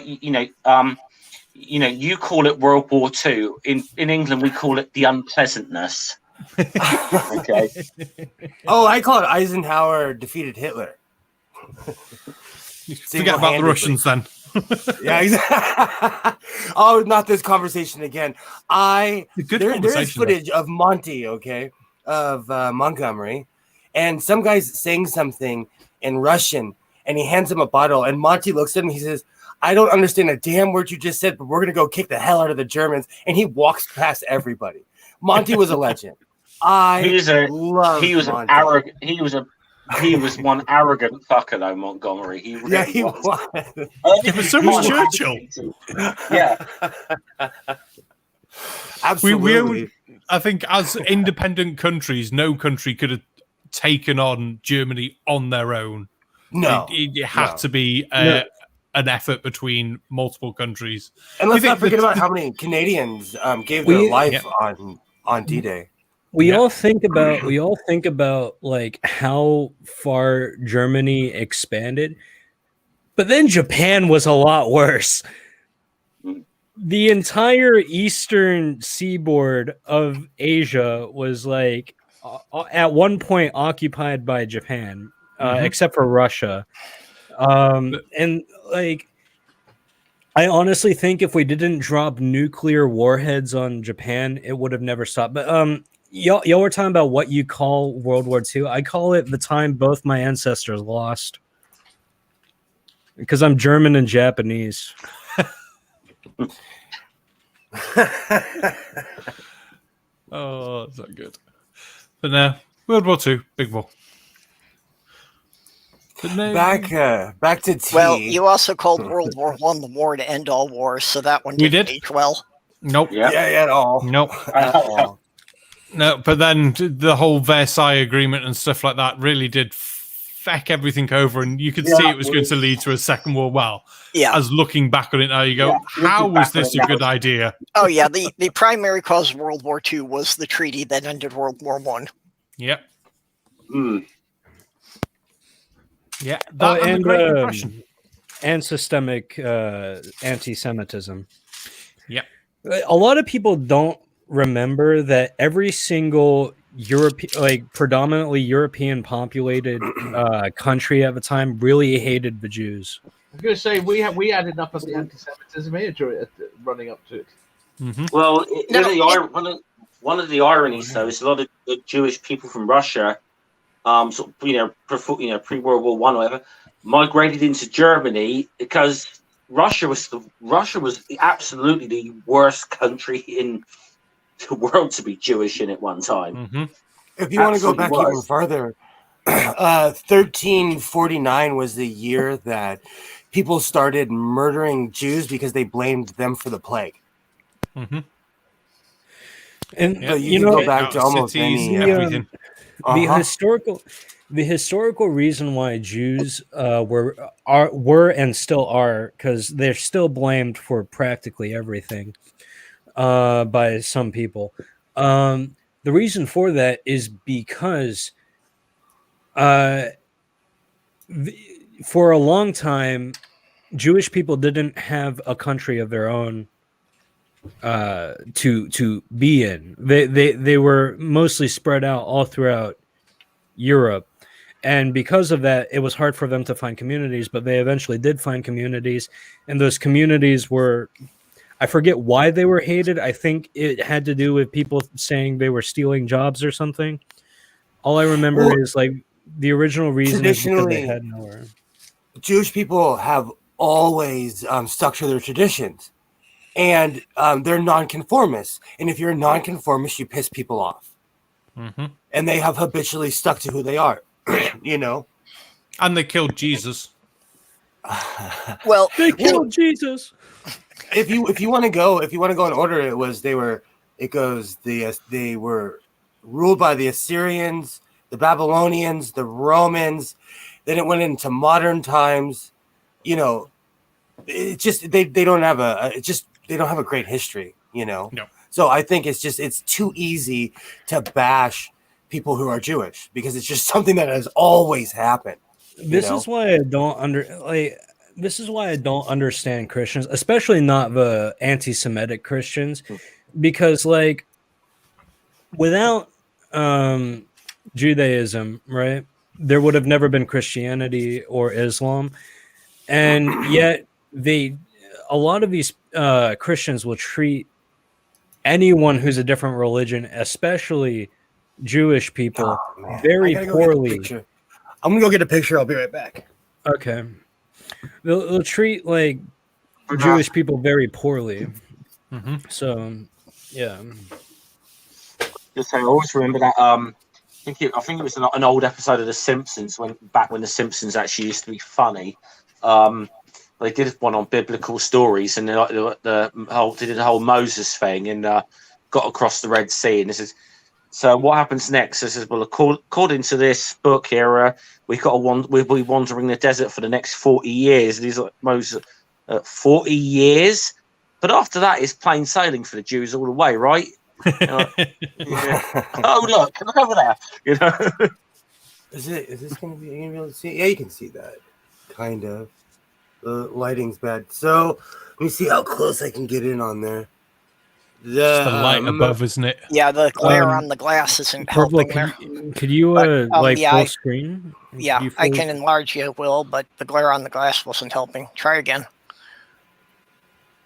[SPEAKER 5] you call it World War II. In England, we call it the unpleasantness. Okay.
[SPEAKER 3] Oh, I call it Eisenhower defeated Hitler.
[SPEAKER 2] Forget about the Russians then.
[SPEAKER 3] Yeah, exactly. Oh, not this conversation again. There is footage of Monty, of Montgomery, and some guy's saying something in Russian, and he hands him a bottle, and Monty looks at him, he says, I don't understand a damn word you just said, but we're gonna go kick the hell out of the Germans, and he walks past everybody. Monty was a legend. He was one arrogant fucker though, Montgomery. He was.
[SPEAKER 2] But so was Churchill.
[SPEAKER 5] Yeah.
[SPEAKER 3] Absolutely.
[SPEAKER 2] I think as independent countries, no country could have taken on Germany on their own.
[SPEAKER 3] No.
[SPEAKER 2] It had to be an effort between multiple countries.
[SPEAKER 3] And let's not forget about how many Canadians gave their life on D-Day.
[SPEAKER 4] We all think about like how far Germany expanded, but then Japan was a lot worse. The entire eastern seaboard of Asia was like at one point occupied by Japan, except for Russia. And like, I honestly think if we didn't drop nuclear warheads on Japan, it would have never stopped. But y'all were talking about what you call World War II. I call it the time both my ancestors lost. Because I'm German and Japanese.
[SPEAKER 2] Oh, that's not good. But no, World War II, big war. But no,
[SPEAKER 3] back to tea.
[SPEAKER 1] Well, you also called World War One the war to end all wars, so that one didn't age well.
[SPEAKER 2] Nope.
[SPEAKER 3] Yeah, at all.
[SPEAKER 2] Nope.
[SPEAKER 3] At all.
[SPEAKER 2] No, but then the whole Versailles Agreement and stuff like that really did feck everything over, and you could see it was going to lead to a second war. Well, as looking back on it now, you go, how was this a good idea?
[SPEAKER 1] Oh yeah, the primary cause of World War II was the treaty that ended World War One.
[SPEAKER 2] Yep.
[SPEAKER 5] Mm.
[SPEAKER 2] Yeah, that and the Great Depression.
[SPEAKER 4] And systemic anti-Semitism.
[SPEAKER 2] Yep.
[SPEAKER 4] A lot of people don't remember that every single predominantly European populated country at the time really hated the Jews.
[SPEAKER 7] I was going to say we had enough of the anti-Semitism here running up to it.
[SPEAKER 2] Mm-hmm.
[SPEAKER 5] Well, one of the ironies though is a lot of the Jewish people from Russia, pre-World War One, whatever, migrated into Germany because Russia was absolutely the worst country in the world to be Jewish in at one time.
[SPEAKER 2] Mm-hmm.
[SPEAKER 3] If you want to go back even further, 1349 was the year that people started murdering Jews because they blamed them for the plague.
[SPEAKER 2] Mm-hmm.
[SPEAKER 4] And
[SPEAKER 3] you can go back to almost
[SPEAKER 2] everything.
[SPEAKER 4] The historical reason why Jews were and still are, because they're still blamed for practically everything by some people. The reason for that is because for a long time, Jewish people didn't have a country of their own to be in. They were mostly spread out all throughout Europe. And because of that, it was hard for them to find communities, but they eventually did find communities. And those communities were, I forget why they were hated. I think it had to do with people saying they were stealing jobs or something. All I remember is like the original reason is because they had nowhere.
[SPEAKER 3] Jewish people have always stuck to their traditions, and they're nonconformists. And if you're a nonconformist, you piss people off.
[SPEAKER 2] Mm-hmm.
[SPEAKER 3] And they have habitually stuck to who they are.
[SPEAKER 2] And they killed Jesus.
[SPEAKER 1] Well,
[SPEAKER 4] they killed Jesus.
[SPEAKER 3] If you want to go in order, they were ruled by the Assyrians, the Babylonians, the Romans. Then it went into modern times. It just they don't have a great history.
[SPEAKER 2] No.
[SPEAKER 3] So I think it's too easy to bash people who are Jewish because it's just something that has always happened.
[SPEAKER 4] This is why I don't understand Christians, especially not the anti-Semitic Christians, because without Judaism, right, there would have never been Christianity or Islam, and yet a lot of these Christians will treat anyone who's a different religion, especially Jewish people, very poorly.
[SPEAKER 3] I'm gonna go get a picture. I'll be right back.
[SPEAKER 4] Okay. They'll treat Jewish people very poorly.
[SPEAKER 2] Mm-hmm.
[SPEAKER 4] So, yeah.
[SPEAKER 5] Just I always remember that. I think it was an old episode of The Simpsons when The Simpsons actually used to be funny. They did one on biblical stories, and they did the whole Moses thing and got across the Red Sea. And this is so. What happens next? This is according to this book here, we'll be wandering the desert for the next 40 years. And he's like, Moses, 40 years, but after that, it's plain sailing for the Jews all the way, right? Oh look over there,
[SPEAKER 3] Is this going to be able to see? Yeah, you can see that. Kind of. The lighting's bad. So let me see how close I can get in on there.
[SPEAKER 2] It's the light above, isn't it?
[SPEAKER 1] Yeah, the glare on the glass isn't helping there.
[SPEAKER 4] Could you full screen?
[SPEAKER 1] Yeah, I can enlarge you, Will, but the glare on the glass wasn't helping. Try again.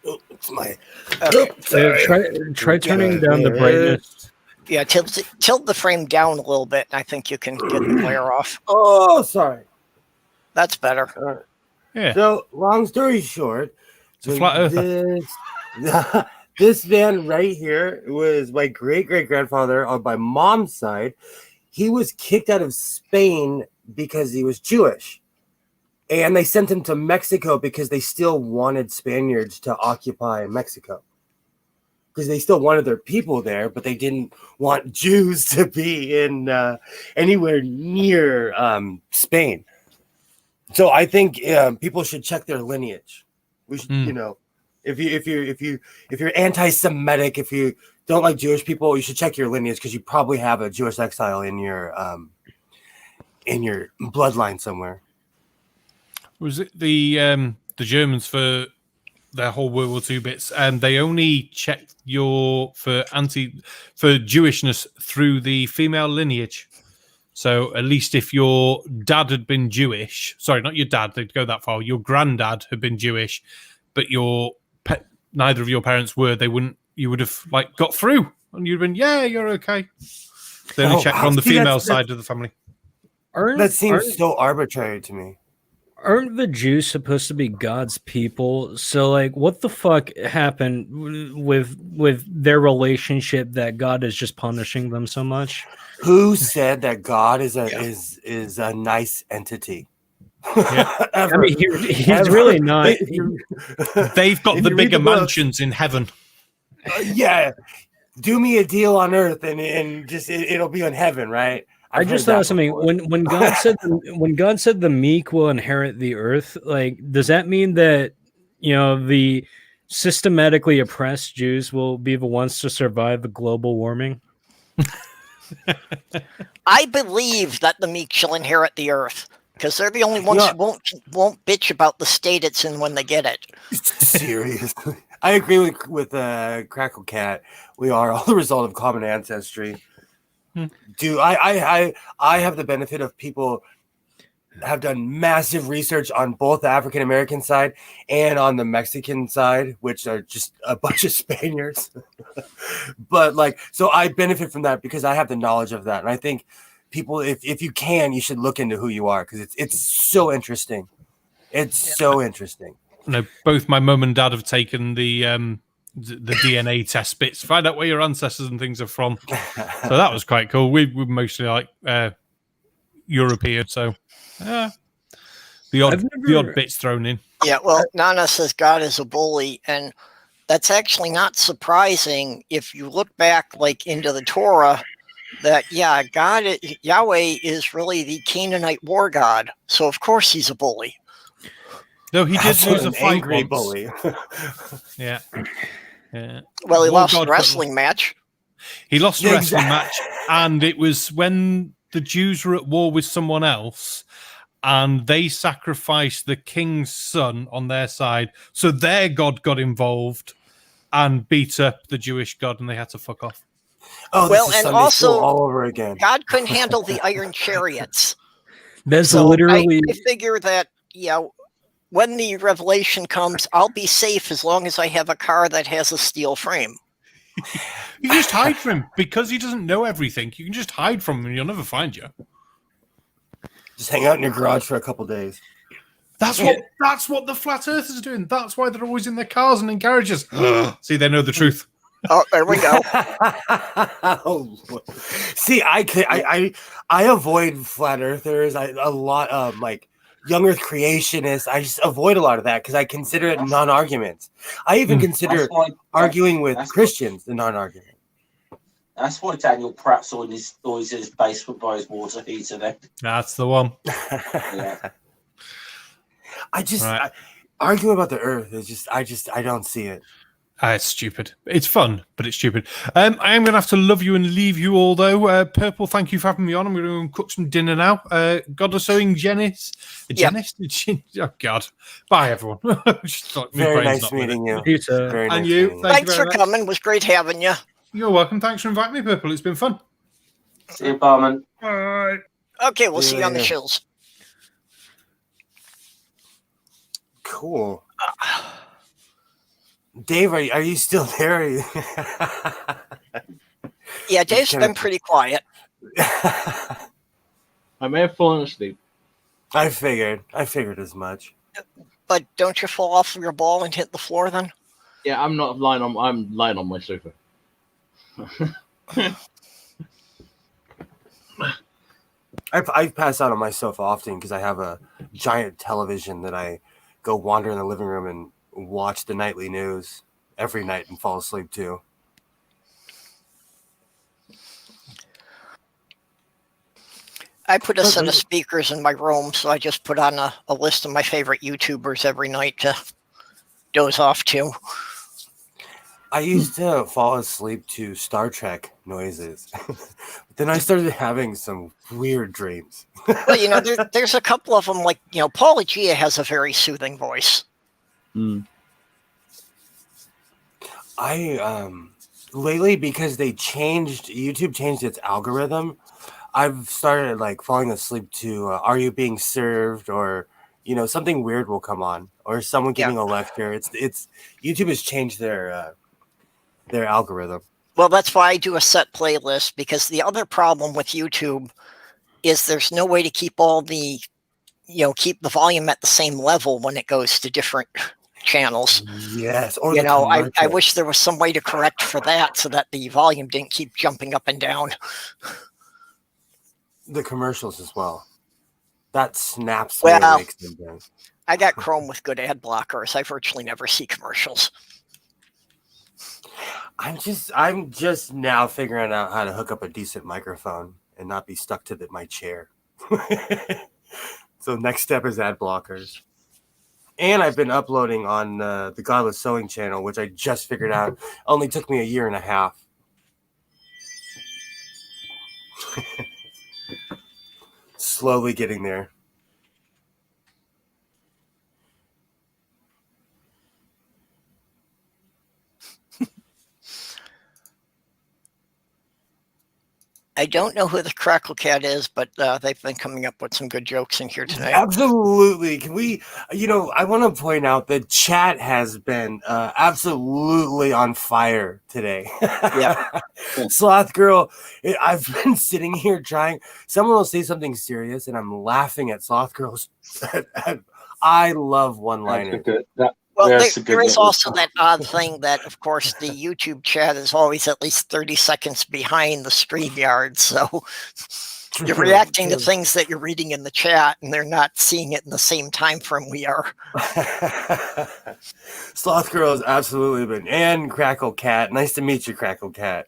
[SPEAKER 3] Oh, it's my.
[SPEAKER 1] Okay.
[SPEAKER 4] Try turning down the brightness.
[SPEAKER 1] Yeah, tilt the frame down a little bit, and I think you can get the glare off.
[SPEAKER 3] Oh, sorry.
[SPEAKER 1] That's better.
[SPEAKER 2] Yeah.
[SPEAKER 3] So, long story short,
[SPEAKER 2] It's a flat earther.
[SPEAKER 3] This man right here was my great-great-grandfather on my mom's side. He was kicked out of Spain because he was Jewish. And they sent him to Mexico because they still wanted Spaniards to occupy Mexico. Because they still wanted their people there, but they didn't want Jews to be in anywhere near Spain. So I think people should check their lineage. We should, you know, if you're anti-Semitic, if you don't like Jewish people, you should check your lineage because you probably have a Jewish exile in your bloodline somewhere.
[SPEAKER 2] Was it the Germans for their whole World War II bits? And they only checked for Jewishness through the female lineage. So at least if your dad had been Jewish, sorry, not your dad, they'd go that far. Your granddad had been Jewish, but neither of your parents were. You would have like got through, and you'd have been, yeah, you're okay. They only checked on the female side of the family.
[SPEAKER 3] That seems so arbitrary to me.
[SPEAKER 4] Aren't the Jews supposed to be God's people? So, like, what the fuck happened with their relationship that God is just punishing them so much?
[SPEAKER 3] Who said that God is a nice entity?
[SPEAKER 2] Yeah.
[SPEAKER 4] I mean, he's really not.
[SPEAKER 2] They've got the bigger mansions in heaven.
[SPEAKER 3] Yeah, do me a deal on earth, and just it'll be in heaven, right?
[SPEAKER 4] I just thought something when God said the meek will inherit the earth. Like, does that mean that the systematically oppressed Jews will be the ones to survive the global warming?
[SPEAKER 1] I believe that the meek shall inherit the earth because they're the only ones who won't bitch about the state it's in when they get it.
[SPEAKER 3] Seriously, I agree with Crackle Cat. We are all the result of common ancestry. Dude, I have the benefit of people have done massive research on both the African American side and on the Mexican side, which are just a bunch of Spaniards. But so I benefit from that because I have the knowledge of that. And I think people, if you can, you should look into who you are because it's so interesting. It's so interesting.
[SPEAKER 2] No, both my mum and dad have taken the DNA test bits, find out where your ancestors and things are from. So that was quite cool. We're mostly like European, so the odd bits thrown in. Yeah,
[SPEAKER 1] well, Nana says God is a bully, and that's actually not surprising if you look back into the Torah. That Yahweh is really the Canaanite war god, so of course he's a bully.
[SPEAKER 2] No, he did lose a fight
[SPEAKER 3] angry
[SPEAKER 2] once.
[SPEAKER 3] Bully.
[SPEAKER 2] Yeah. Yeah.
[SPEAKER 1] Well, he lost the wrestling match.
[SPEAKER 2] He lost the wrestling match, and it was when the Jews were at war with someone else, and they sacrificed the king's son on their side, so their god got involved and beat up the Jewish god, and they had to fuck off.
[SPEAKER 3] Oh, well, and also all over again.
[SPEAKER 1] God couldn't handle the iron chariots.
[SPEAKER 4] That's literally.
[SPEAKER 1] I figure that when the revelation comes, I'll be safe as long as I have a car that has a steel frame.
[SPEAKER 2] You just hide from him because he doesn't know everything. You can just hide from him and he'll never find you.
[SPEAKER 3] Just hang out in your garage for a couple days.
[SPEAKER 2] That's what the flat earthers are doing. That's why they're always in their cars and in garages. See, they know the truth.
[SPEAKER 1] Oh, there we go.
[SPEAKER 3] See, I avoid flat earthers. A lot of young earth creationists. I just avoid a lot of that because I consider it non-arguments. I even consider arguing with Christians a non-argument.
[SPEAKER 5] That's why Daniel Pratt's always in his basement by his water heater there.
[SPEAKER 2] That's the one.
[SPEAKER 5] Yeah.
[SPEAKER 3] Arguing about the earth is just I don't see it.
[SPEAKER 2] It's stupid. It's fun, but it's stupid. I am going to have to love you and leave you all, though. Purple, thank you for having me on. I'm going to cook some dinner now. God of Sewing, Janice. Janice? Oh, God. Bye, everyone.
[SPEAKER 3] Very nice meeting you.
[SPEAKER 2] And you.
[SPEAKER 1] Thanks for coming. It was great having you.
[SPEAKER 2] You're welcome. Thanks for inviting me, Purple. It's been fun.
[SPEAKER 5] See you, Barman.
[SPEAKER 2] All right.
[SPEAKER 1] Okay, we'll see you on the shows.
[SPEAKER 3] Cool. Dave, are you still there?
[SPEAKER 1] Yeah, Dave's been pretty quiet.
[SPEAKER 7] I may have fallen asleep.
[SPEAKER 3] I figured as much.
[SPEAKER 1] But don't you fall off your ball and hit the floor then?
[SPEAKER 7] Yeah, I'm lying on my sofa.
[SPEAKER 3] I've passed out on my sofa often because I have a giant television that I go wander in the living room and watch the nightly news every night and fall asleep to.
[SPEAKER 1] I put a set of speakers in my room, so I just put on a list of my favorite YouTubers every night to doze off to.
[SPEAKER 3] I used to fall asleep to Star Trek noises. But then I started having some weird dreams.
[SPEAKER 1] Well, there's a couple of them, like, Paula Gia has a very soothing voice.
[SPEAKER 3] I lately, because YouTube changed its algorithm, I've started like falling asleep to Are You Being Served, or something weird will come on, or someone giving a lecture. It's YouTube has changed their algorithm.
[SPEAKER 1] Well, that's why I do a set playlist, because the other problem with YouTube is there's no way to keep all the keep the volume at the same level when it goes to different channels.
[SPEAKER 3] Yes. Or
[SPEAKER 1] I wish there was some way to correct for that so that the volume didn't keep jumping up and down.
[SPEAKER 3] The commercials as well. That snaps
[SPEAKER 1] me
[SPEAKER 3] awake.
[SPEAKER 1] I got Chrome with good ad blockers. I virtually never see commercials.
[SPEAKER 3] I'm just now figuring out how to hook up a decent microphone and not be stuck to my chair. So next step is ad blockers. And I've been uploading on the Godless Sewing channel, which I just figured out only took me a year and a half. Slowly getting there.
[SPEAKER 1] I don't know who the Crackle Cat is, but they've been coming up with some good jokes in here tonight.
[SPEAKER 3] Absolutely. Can we, I want to point out the chat has been absolutely on fire today.
[SPEAKER 1] Yeah.
[SPEAKER 3] Sloth Girl, I've been sitting here trying. Someone will say something serious, and I'm laughing at Sloth Girl's. I love one-liners.
[SPEAKER 1] Well, there is also that odd thing that, of course, the YouTube chat is always at least 30 seconds behind the StreamYard. So you're reacting to things that you're reading in the chat, and they're not seeing it in the same time frame we are.
[SPEAKER 3] Sloth Girl has absolutely been. And Crackle Cat. Nice to meet you, Crackle Cat.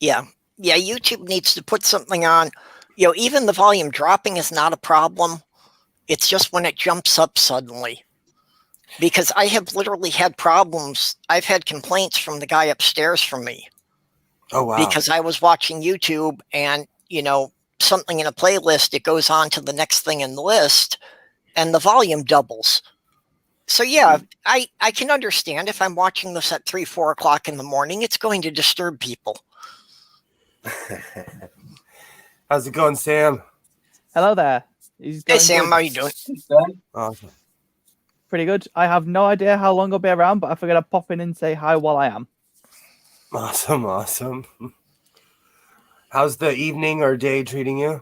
[SPEAKER 1] Yeah, YouTube needs to put something on. Even the volume dropping is not a problem. It's just when it jumps up suddenly. Because I have literally had problems. I've had complaints from the guy upstairs from me.
[SPEAKER 3] Oh, wow.
[SPEAKER 1] Because I was watching YouTube and, something in a playlist, it goes on to the next thing in the list, and the volume doubles. So, yeah, I can understand if I'm watching this at 3, 4 o'clock in the morning, it's going to disturb people.
[SPEAKER 3] How's it going, Sam?
[SPEAKER 8] Hello there.
[SPEAKER 1] Hey, Sam, how are you doing?
[SPEAKER 3] Awesome.
[SPEAKER 8] Pretty good. I have no idea how long I'll be around, but I figured I'd pop in and say hi while I am.
[SPEAKER 3] Awesome. How's the evening or day treating you?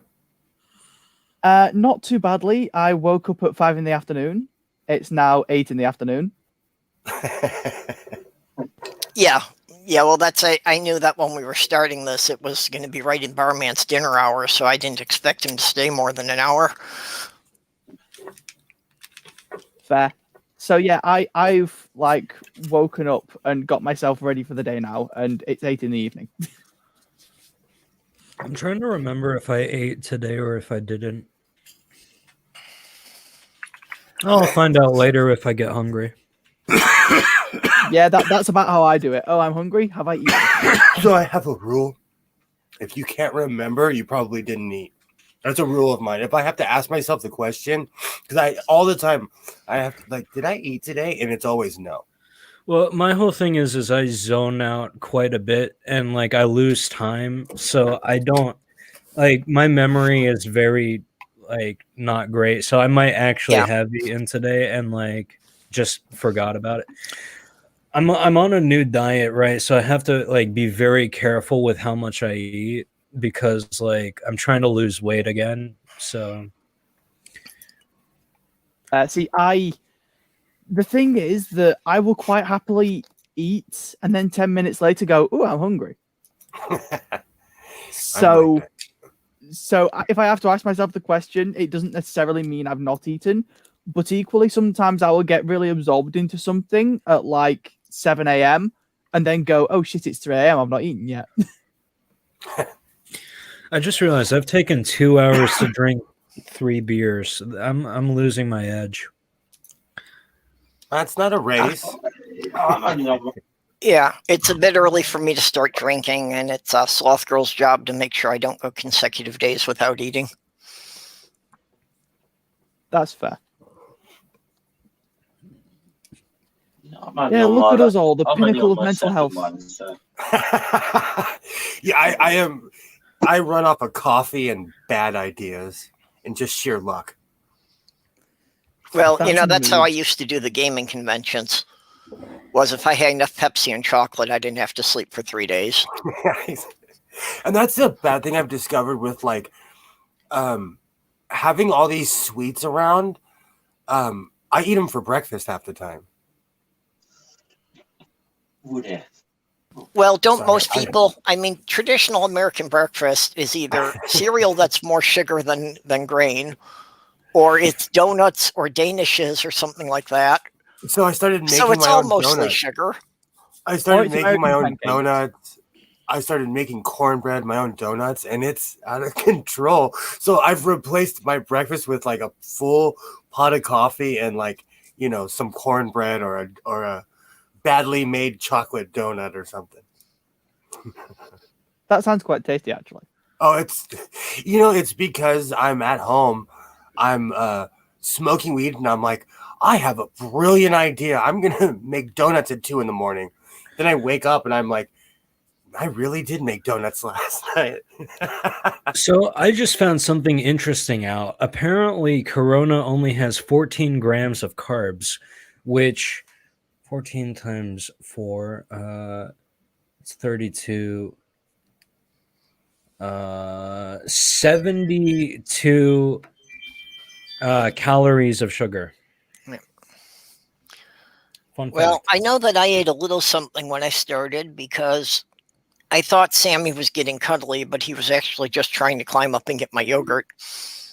[SPEAKER 8] Not too badly. I woke up at 5 in the afternoon. It's now 8 in the afternoon.
[SPEAKER 1] Yeah, well, I knew that when we were starting this, it was going to be right in Barman's dinner hour, so I didn't expect him to stay more than an hour.
[SPEAKER 8] Fair. So, yeah, I've woken up and got myself ready for the day now, and it's 8 in the evening.
[SPEAKER 4] I'm trying to remember if I ate today or if I didn't. I'll find out later if I get hungry.
[SPEAKER 8] Yeah, that's about how I do it. Oh, I'm hungry. Have I eaten?
[SPEAKER 3] So I have a rule. If you can't remember, you probably didn't eat. That's a rule of mine. If I have to ask myself the question, because all the time I have to, did I eat today? And it's always no.
[SPEAKER 4] Well, my whole thing is I zone out quite a bit and I lose time. So I don't my memory is very not great. So I might actually have eaten today and just forgot about it. I'm on a new diet, right? So I have to be very careful with how much I eat. because like I'm trying to lose weight again. So
[SPEAKER 8] the thing is that I will quite happily eat and then 10 minutes later go, "Oh, I'm hungry." So if I have to ask myself the question, it doesn't necessarily mean I've not eaten, but equally sometimes I will get really absorbed into something at like 7 a.m. and then go, "Oh shit, it's 3 a.m. I've not eaten yet."
[SPEAKER 4] I just realized I've taken 2 hours to drink 3 beers. I'm losing my edge.
[SPEAKER 3] That's not a race.
[SPEAKER 1] Yeah, it's a bit early for me to start drinking, and it's a sloth girl's job to make sure I don't go consecutive days without eating.
[SPEAKER 8] That's fair.
[SPEAKER 5] Yeah,
[SPEAKER 8] look at us all, the pinnacle of mental health.
[SPEAKER 3] Yeah, I am. I run off of coffee and bad ideas and just sheer luck.
[SPEAKER 1] Well, that's how I used to do the gaming conventions. Was if I had enough Pepsi and chocolate, I didn't have to sleep for 3 days.
[SPEAKER 3] And that's the bad thing I've discovered with like having all these sweets around. I eat them for breakfast half the time.
[SPEAKER 1] Well, don't most people? I mean, traditional American breakfast is either cereal that's more sugar than grain, or it's donuts or Danishes or something like that.
[SPEAKER 3] So I started making
[SPEAKER 1] so it's
[SPEAKER 3] my
[SPEAKER 1] all
[SPEAKER 3] own
[SPEAKER 1] mostly
[SPEAKER 3] donuts.
[SPEAKER 1] sugar.
[SPEAKER 3] I started making
[SPEAKER 8] American
[SPEAKER 3] my own
[SPEAKER 8] pancakes.
[SPEAKER 3] donuts. I started making cornbread, my own donuts, and it's out of control. So I've replaced my breakfast with like a full pot of coffee and like, some cornbread or a badly made chocolate donut or something.
[SPEAKER 8] That sounds quite tasty, actually.
[SPEAKER 3] Oh, it's because I'm at home. I'm smoking weed, and I'm like, I have a brilliant idea. I'm gonna make donuts at 2 a.m. Then I wake up and I'm like, I really did make donuts last night.
[SPEAKER 4] So I just found something interesting out. Apparently, Corona only has 14 grams of carbs, which 14 times 4, it's 32. 72 calories of sugar.
[SPEAKER 1] Yeah.
[SPEAKER 4] Fun
[SPEAKER 1] Well,
[SPEAKER 4] fact.
[SPEAKER 1] I know that I ate a little something when I started because I thought Sammy was getting cuddly, but he was actually just trying to climb up and get my yogurt.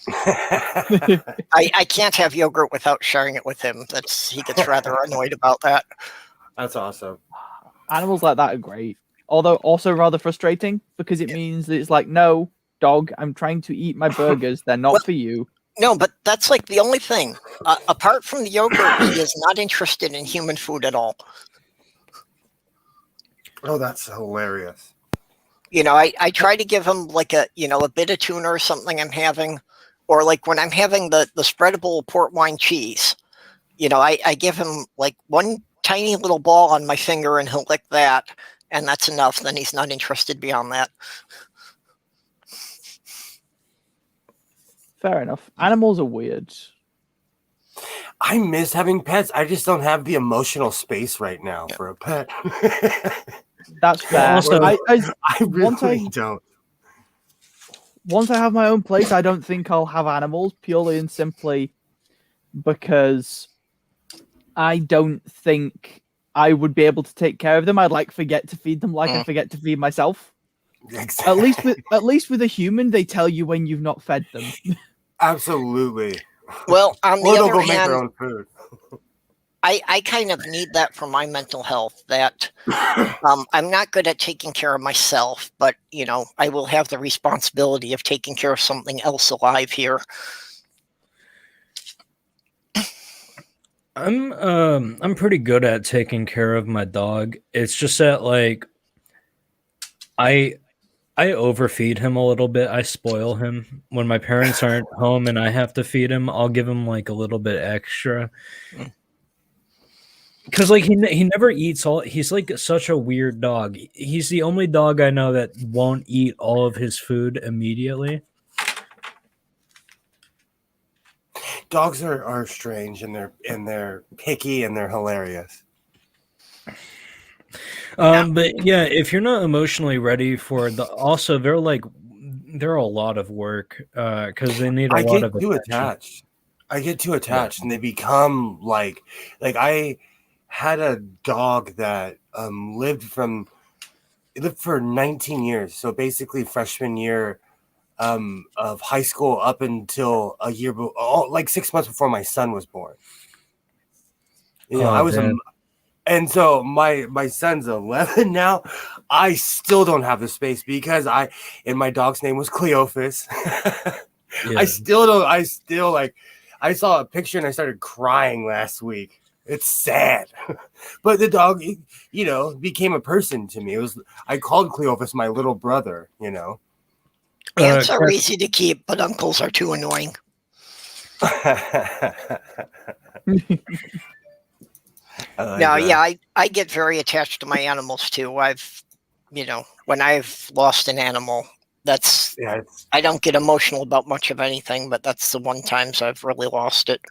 [SPEAKER 1] I can't have yogurt without sharing it with him. He gets rather annoyed about that.
[SPEAKER 3] That's awesome.
[SPEAKER 8] Animals like that are great. Although also rather frustrating because it means that it's like, no, dog, I'm trying to eat my burgers. They're not for you.
[SPEAKER 1] No, but that's like the only thing. Apart from the yogurt, he is not interested in human food at all.
[SPEAKER 3] Oh, that's hilarious.
[SPEAKER 1] I try to give him like a bit of tuna or something I'm having, or like when I'm having the spreadable port wine cheese, I give him like one tiny little ball on my finger and he'll lick that. And that's enough. Then he's not interested beyond that.
[SPEAKER 8] Fair enough. Animals are weird.
[SPEAKER 3] I miss having pets. I just don't have the emotional space right now for a pet.
[SPEAKER 8] That's fair.
[SPEAKER 4] Also,
[SPEAKER 3] I really don't.
[SPEAKER 8] Once I have my own place, I don't think I'll have animals purely and simply because I don't think I would be able to take care of them. I'd forget to feed them like I forget to feed myself.
[SPEAKER 3] Exactly.
[SPEAKER 8] At least with a human, they tell you when you've not fed them.
[SPEAKER 3] Absolutely.
[SPEAKER 1] Well, on the
[SPEAKER 3] Or they'll
[SPEAKER 1] other
[SPEAKER 3] go make their
[SPEAKER 1] hand,
[SPEAKER 3] own food.
[SPEAKER 1] I kind of need that for my mental health. That I'm not good at taking care of myself, but I will have the responsibility of taking care of something else alive here.
[SPEAKER 4] I'm pretty good at taking care of my dog. It's just that I overfeed him a little bit. I spoil him. When my parents aren't home and I have to feed him, I'll give him a little bit extra. Because he never eats all. He's such a weird dog. He's the only dog I know that won't eat all of his food immediately.
[SPEAKER 3] Dogs are strange and they're picky and they're hilarious.
[SPEAKER 4] But yeah, if you're not emotionally ready for also they're they're a lot of work because they need a
[SPEAKER 3] I
[SPEAKER 4] lot
[SPEAKER 3] get
[SPEAKER 4] of
[SPEAKER 3] too
[SPEAKER 4] attention.
[SPEAKER 3] attached. I get too attached, and they become like I had a dog that lived for 19 years. So basically, freshman year of high school up until a year, like 6 months before my son was born. You know,
[SPEAKER 4] Oh,
[SPEAKER 3] I was
[SPEAKER 4] man.
[SPEAKER 3] and so my son's 11 now. I still don't have the space because and my dog's name was Cleophas.
[SPEAKER 4] Yeah.
[SPEAKER 3] I still like, I saw a picture and I started crying last week. It's sad, but the dog, you know, became a person to me. I called Cleophas my little brother, you know.
[SPEAKER 1] Ants are easy to keep, but uncles are too annoying. I get very attached to my animals too. When I've lost an animal, I don't get emotional about much of anything, but that's the one times I've really lost it.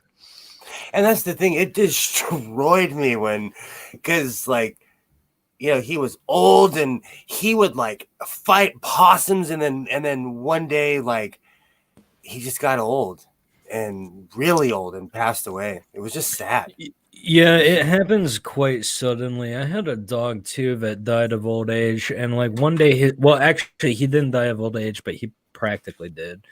[SPEAKER 3] And that's the thing; it destroyed me because like, you know, he was old and he would like fight possums, and then one day like he just got old and really old and passed away. It was just sad.
[SPEAKER 4] Yeah, it happens quite suddenly. I had a dog too that died of old age, and like one day, actually, he didn't die of old age, but he practically did.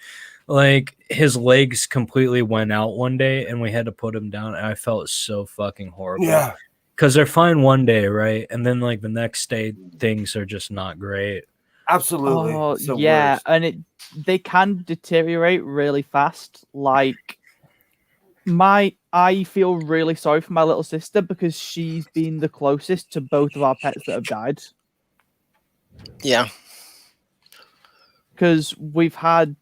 [SPEAKER 4] Like his legs completely went out one day, and we had to put him down. And I felt so fucking horrible.
[SPEAKER 3] Yeah,
[SPEAKER 4] because they're fine one day, right, and then like the next day, things are just not great.
[SPEAKER 3] Absolutely.
[SPEAKER 8] Oh, yeah,
[SPEAKER 3] worse.
[SPEAKER 8] and they can deteriorate really fast. Like I feel really sorry for my little sister because she's been the closest to both of our pets that have died.
[SPEAKER 1] Yeah.
[SPEAKER 8] Because we've had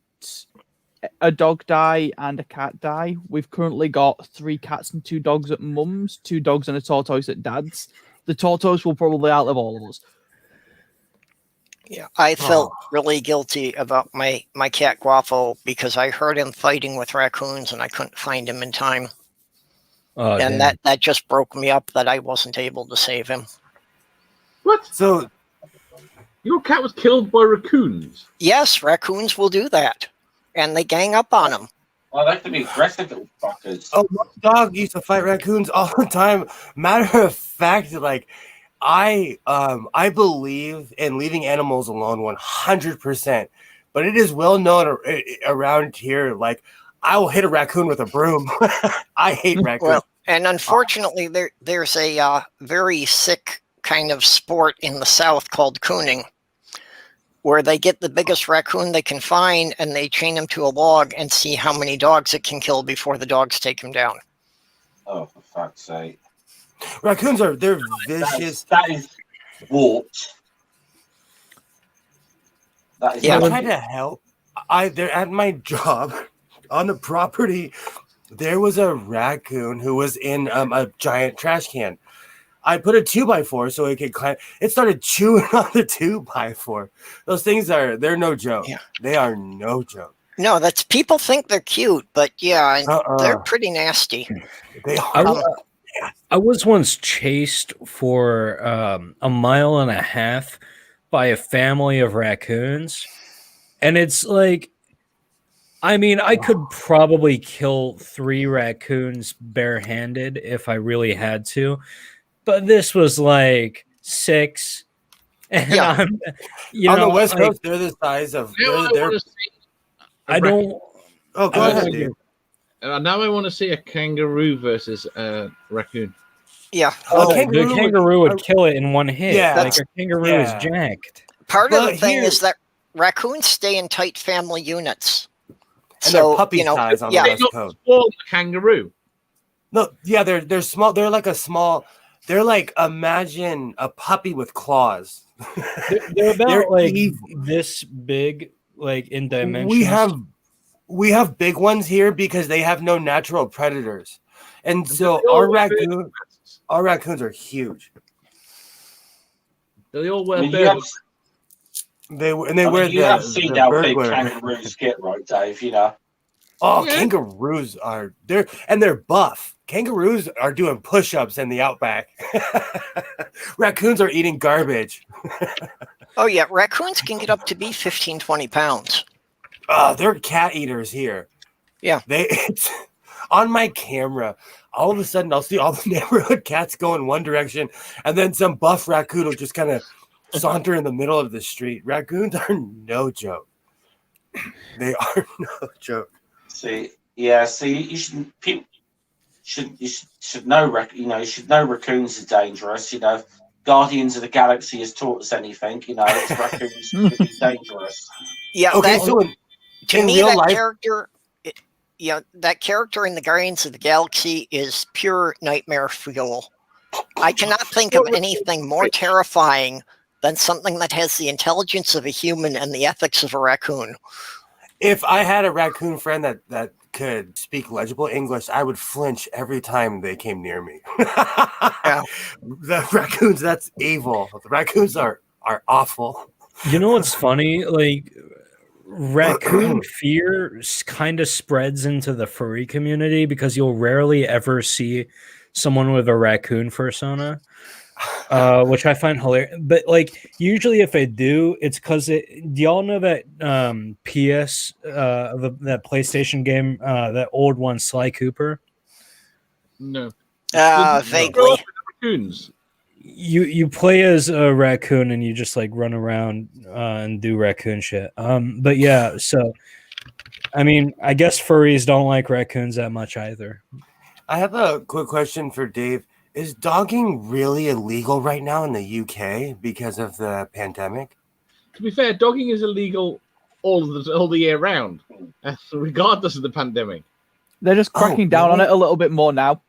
[SPEAKER 8] a dog die and a cat die. We've currently got 3 cats and 2 dogs at mum's, 2 dogs and a tortoise at dad's. The tortoise will probably outlive all of us.
[SPEAKER 1] Yeah, I felt really guilty about my cat Guapo because I heard him fighting with raccoons and I couldn't find him in time. And that just broke me up that I wasn't able to save him.
[SPEAKER 7] What?
[SPEAKER 3] So
[SPEAKER 7] your cat was killed by raccoons?
[SPEAKER 1] Yes, raccoons will do that. And they gang up on him.
[SPEAKER 5] Well, they have to be aggressive little fuckers.
[SPEAKER 3] Oh, my dog used to fight raccoons all the time. Matter of fact, like I believe in leaving animals alone 100%. But it is well known around here, like I will hit a raccoon with a broom. I hate raccoons.
[SPEAKER 1] Well, and unfortunately, there's a very sick kind of sport in the South called cooning, where they get the biggest raccoon they can find and they chain him to a log and see how many dogs it can kill before the dogs take him down.
[SPEAKER 5] Oh, for fuck's sake.
[SPEAKER 3] Raccoons they're vicious.
[SPEAKER 5] That is warped. That is
[SPEAKER 3] I tried to help. They're at my job on the property. There was a raccoon who was in a giant trash can. I put a 2x4 so it could climb. It started chewing on the 2x4. Those things they're no joke.
[SPEAKER 1] Yeah.
[SPEAKER 3] They are no joke.
[SPEAKER 1] No, that's people think they're cute, but yeah, they're pretty nasty.
[SPEAKER 3] They are.
[SPEAKER 4] I was once chased for a mile and a half by a family of raccoons, and it's like, I mean, I could probably kill 3 raccoons barehanded if I really had to. But this was like 6, and I'm,
[SPEAKER 3] on the West Coast, they're the size of.
[SPEAKER 4] I don't.
[SPEAKER 3] Oh, go ahead, dude.
[SPEAKER 7] Now I want to see a kangaroo versus a raccoon.
[SPEAKER 1] Yeah.
[SPEAKER 4] Oh, the kangaroo would kill it in one hit.
[SPEAKER 3] Yeah,
[SPEAKER 4] like a kangaroo is jacked.
[SPEAKER 1] Part of the thing is that raccoons stay in tight family units.
[SPEAKER 3] And they're puppy size on the West Coast.
[SPEAKER 7] Small kangaroo.
[SPEAKER 3] No, yeah, they're small. They're like a small. They're like, imagine a puppy with claws.
[SPEAKER 4] They're about like this big, like in dimensions.
[SPEAKER 3] We have big ones here because they have no natural predators, and so our raccoons are huge.
[SPEAKER 7] They all wear beards.
[SPEAKER 5] You have seen how big kangaroos get, right, Dave? You know.
[SPEAKER 3] Oh, yeah. Kangaroos they're buff. Kangaroos are doing push-ups in the outback. Raccoons are eating garbage.
[SPEAKER 1] Oh, yeah. Raccoons can get up to be 15, 20 pounds.
[SPEAKER 3] They're cat eaters here.
[SPEAKER 1] Yeah.
[SPEAKER 3] It's on my camera. All of a sudden, I'll see all the neighborhood cats go in one direction, and then some buff raccoon will just kind of saunter in the middle of the street. Raccoons are no joke. They are no joke.
[SPEAKER 5] See, you should know. You should know raccoons are dangerous. Guardians of the Galaxy has taught us anything. It's raccoons can be dangerous.
[SPEAKER 1] Yeah.
[SPEAKER 3] Okay,
[SPEAKER 1] To me, that character in the Guardians of the Galaxy is pure nightmare fuel. I cannot think of anything more terrifying than something that has the intelligence of a human and the ethics of a raccoon.
[SPEAKER 3] If I had a raccoon friend that could speak legible English, I would flinch every time they came near me.
[SPEAKER 1] Yeah.
[SPEAKER 3] The raccoons, that's evil. The raccoons are awful.
[SPEAKER 4] You know what's funny? Like, raccoon fear kind of spreads into the furry community because you'll rarely ever see someone with a raccoon persona, which I find hilarious. But like, usually if I do, it's because do y'all know that PS that PlayStation game, that old one, Sly Cooper?
[SPEAKER 7] No.
[SPEAKER 1] Vaguely.
[SPEAKER 7] Raccoons.
[SPEAKER 4] You play as a raccoon and you just like run around and do raccoon shit. But yeah, so I mean, I guess furries don't like raccoons that much either.
[SPEAKER 3] I have a quick question for Dave. Is dogging really illegal right now in the UK because of the pandemic?
[SPEAKER 7] To be fair, dogging is illegal all the year round, regardless of the pandemic.
[SPEAKER 8] They're just cracking down on it a little bit more now.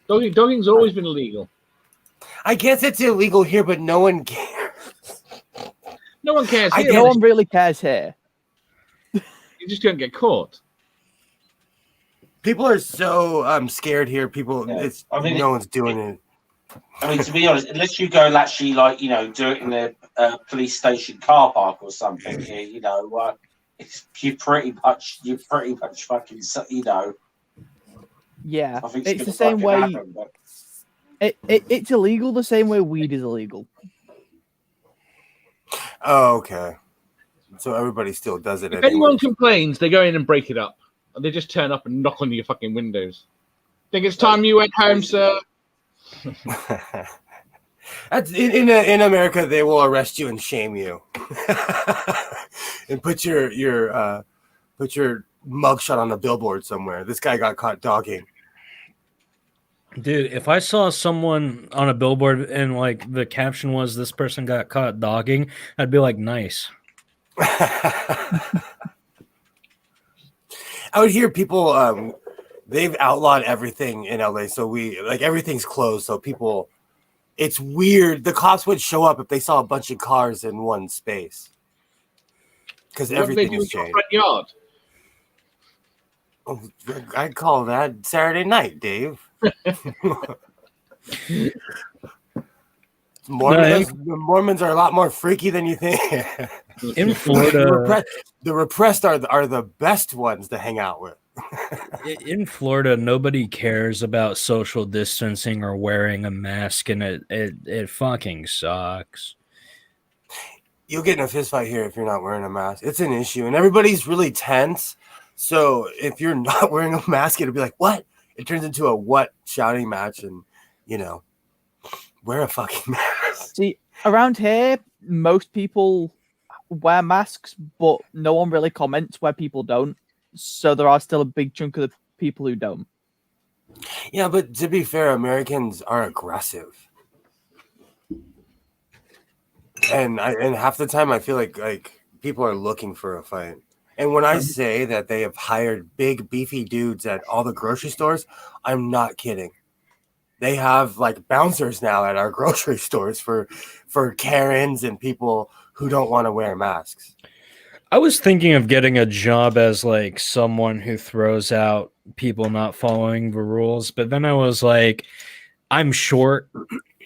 [SPEAKER 7] Dogging's always been illegal.
[SPEAKER 3] I guess it's illegal here, but no one cares.
[SPEAKER 7] No one cares here.
[SPEAKER 8] No one really cares here.
[SPEAKER 7] You just don't get caught.
[SPEAKER 3] People are so scared here. No one's doing it.
[SPEAKER 5] I mean, to be honest, unless you go and actually, do it in a police station car park or something, you're pretty much fucking,
[SPEAKER 8] Yeah,
[SPEAKER 5] I think
[SPEAKER 8] it's the same way.
[SPEAKER 5] happen, but...
[SPEAKER 8] It's illegal the same way weed is illegal.
[SPEAKER 3] Oh, okay. So everybody still does it.
[SPEAKER 7] If anyone complains, they go in and break it up. They just turn up and knock on your fucking windows. Think it's time you went home, sir?
[SPEAKER 3] That's in America. They will arrest you and shame you, and put your mugshot on a billboard somewhere. This guy got caught dogging.
[SPEAKER 4] Dude, if I saw someone on a billboard and like the caption was "This person got caught dogging," I'd be like, "Nice."
[SPEAKER 3] I would hear people. They've outlawed everything in LA, so everything's closed. So people, it's weird. The cops would show up if they saw a bunch of cars in one space because everything is changed.
[SPEAKER 7] Front yard.
[SPEAKER 3] Oh, I'd call that Saturday night, Dave. The Mormons are a lot more freaky than you think.
[SPEAKER 4] In Florida,
[SPEAKER 3] the repressed are the best ones to hang out with.
[SPEAKER 4] In Florida, nobody cares about social distancing or wearing a mask, and it fucking sucks.
[SPEAKER 3] You'll get in a fist fight here if you're not wearing a mask. It's an issue, and everybody's really tense. So if you're not wearing a mask, it'll be like, what? It turns into a what shouting match, and wear a fucking mask.
[SPEAKER 8] See, around here, most people wear masks, but no one really comments where people don't. So there are still a big chunk of the people who don't.
[SPEAKER 3] Yeah, but to be fair, Americans are aggressive, and half the time I feel like people are looking for a fight. And when I say that they have hired big beefy dudes at all the grocery stores, I'm not kidding. They have like bouncers now at our grocery stores for Karens and people who don't want to wear masks.
[SPEAKER 4] I was thinking of getting a job as like someone who throws out people not following the rules, but then I was like, I'm short.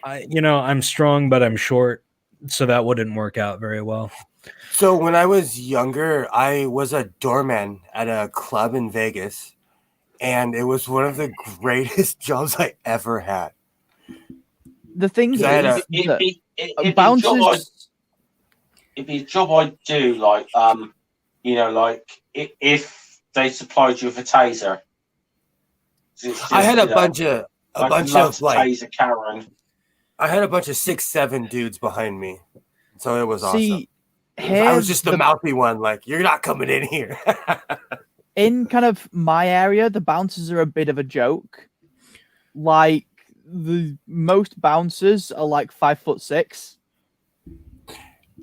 [SPEAKER 4] I'm strong, but I'm short, so that wouldn't work out very well.
[SPEAKER 3] So when I was younger, I was a doorman at a club in Vegas, and it was one of the greatest jobs I ever had.
[SPEAKER 8] The thing is, bouncers.
[SPEAKER 5] it'd be a job I'd do. Like, if they supplied you with a taser.
[SPEAKER 3] I had a bunch of
[SPEAKER 5] taser Karen.
[SPEAKER 3] I had a bunch of 6'7" dudes behind me, so it was awesome. I was just the mouthy one, like, you're not coming in here.
[SPEAKER 8] In kind of my area, the bouncers are a bit of a joke. Like, the most bouncers are like 5'6".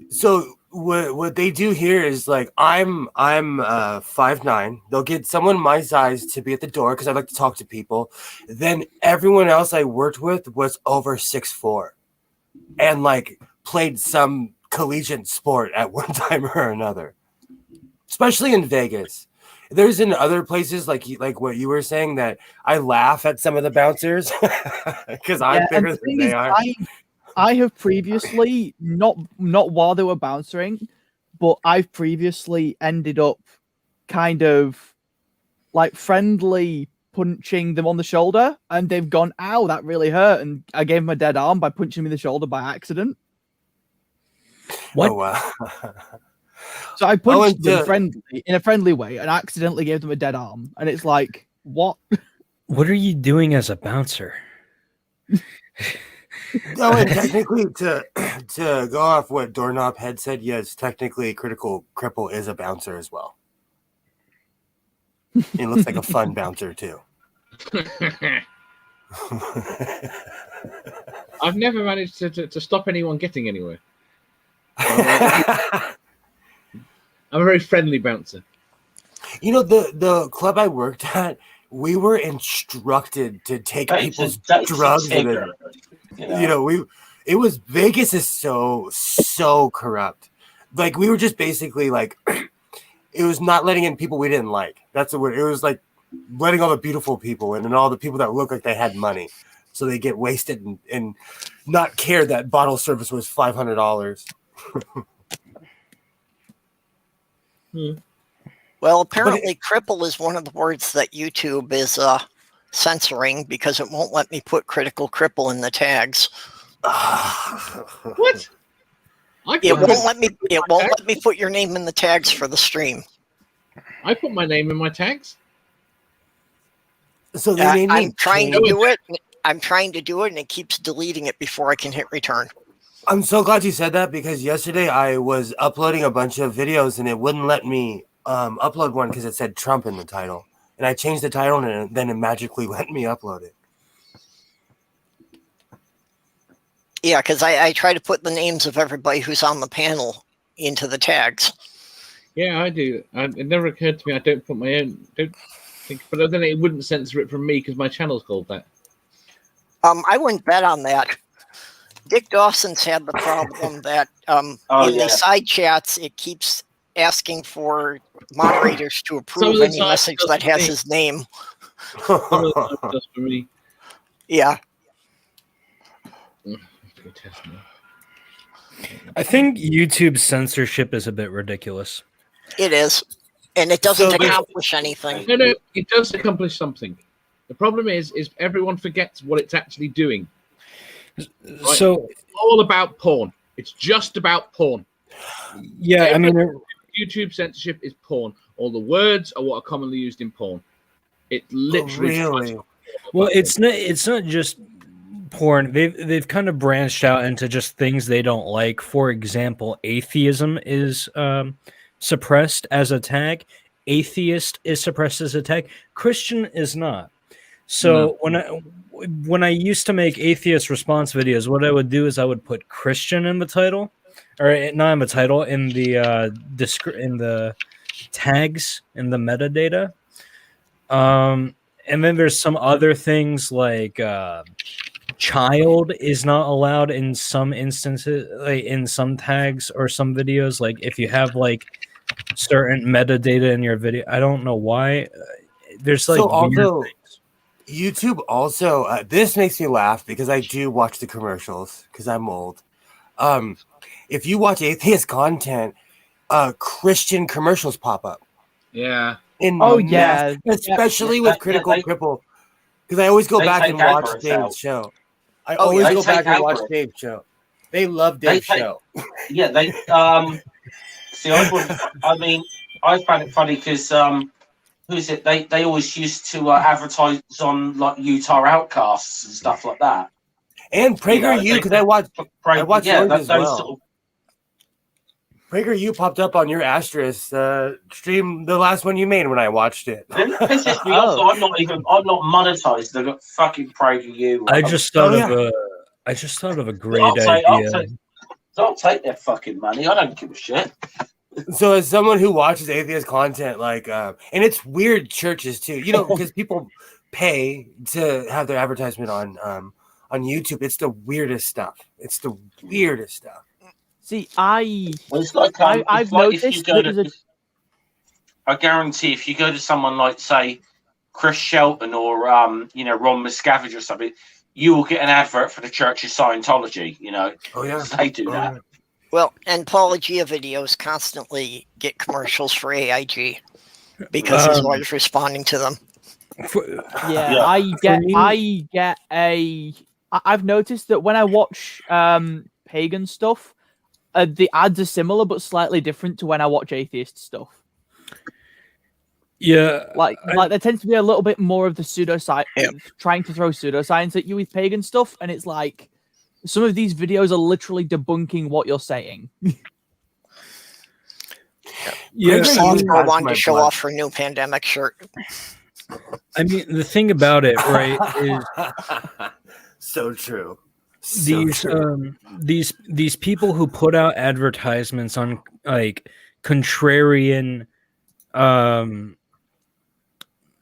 [SPEAKER 3] So what they do here is, like, I'm 5'9". They'll get someone my size to be at the door because I like to talk to people. Then everyone else I worked with was over 6'4", and like played some collegiate sport at one time or another, especially in Vegas. There's in other places like what you were saying that I laugh at some of the bouncers because I'm bigger than they are.
[SPEAKER 8] I have previously not while they were bouncing, but I've previously ended up kind of like friendly punching them on the shoulder, and they've gone, "Ow, that really hurt," and I gave them a dead arm by punching them in the shoulder by accident.
[SPEAKER 4] What?
[SPEAKER 3] Oh, wow.
[SPEAKER 8] So I punched them in a friendly way and accidentally gave them a dead arm. And it's like, what?
[SPEAKER 4] What are you doing as a bouncer?
[SPEAKER 3] No, and technically, to go off what Doorknob had said, yes, technically, Critical Cripple is a bouncer as well. It looks like a fun bouncer too.
[SPEAKER 7] I've never managed to stop anyone getting anywhere. I'm a very friendly bouncer.
[SPEAKER 3] You know, the club I worked at, we were instructed to take people's drugs. It was Vegas is so corrupt. Like, we were just basically like, it was not letting in people we didn't like. That's the word. It was like letting all the beautiful people in and all the people that look like they had money, so they get wasted and not care that bottle service was $500.
[SPEAKER 1] Well, apparently cripple is one of the words that YouTube is censoring because it won't let me put critical cripple in the tags.
[SPEAKER 7] What?
[SPEAKER 1] It won't let me put your name in the tags for the stream.
[SPEAKER 7] I put my name in my tags.
[SPEAKER 3] So
[SPEAKER 1] I'm trying to do it. I'm trying to do it, and it keeps deleting it before I can hit return.
[SPEAKER 3] I'm so glad you said that, because yesterday I was uploading a bunch of videos and it wouldn't let me upload one because it said Trump in the title. And I changed the title and then it magically let me upload it.
[SPEAKER 1] Yeah, because I try to put the names of everybody who's on the panel into the tags.
[SPEAKER 7] Yeah, I do. It never occurred to me I don't put my own. But then it wouldn't censor it from me because my channel's called that.
[SPEAKER 1] I wouldn't bet on that. Dick Dawson's had the problem that the side chats, it keeps asking for moderators to approve any message that has his name.
[SPEAKER 7] Just for me.
[SPEAKER 1] Yeah.
[SPEAKER 4] I think YouTube censorship is a bit ridiculous.
[SPEAKER 1] It is. And it doesn't accomplish anything.
[SPEAKER 7] No, it does accomplish something. The problem is everyone forgets what it's actually doing. Right? So it's all about porn. It's just about porn.
[SPEAKER 4] Yeah, I mean,
[SPEAKER 7] YouTube censorship is porn. All the words are what are commonly used in porn. It literally.
[SPEAKER 4] Well, it's not just porn. They've kind of branched out into just things they don't like. For example, atheism is suppressed as a tag. Atheist is suppressed as a tag. Christian is not. So when I used to make atheist response videos, what I would do is I would put Christian in the title, or not in the title, in the tags in the metadata. And then there's some other things like child is not allowed in some instances, like in some tags or some videos. Like if you have like certain metadata in your video, I don't know why. There's like
[SPEAKER 3] also YouTube also this makes me laugh because I do watch the commercials because I'm old. If you watch atheist content, Christian commercials pop up.
[SPEAKER 7] Yeah.
[SPEAKER 3] Especially with Critical Cripple, because I always go back and watch Dave's show. I always go back and watch Dave's show. They love Dave's show.
[SPEAKER 5] Yeah, they see. I found it funny because who's it? They always used to advertise on like Utah Outcasts and stuff like that.
[SPEAKER 3] And PragerU, because I watched yours as well.
[SPEAKER 5] Sort of,
[SPEAKER 3] PragerU popped up on your Asterisk stream, the last one you made when I watched it.
[SPEAKER 5] I'm not monetized. They got fucking PragerU.
[SPEAKER 4] I just thought of a great idea.
[SPEAKER 5] I'll take their fucking money. I don't give a shit.
[SPEAKER 3] So as someone who watches atheist content, like, and it's weird churches too, you know, because people pay to have their advertisement on YouTube. It's the weirdest stuff.
[SPEAKER 8] See,
[SPEAKER 5] it's like,
[SPEAKER 8] I've noticed
[SPEAKER 5] I guarantee if you go to someone like, say, Chris Shelton or Ron Miscavige or something, you will get an advert for the Church of Scientology. You know, they do that.
[SPEAKER 1] Well, and Paula Gia videos constantly get commercials for AIG because his wife's responding to them.
[SPEAKER 8] I've noticed that when I watch pagan stuff, the ads are similar but slightly different to when I watch atheist stuff.
[SPEAKER 4] Yeah,
[SPEAKER 8] like there tends to be a little bit more of the pseudoscience, trying to throw pseudoscience at you with pagan stuff, and it's like some of these videos are literally debunking what you're saying.
[SPEAKER 1] I wanted to show off her new pandemic shirt.
[SPEAKER 4] I mean, the thing about it, right, is
[SPEAKER 3] so true.
[SPEAKER 4] These people who put out advertisements on like contrarian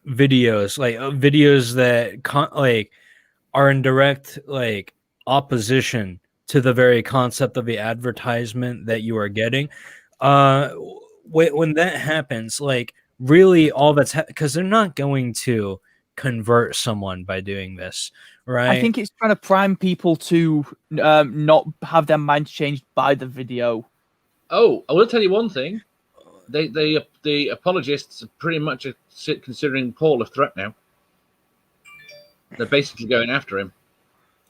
[SPEAKER 4] videos, like videos that are in direct like opposition to the very concept of the advertisement that you are getting. When that happens, like really all that's because they're not going to convert someone by doing this, right?
[SPEAKER 8] I think it's trying to prime people to not have their minds changed by the video.
[SPEAKER 7] Oh, I will tell you one thing. The apologists are pretty much considering Paul a threat now. They're basically going after him.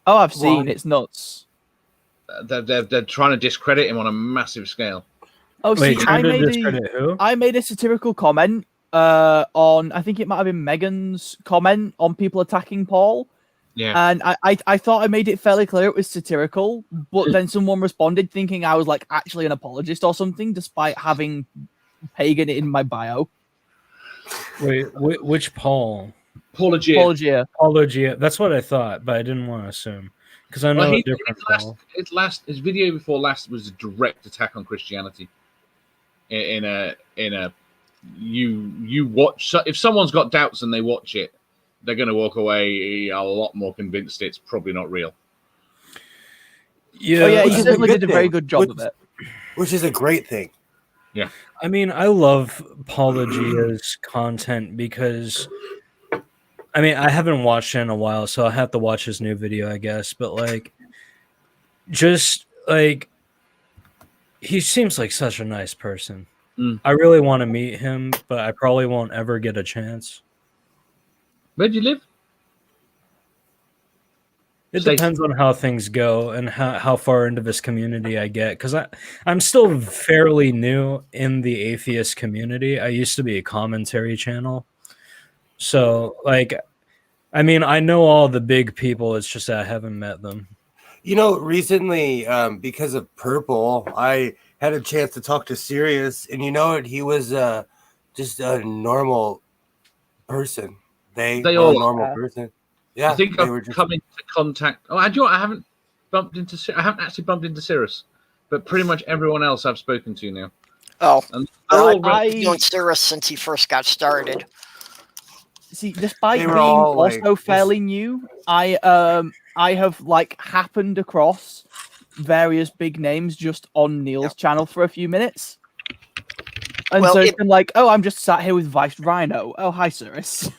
[SPEAKER 8] Oh, I've seen. It's nuts.
[SPEAKER 7] They're trying to discredit him on a massive scale.
[SPEAKER 8] Oh, see, I made a satirical comment on, I think it might have been Megan's comment on people attacking Paul.
[SPEAKER 7] Yeah.
[SPEAKER 8] And I thought I made it fairly clear it was satirical, but then someone responded thinking I was like actually an apologist or something, despite having pagan in my bio.
[SPEAKER 4] Wait, which Paul?
[SPEAKER 7] Apologia.
[SPEAKER 4] That's what I thought, but I didn't want to assume because I know a different Paul.
[SPEAKER 7] His video before last was a direct attack on Christianity. You watch, if someone's got doubts and they watch it, they're going to walk away a lot more convinced it's probably not real.
[SPEAKER 8] Yeah, he certainly did a very good job of it,
[SPEAKER 3] which is a great thing.
[SPEAKER 7] Yeah,
[SPEAKER 4] I mean, I love Apologia's content because, I mean, I haven't watched it in a while, so I have to watch his new video, I guess. But like, just like, he seems like such a nice person. I really want to meet him, but I probably won't ever get a chance.
[SPEAKER 7] Where do you live?
[SPEAKER 4] It depends on how things go and how far into this community I get. Because I'm still fairly new in the atheist community. I used to be a commentary channel. So, like, I mean, I know all the big people. It's just that I haven't met them.
[SPEAKER 3] You know, recently, because of Purple, I had a chance to talk to Sirius. And you know what? He was just a normal person. They were a normal person. Yeah,
[SPEAKER 7] I think I've come into contact. Oh, I haven't actually bumped into Cirrus, but pretty much everyone else I've spoken to now.
[SPEAKER 1] Oh, I've known Cirrus since he first got started.
[SPEAKER 8] See, despite being also fairly new, I have like happened across various big names just on Neil's channel for a few minutes, and so it's been like, oh, I'm just sat here with Vice Rhino. Oh, hi, Cirrus.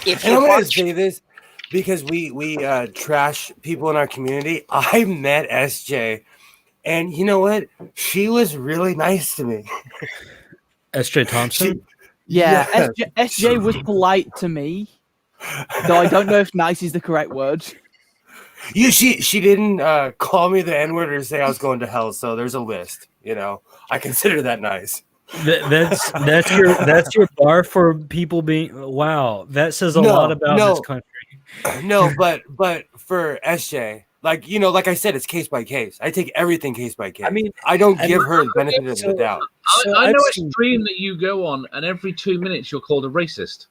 [SPEAKER 3] And I'm going to say this because we trash people in our community. I met SJ, and you know what? She was really nice to me.
[SPEAKER 4] SJ Thompson?
[SPEAKER 8] SJ was polite to me, though I don't know if nice is the correct word.
[SPEAKER 3] She didn't call me the N-word or say I was going to hell, so there's a list. You know, I consider that nice.
[SPEAKER 4] That's your bar for people being. Wow, that says a lot about this country.
[SPEAKER 3] No, but for SJ, like like I said, it's case by case. I take everything case by case.
[SPEAKER 4] I mean,
[SPEAKER 3] I don't give her the benefit of the doubt.
[SPEAKER 7] I know a stream that you go on, and every 2 minutes you're called a racist.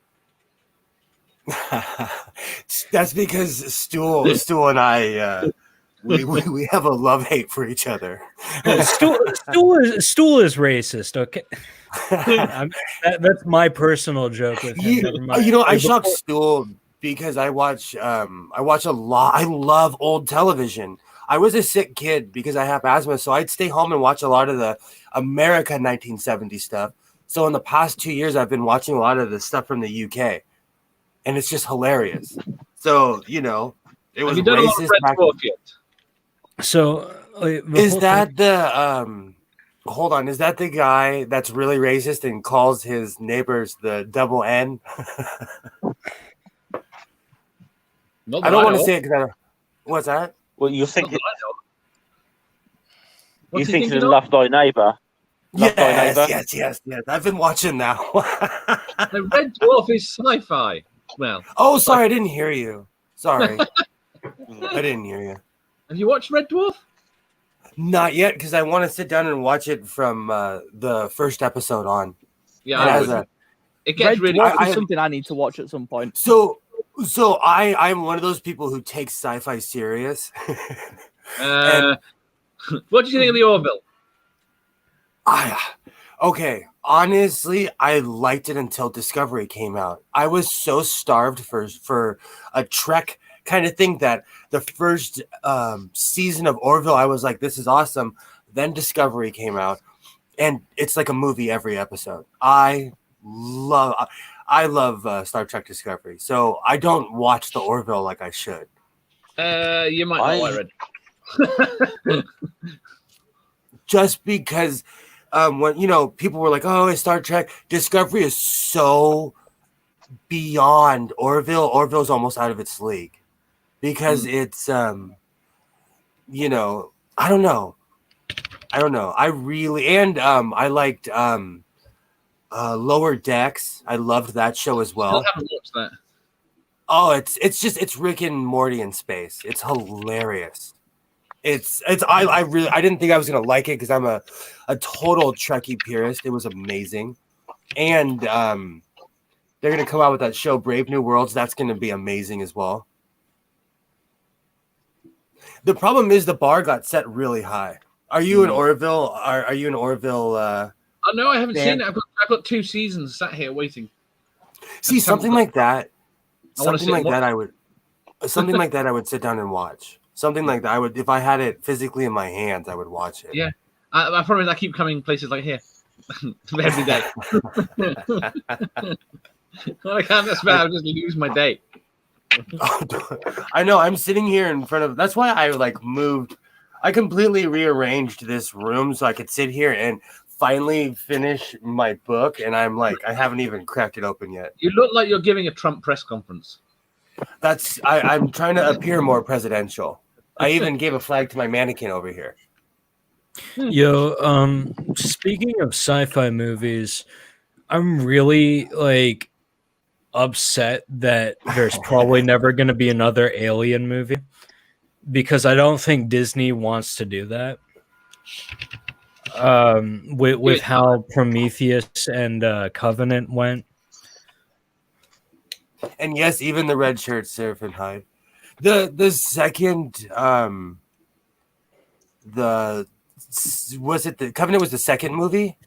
[SPEAKER 3] That's because Stool and I we have a love-hate for each other.
[SPEAKER 4] Stool is racist. Okay, that's my personal joke with him.
[SPEAKER 3] I shock Stool because I watch a lot. I love old television. I was a sick kid because I have asthma, so I'd stay home and watch a lot of the America 1970 stuff. So in the past 2 years, I've been watching a lot of the stuff from the UK, and it's just hilarious. So it was
[SPEAKER 7] Have you done a lot of Red Dwarf yet?
[SPEAKER 4] So
[SPEAKER 3] is that the hold on? Is that the guy that's really racist and calls his neighbors the double N? I don't want to say it because what's that?
[SPEAKER 5] Well, you're thinking.
[SPEAKER 7] What's
[SPEAKER 5] You
[SPEAKER 7] he
[SPEAKER 5] think
[SPEAKER 7] thinking
[SPEAKER 5] to
[SPEAKER 7] of?
[SPEAKER 5] love thy neighbor?
[SPEAKER 3] Yes. I've been watching now.
[SPEAKER 7] The Red Dwarf is sci-fi. Well.
[SPEAKER 3] Oh, sorry, I didn't hear you. Sorry, I didn't hear you.
[SPEAKER 7] Have you watched Red Dwarf?
[SPEAKER 3] Not yet, because I want to sit down and watch it from the first episode on.
[SPEAKER 7] Yeah, it gets
[SPEAKER 8] Red
[SPEAKER 7] really.
[SPEAKER 8] Dwarf is something I need to watch at some point.
[SPEAKER 3] So I'm one of those people who takes sci-fi serious.
[SPEAKER 7] What do you think of the Orville?
[SPEAKER 3] Okay, honestly, I liked it until Discovery came out. I was so starved for a Trek kind of thing that the first season of Orville, I was like, this is awesome. Then Discovery came out, and it's like a movie every episode. I love Star Trek Discovery, so I don't watch the Orville like I should.
[SPEAKER 7] You might not like Red.
[SPEAKER 3] Just because when people were like, oh, it's Star Trek, Discovery is so beyond Orville. Orville's almost out of its league because it's I don't know. I really I liked Lower Decks. I loved that show as well.
[SPEAKER 7] Still haven't watched that.
[SPEAKER 3] Oh, it's Rick and Morty in space. It's hilarious. I didn't think I was gonna like it because I'm a total Trekkie purist. It was amazing, and they're gonna come out with that show Brave New Worlds. That's gonna be amazing as well. The problem is the bar got set really high. Are you in Orville? Are you in Orville?
[SPEAKER 7] No, I haven't seen it. I've got 2 seasons sat here waiting.
[SPEAKER 3] See, something like that.
[SPEAKER 7] I
[SPEAKER 3] Something like that I would sit down and watch. Something like that. I would, if I had it physically in my hands, I would watch it.
[SPEAKER 7] Yeah, I promise. I keep coming places like here every day. I can't. That's bad. I just lose my day.
[SPEAKER 3] I know. I'm sitting here in front of. That's why I moved. I completely rearranged this room so I could sit here and finally finish my book. And I'm I haven't even cracked it open yet.
[SPEAKER 7] You look like you're giving a Trump press conference.
[SPEAKER 3] I'm trying to appear more presidential. I even gave a flag to my mannequin over here.
[SPEAKER 4] Yo, speaking of sci-fi movies, I'm really upset that there's probably never going to be another Alien movie because I don't think Disney wants to do that. With how Prometheus and Covenant went.
[SPEAKER 3] And yes, even the red shirt surf and hide. The second the Covenant was the second movie?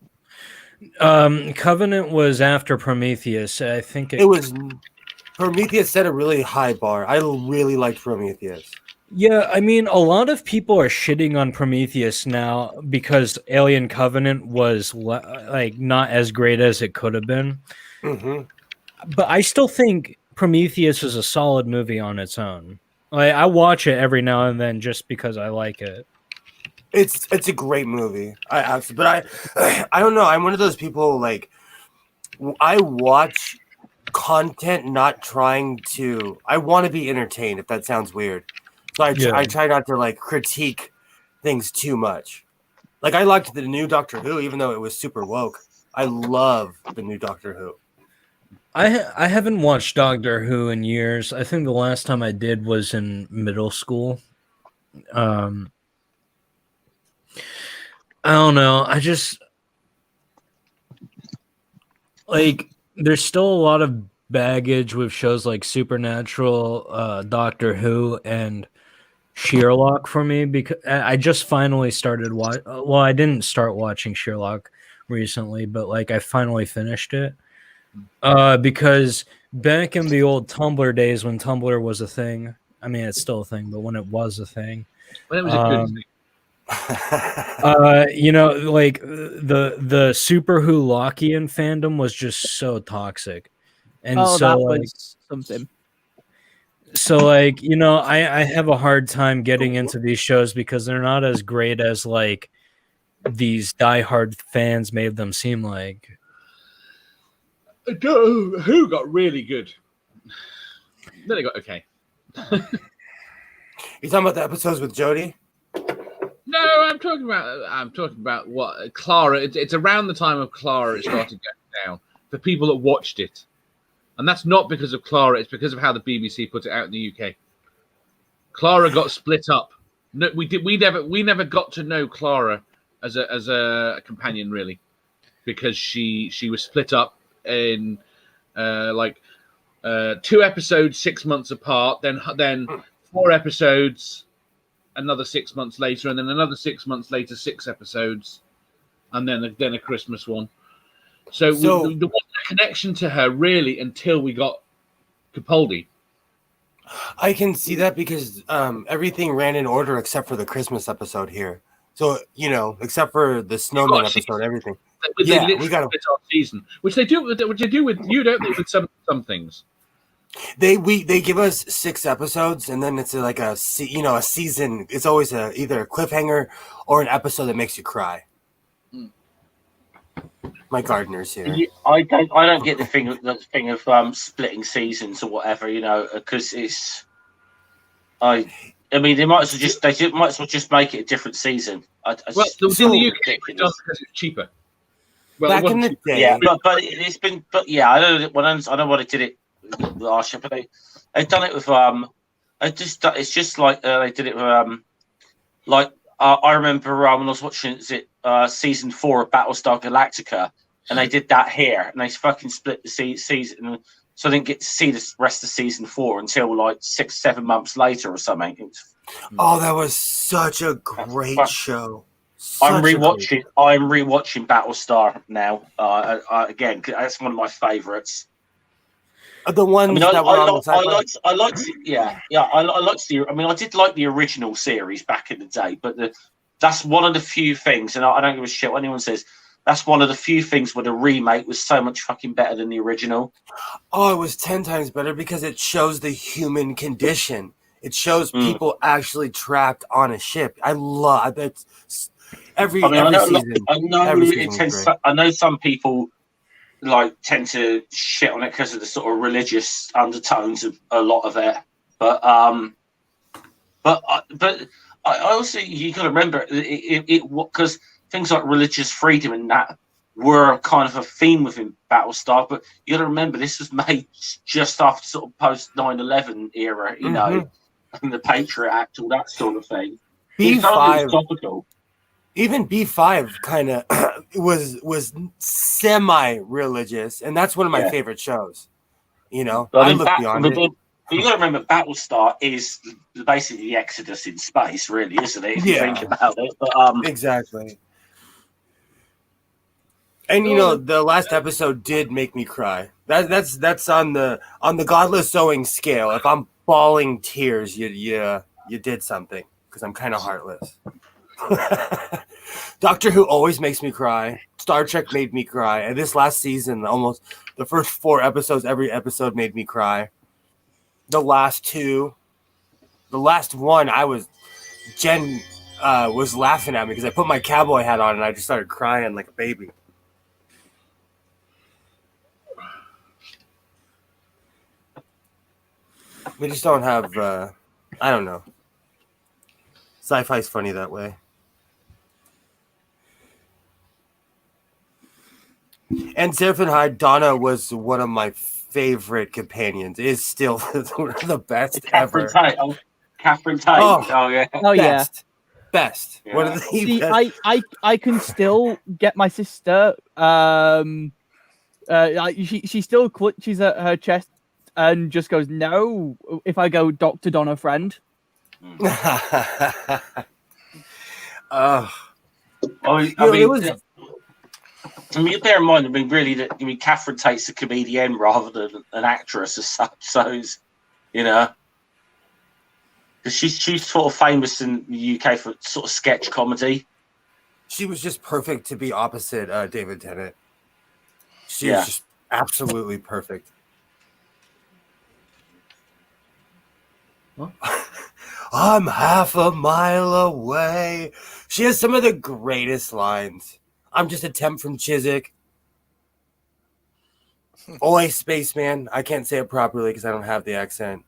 [SPEAKER 4] Covenant was after Prometheus. I think
[SPEAKER 3] it was Prometheus set a really high bar. I really liked Prometheus.
[SPEAKER 4] Yeah, I mean, a lot of people are shitting on Prometheus now because Alien Covenant was not as great as it could have been.
[SPEAKER 3] Mm-hmm.
[SPEAKER 4] But I still think Prometheus is a solid movie on its own. I watch it every now and then just because I like it.
[SPEAKER 3] It's a great movie. I don't know. I'm one of those people I watch content not trying to. I want to be entertained. If that sounds weird, So I try not to like critique things too much. Like I liked the new Doctor Who, even though it was super woke. I love the new Doctor Who.
[SPEAKER 4] I haven't watched Doctor Who in years. I think the last time I did was in middle school. I don't know. I just like there's still a lot of baggage with shows like Supernatural, Doctor Who, and Sherlock for me because I just finally started well, I didn't start watching Sherlock recently, but like I finally finished it. Because back in the old Tumblr days when Tumblr was a thing, I mean it's still a thing, but when it was a thing,
[SPEAKER 7] When it was a good thing.
[SPEAKER 4] you know, like the Super Who Lockean fandom was just so toxic, and
[SPEAKER 8] Oh,
[SPEAKER 4] so
[SPEAKER 8] that
[SPEAKER 4] like,
[SPEAKER 8] was something.
[SPEAKER 4] so like you know, I have a hard time getting into these shows because they're not as great as like these diehard fans made them seem like.
[SPEAKER 7] Who got really good? Then it got okay.
[SPEAKER 3] You talking about the episodes with Jodie?
[SPEAKER 7] No, I'm talking about what Clara. It's around the time of Clara it started going down for people that watched it, and that's not because of Clara. It's because of how the BBC put it out in the UK. Clara got split up. No, we never got to know Clara as a companion really, because she was split up in 2 episodes 6 months apart, then 4 episodes another 6 months later, and then another 6 months later 6 episodes, and then a Christmas one. So there wasn't a connection to her really until we got Capaldi.
[SPEAKER 3] I can see that because everything ran in order except for the Christmas episode here. So, you know, except for the snowman episode, everything.
[SPEAKER 7] We got a season, which they do with you, don't they? With some things.
[SPEAKER 3] They give us 6 episodes, and then it's like a season. It's always either a cliffhanger or an episode that makes you cry. My gardener's here.
[SPEAKER 5] I don't get the thing of splitting seasons or whatever, you know, because it's I mean they might as well just make it a different season.
[SPEAKER 7] In the UK it's done because it's cheaper. Well,
[SPEAKER 3] back in the day,
[SPEAKER 5] yeah, but I know what it did it last year, but they've done it with it's just like they did it with I remember when I was watching season 4 of Battlestar Galactica, and they did that here, and they fucking split the season, so I didn't get to see the rest of season 4 until like 6-7 months later or something.
[SPEAKER 3] Oh, that was such a great show.
[SPEAKER 5] I'm rewatching Battlestar now again. That's one of my favorites.
[SPEAKER 3] The ones that were on the sci-fi.
[SPEAKER 5] I liked the. I mean, I did like the original series back in the day, but that's one of the few things, and I don't give a shit what anyone says. That's one of the few things where the remake was so much fucking better than the original.
[SPEAKER 3] Oh, it was 10 times better because it shows the human condition. It shows people actually trapped on a ship. I love it. Every season.
[SPEAKER 5] I know some people like tend to shit on it because of the sort of religious undertones of a lot of it, but I also, you got to remember it because things like religious freedom and that were kind of a theme within Battlestar, but you got to remember this was made just after sort of post 9/11 era, you know, and the Patriot Act, all that sort of thing.
[SPEAKER 3] B5
[SPEAKER 5] topical.
[SPEAKER 3] Even B5 kind of was semi-religious, and that's one of my favorite shows. You know, I look beyond it.
[SPEAKER 5] But you got to remember, Battlestar is basically the Exodus in space, really, isn't it? If you think about it. But,
[SPEAKER 3] exactly. And you know, the last episode did make me cry. That's on the godless sewing scale. If I'm bawling tears, you did something, because I'm kind of heartless. Doctor Who always makes me cry. Star Trek made me cry. And this last season, almost the first 4 episodes, every episode made me cry. The last 2, the last one, Jen was laughing at me because I put my cowboy hat on and I just started crying like a baby. We just don't have, I don't know. Sci-fi's funny that way. And Seraphin High, Donna was one of my favorite companions. Is still one of the best
[SPEAKER 5] Catherine
[SPEAKER 3] ever.
[SPEAKER 5] Tate. Oh, Catherine Tate. Oh yeah.
[SPEAKER 8] Oh yeah.
[SPEAKER 3] Best.
[SPEAKER 5] Yeah.
[SPEAKER 3] One of the
[SPEAKER 8] See,
[SPEAKER 3] best.
[SPEAKER 8] I can still get my sister. She still clutches at her chest and just goes no if I go Dr. Donna friend.
[SPEAKER 5] I mean, you bear in mind, really, that Catherine Tate's a comedian rather than an actress as such. So, because she's sort of famous in the UK for sort of sketch comedy.
[SPEAKER 3] She was just perfect to be opposite David Tennant. She was just absolutely perfect. Huh? I'm half a mile away. She has some of the greatest lines. I'm just a temp from Chiswick. Oi, spaceman. I can't say it properly because I don't have the accent.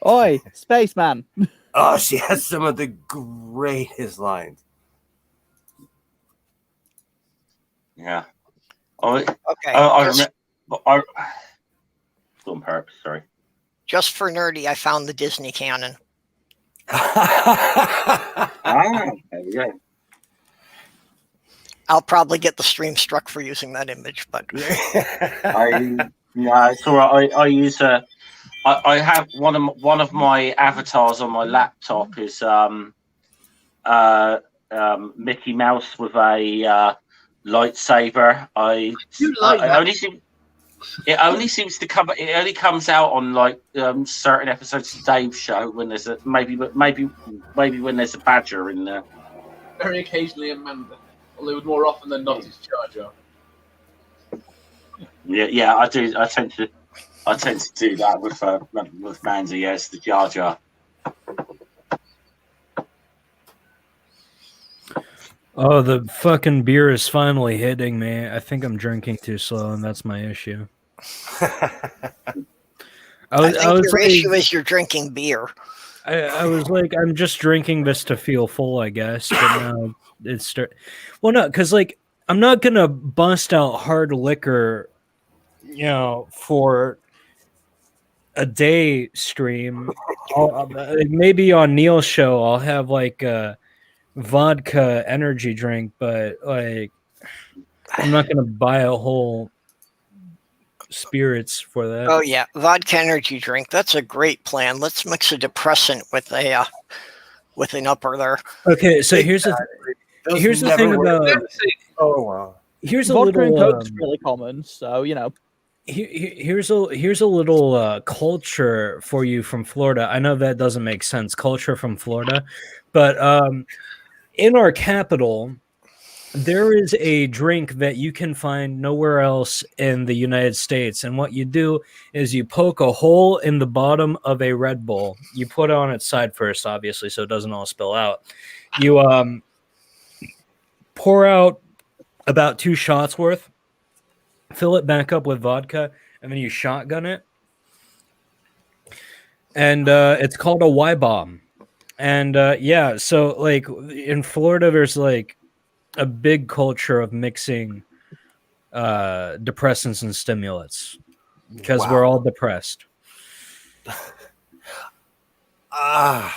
[SPEAKER 8] Oi, spaceman.
[SPEAKER 3] Oh, she has some of the greatest lines.
[SPEAKER 5] Yeah.
[SPEAKER 1] Okay.
[SPEAKER 5] I remember. On purpose, sorry.
[SPEAKER 1] Just for nerdy, I found the Disney canon.
[SPEAKER 5] There we go.
[SPEAKER 1] I'll probably get the stream struck for using that image, but
[SPEAKER 5] it's all right. I use I have one of my avatars on my laptop is Mickey Mouse with a lightsaber. It only seems to come. It only comes out on like certain episodes of Dave's show when there's maybe when there's a badger in there.
[SPEAKER 7] Very occasionally Amanda, although more often than not it's Jar Jar.
[SPEAKER 5] Yeah, I do. I tend to do that with Manzi. Yes, the Jar Jar.
[SPEAKER 4] Oh, the fucking beer is finally hitting me. I think I'm drinking too slow, and that's my issue.
[SPEAKER 1] I think your issue is you're drinking beer.
[SPEAKER 4] I was like, I'm just drinking this to feel full, I guess. But now it's well, no, because like I'm not gonna bust out hard liquor, for a day stream. Maybe on Neil's show, I'll have like a vodka energy drink, but like I'm not gonna buy a whole spirits for that.
[SPEAKER 1] Oh yeah, vodka energy drink. That's a great plan. Let's mix a depressant with an upper there.
[SPEAKER 4] Okay, so here's the thing about.
[SPEAKER 3] Oh wow.
[SPEAKER 4] Here's a
[SPEAKER 8] vodka
[SPEAKER 4] little.
[SPEAKER 8] and Coke's really common, so
[SPEAKER 4] Here's a little culture for you from Florida. I know that doesn't make sense, culture from Florida, but in our capital, there is a drink that you can find nowhere else in the United States. And what you do is you poke a hole in the bottom of a Red Bull. You put it on its side first, obviously, so it doesn't all spill out. You pour out about 2 shots worth, fill it back up with vodka, and then you shotgun it. And it's called a Y-bomb. And so like in Florida, there's like a big culture of mixing depressants and stimulants because we're all depressed.
[SPEAKER 3] I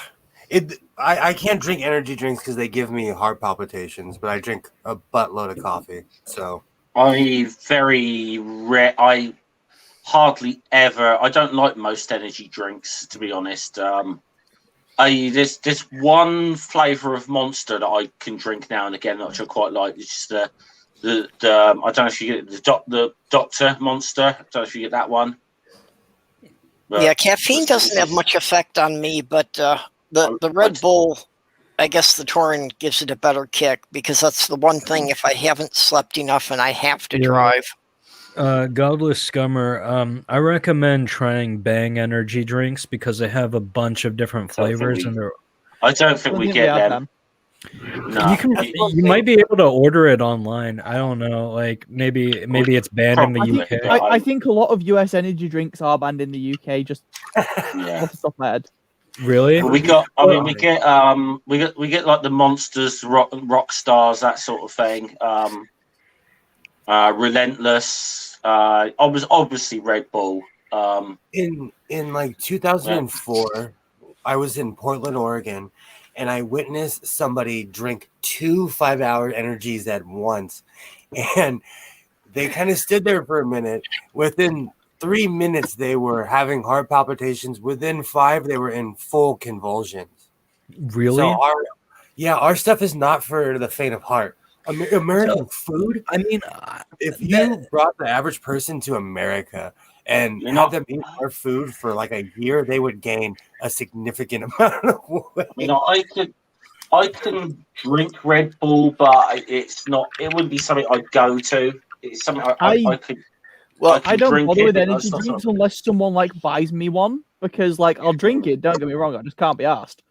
[SPEAKER 3] can't drink energy drinks because they give me heart palpitations, but I drink a buttload of coffee. So
[SPEAKER 5] I hardly ever. I don't like most energy drinks, to be honest. There's one flavor of Monster that I can drink now and again, which I quite like. It's just the I don't know if you get the Doctor Monster. I don't know if you get that one. But
[SPEAKER 1] yeah, caffeine doesn't have much effect on me, but the Red Bull, I guess the Taurin gives it a better kick because that's the one thing if I haven't slept enough and I have to drive.
[SPEAKER 4] Godless Scummer, I recommend trying Bang energy drinks because they have a bunch of different flavors.
[SPEAKER 5] I don't think we get them. No.
[SPEAKER 4] You might be able to order it online. I don't know. Like maybe it's banned in the UK.
[SPEAKER 8] I think a lot of US energy drinks are banned in the UK. Just off the top of my head.
[SPEAKER 4] Really?
[SPEAKER 5] We got. I mean, we get like the Monsters, rock stars, that sort of thing. Relentless. Obviously Red Bull.
[SPEAKER 3] In like 2004, I was in Portland, Oregon, and I witnessed somebody drink 2 5-hour energies at once, and they kind of stood there for a minute. Within 3 minutes, they were having heart palpitations. Within 5, they were in full convulsions.
[SPEAKER 4] Really?
[SPEAKER 3] So our stuff is not for the faint of heart. American food.
[SPEAKER 4] I mean,
[SPEAKER 3] if you brought the average person to America and had them eat our food for like a year, they would gain a significant amount of weight.
[SPEAKER 5] You know, I can drink Red Bull, but it wouldn't be something I'd go to. It's something I could.
[SPEAKER 8] Well,
[SPEAKER 5] I
[SPEAKER 8] I don't
[SPEAKER 5] drink
[SPEAKER 8] bother
[SPEAKER 5] it,
[SPEAKER 8] with
[SPEAKER 5] but
[SPEAKER 8] energy
[SPEAKER 5] that's not
[SPEAKER 8] drinks
[SPEAKER 5] something-
[SPEAKER 8] unless someone like buys me one, because like I'll drink it. Don't get me wrong, I just can't be asked.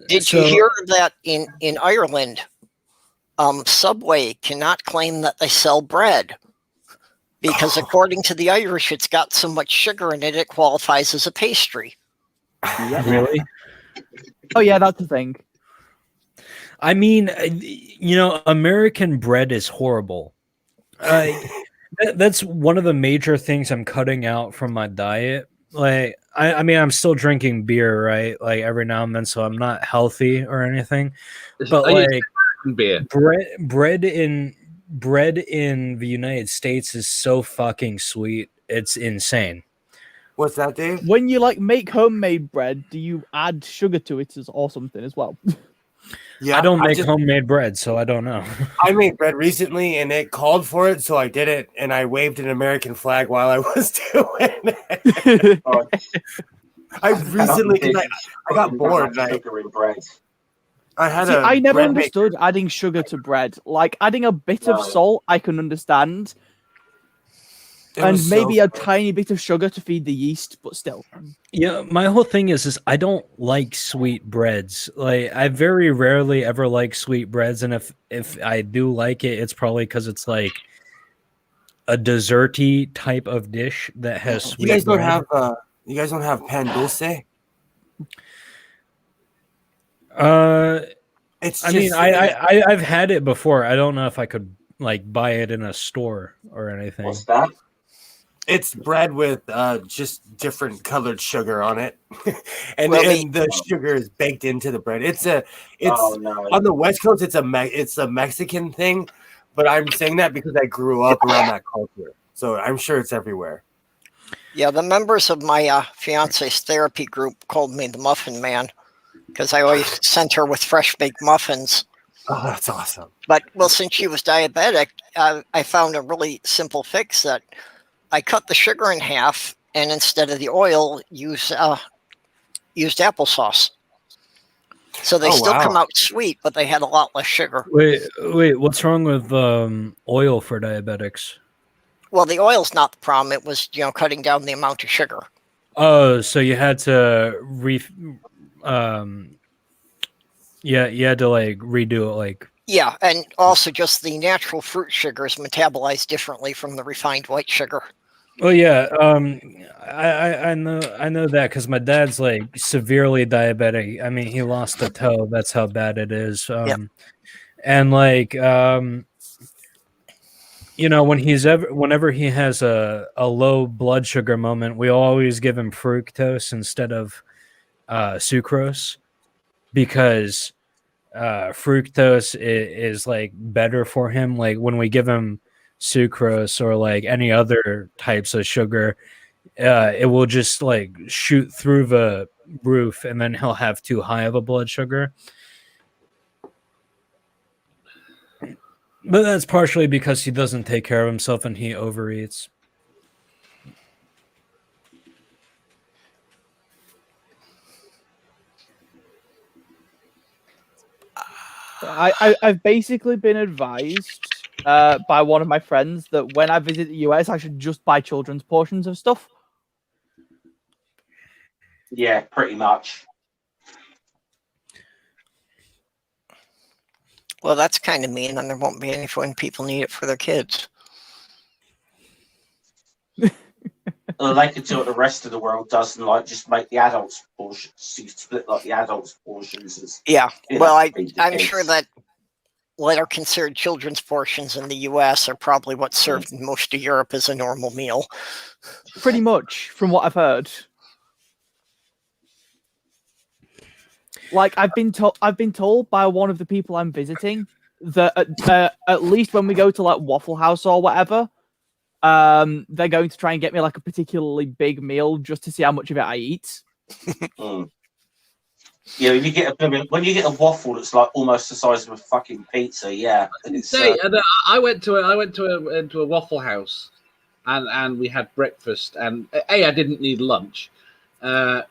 [SPEAKER 1] Did you hear that in Ireland, Subway cannot claim that they sell bread because according to the Irish, it's got so much sugar in it, it qualifies as a pastry.
[SPEAKER 4] Really?
[SPEAKER 8] Oh yeah, that's the thing.
[SPEAKER 4] I mean, American bread is horrible. That's one of the major things I'm cutting out from my diet. Like, I mean, I'm still drinking beer, right? Like every now and then, so I'm not healthy or anything. But like,
[SPEAKER 7] beer.
[SPEAKER 4] bread in the United States is so fucking sweet. It's insane.
[SPEAKER 3] What's that, Dave?
[SPEAKER 8] When you like make homemade bread, do you add sugar to it or something as well?
[SPEAKER 3] Yeah,
[SPEAKER 4] I don't make homemade bread, so I don't know.
[SPEAKER 3] I made bread recently, and it called for it, so I did it, and I waved an American flag while I was doing it. I recently, I got bored.
[SPEAKER 8] I never understood adding sugar to bread. Like adding a bit of salt, I can understand. And maybe a tiny bit of sugar to feed the yeast, but still.
[SPEAKER 4] Yeah, my whole thing is I don't like sweet breads. Like I very rarely ever like sweet breads, and if I do like it, it's probably because it's like a desserty type of dish that has sweet.
[SPEAKER 3] You guys don't
[SPEAKER 4] bread.
[SPEAKER 3] have pan dulce?
[SPEAKER 4] I've had it before. I don't know if I could like buy it in a store or anything.
[SPEAKER 5] What's that?
[SPEAKER 3] It's bread with just different colored sugar on it, and the sugar is baked into the bread. On the West Coast. It's a Mexican thing, but I'm saying that because I grew up around that culture, so I'm sure it's everywhere.
[SPEAKER 1] Yeah, the members of my fiance's therapy group called me the Muffin Man because I always sent her with fresh baked muffins.
[SPEAKER 3] Oh, that's awesome.
[SPEAKER 1] But well, since she was diabetic, I found a really simple fix that. I cut the sugar in half, and instead of the oil, used applesauce. So they still come out sweet, but they had a lot less sugar.
[SPEAKER 4] Wait, what's wrong with oil for diabetics?
[SPEAKER 1] Well, the oil's not the problem. It was, cutting down the amount of sugar.
[SPEAKER 4] Oh, so you had to you had to like redo it, like.
[SPEAKER 1] Yeah, and also just the natural fruit sugar is metabolized differently from the refined white sugar.
[SPEAKER 4] Oh yeah, I know that because my dad's like severely diabetic. I mean, he lost a toe. That's how bad it is. And like whenever he has a low blood sugar moment, we always give him fructose instead of sucrose because fructose is like better for him. Like when we give him sucrose or like any other types of sugar, it will just like shoot through the roof, and then he'll have too high of a blood sugar. But that's partially because he doesn't take care of himself and he overeats.
[SPEAKER 8] I've basically been advised by one of my friends that when I visit the US, I should just buy children's portions of stuff.
[SPEAKER 5] Yeah, pretty much.
[SPEAKER 1] Well, that's kind of mean, and there won't be any when people need it for their kids.
[SPEAKER 5] they could do what the rest of the world does and like just make the adults portions, split like the adults portions. As,
[SPEAKER 1] Yeah.
[SPEAKER 5] you
[SPEAKER 1] Well,
[SPEAKER 5] know, feed the
[SPEAKER 1] I'm
[SPEAKER 5] kids.
[SPEAKER 1] sure that what are considered children's portions in the U.S. are probably what's served in most of Europe as a normal meal.
[SPEAKER 8] Pretty much, from what I've heard. Like I've been told by one of the people I'm visiting that at least when we go to like Waffle House or whatever, they're going to try and get me like a particularly big meal just to see how much of it I eat.
[SPEAKER 5] Yeah, when you get a waffle that's like almost the size of a fucking pizza, yeah. It's,
[SPEAKER 7] I went to a Waffle House, and we had breakfast, and I didn't need lunch, but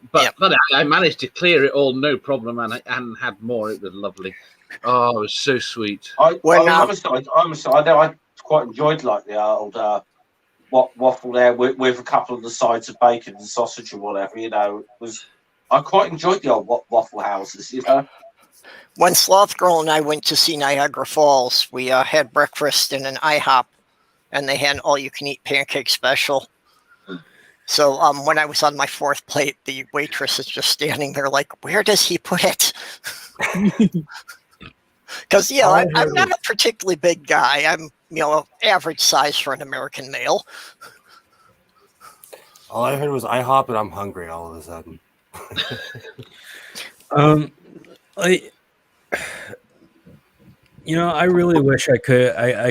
[SPEAKER 7] I managed to clear it all no problem, and had more. It was lovely. Oh, it was so sweet.
[SPEAKER 5] I quite enjoyed like the old waffle there with a couple of the sides of bacon and sausage or whatever. You know, I quite enjoyed the old Waffle Houses. You know,
[SPEAKER 1] when Sloth Girl and I went to see Niagara Falls, we had breakfast in an IHOP, and they had an all-you-can-eat pancake special. So when I was on my fourth plate, the waitress is just standing there like, where does he put it? Because, I'm not a particularly big guy. I'm, average size for an American male.
[SPEAKER 3] All I heard was IHOP, and I'm hungry all of a sudden.
[SPEAKER 4] I really wish I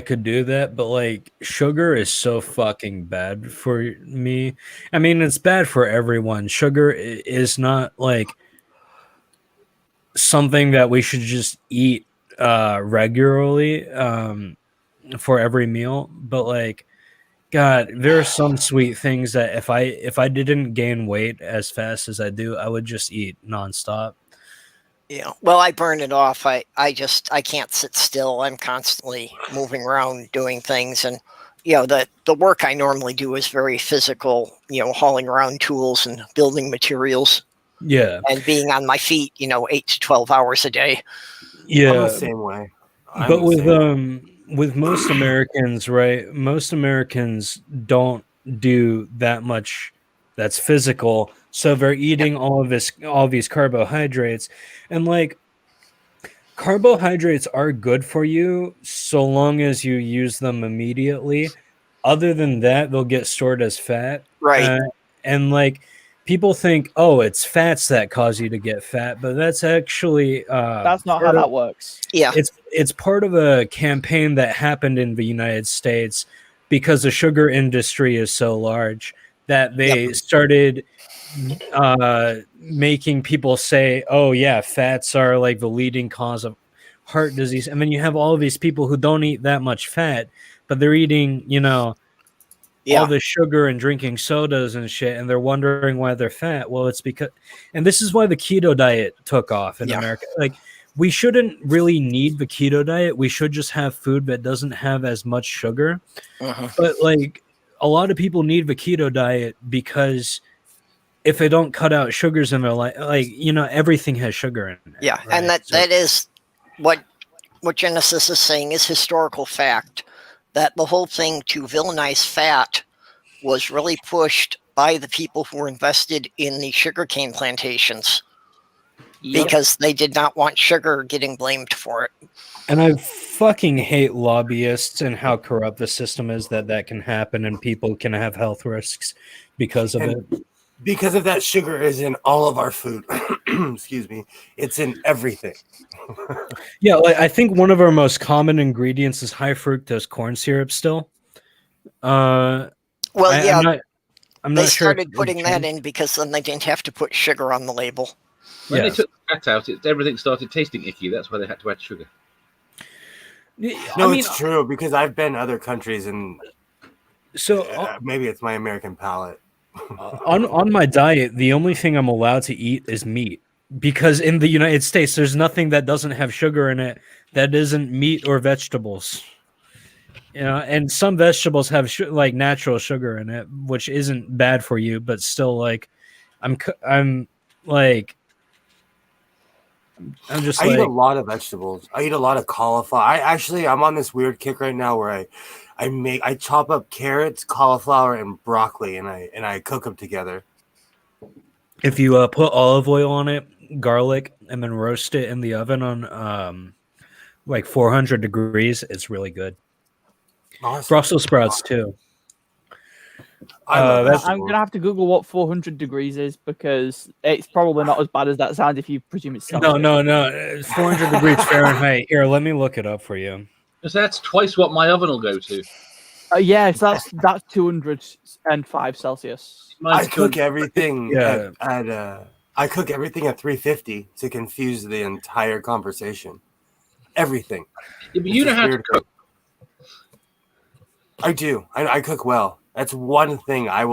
[SPEAKER 4] could do that, but like sugar is so fucking bad for me. I mean, it's bad for everyone. Sugar is not like something that we should just eat regularly for every meal, but like, God, there are some sweet things that if I didn't gain weight as fast as I do, I would just eat nonstop.
[SPEAKER 1] Yeah, well, I burn it off. I can't sit still. I'm constantly moving around doing things, and the work I normally do is very physical. Hauling around tools and building materials.
[SPEAKER 4] Yeah,
[SPEAKER 1] and being on my feet, 8 to 12 hours a day.
[SPEAKER 4] Yeah,
[SPEAKER 3] I'm the same way.
[SPEAKER 4] But with most Americans, right? Most Americans don't do that much that's physical, so they're eating all these carbohydrates, and like carbohydrates are good for you so long as you use them immediately. Other than that, they'll get stored as fat,
[SPEAKER 1] right?
[SPEAKER 4] And like people think, oh, it's fats that cause you to get fat, but that's actually
[SPEAKER 8] that's not how that works.
[SPEAKER 1] Yeah,
[SPEAKER 4] it's part of a campaign that happened in the United States because the sugar industry is so large that they started making people say, oh yeah, fats are like the leading cause of heart disease, and then you have all of these people who don't eat that much fat, but they're eating all the sugar and drinking sodas and shit, and they're wondering why they're fat. Well, it's because, and this is why the keto diet took off in America. Like, we shouldn't really need the keto diet. We should just have food that doesn't have as much sugar. But like, a lot of people need the keto diet because if they don't cut out sugars in their life, like, everything has sugar in it.
[SPEAKER 1] Yeah, right? And that is what Genesis is saying is historical fact. That the whole thing to villainize fat was really pushed by the people who were invested in the sugarcane plantations because they did not want sugar getting blamed for it.
[SPEAKER 4] And I fucking hate lobbyists and how corrupt the system is that can happen and people can have health risks because of it.
[SPEAKER 3] Because of that, sugar is in all of our food. Excuse me. It's in everything.
[SPEAKER 4] Yeah, like, I think one of our most common ingredients is high fructose corn syrup still.
[SPEAKER 1] I'm
[SPEAKER 4] not
[SPEAKER 1] started putting that in because then they didn't have to put sugar on the label.
[SPEAKER 7] When they took the fat out, everything started tasting icky. That's why they had to add sugar.
[SPEAKER 3] No, it's true because I've been to other countries and so maybe it's my American palate.
[SPEAKER 4] On my diet, the only thing I'm allowed to eat is meat because in the United States, there's nothing that doesn't have sugar in it that isn't meat or vegetables. And some vegetables have like natural sugar in it, which isn't bad for you, but still, like, I'm like,
[SPEAKER 3] I eat a lot of vegetables. I eat a lot of cauliflower. I'm on this weird kick right now where I chop up carrots, cauliflower, and broccoli, and I cook them together.
[SPEAKER 4] If you put olive oil on it, garlic, and then roast it in the oven on like 400 degrees, it's really good.
[SPEAKER 3] Awesome.
[SPEAKER 4] Brussels sprouts too.
[SPEAKER 8] I'm gonna have to Google what 400 degrees is because it's probably not as bad as that sounds if you presume it's Celsius.
[SPEAKER 4] No, 400 degrees Fahrenheit. Here, let me look it up for you.
[SPEAKER 7] Because that's twice what my oven will go to.
[SPEAKER 8] Yeah, so that's 205 Celsius.
[SPEAKER 3] I cook everything I cook everything at 350 to confuse the entire conversation. Everything.
[SPEAKER 7] Yeah, but you know how to cook.
[SPEAKER 3] I do. I cook well. That's one thing I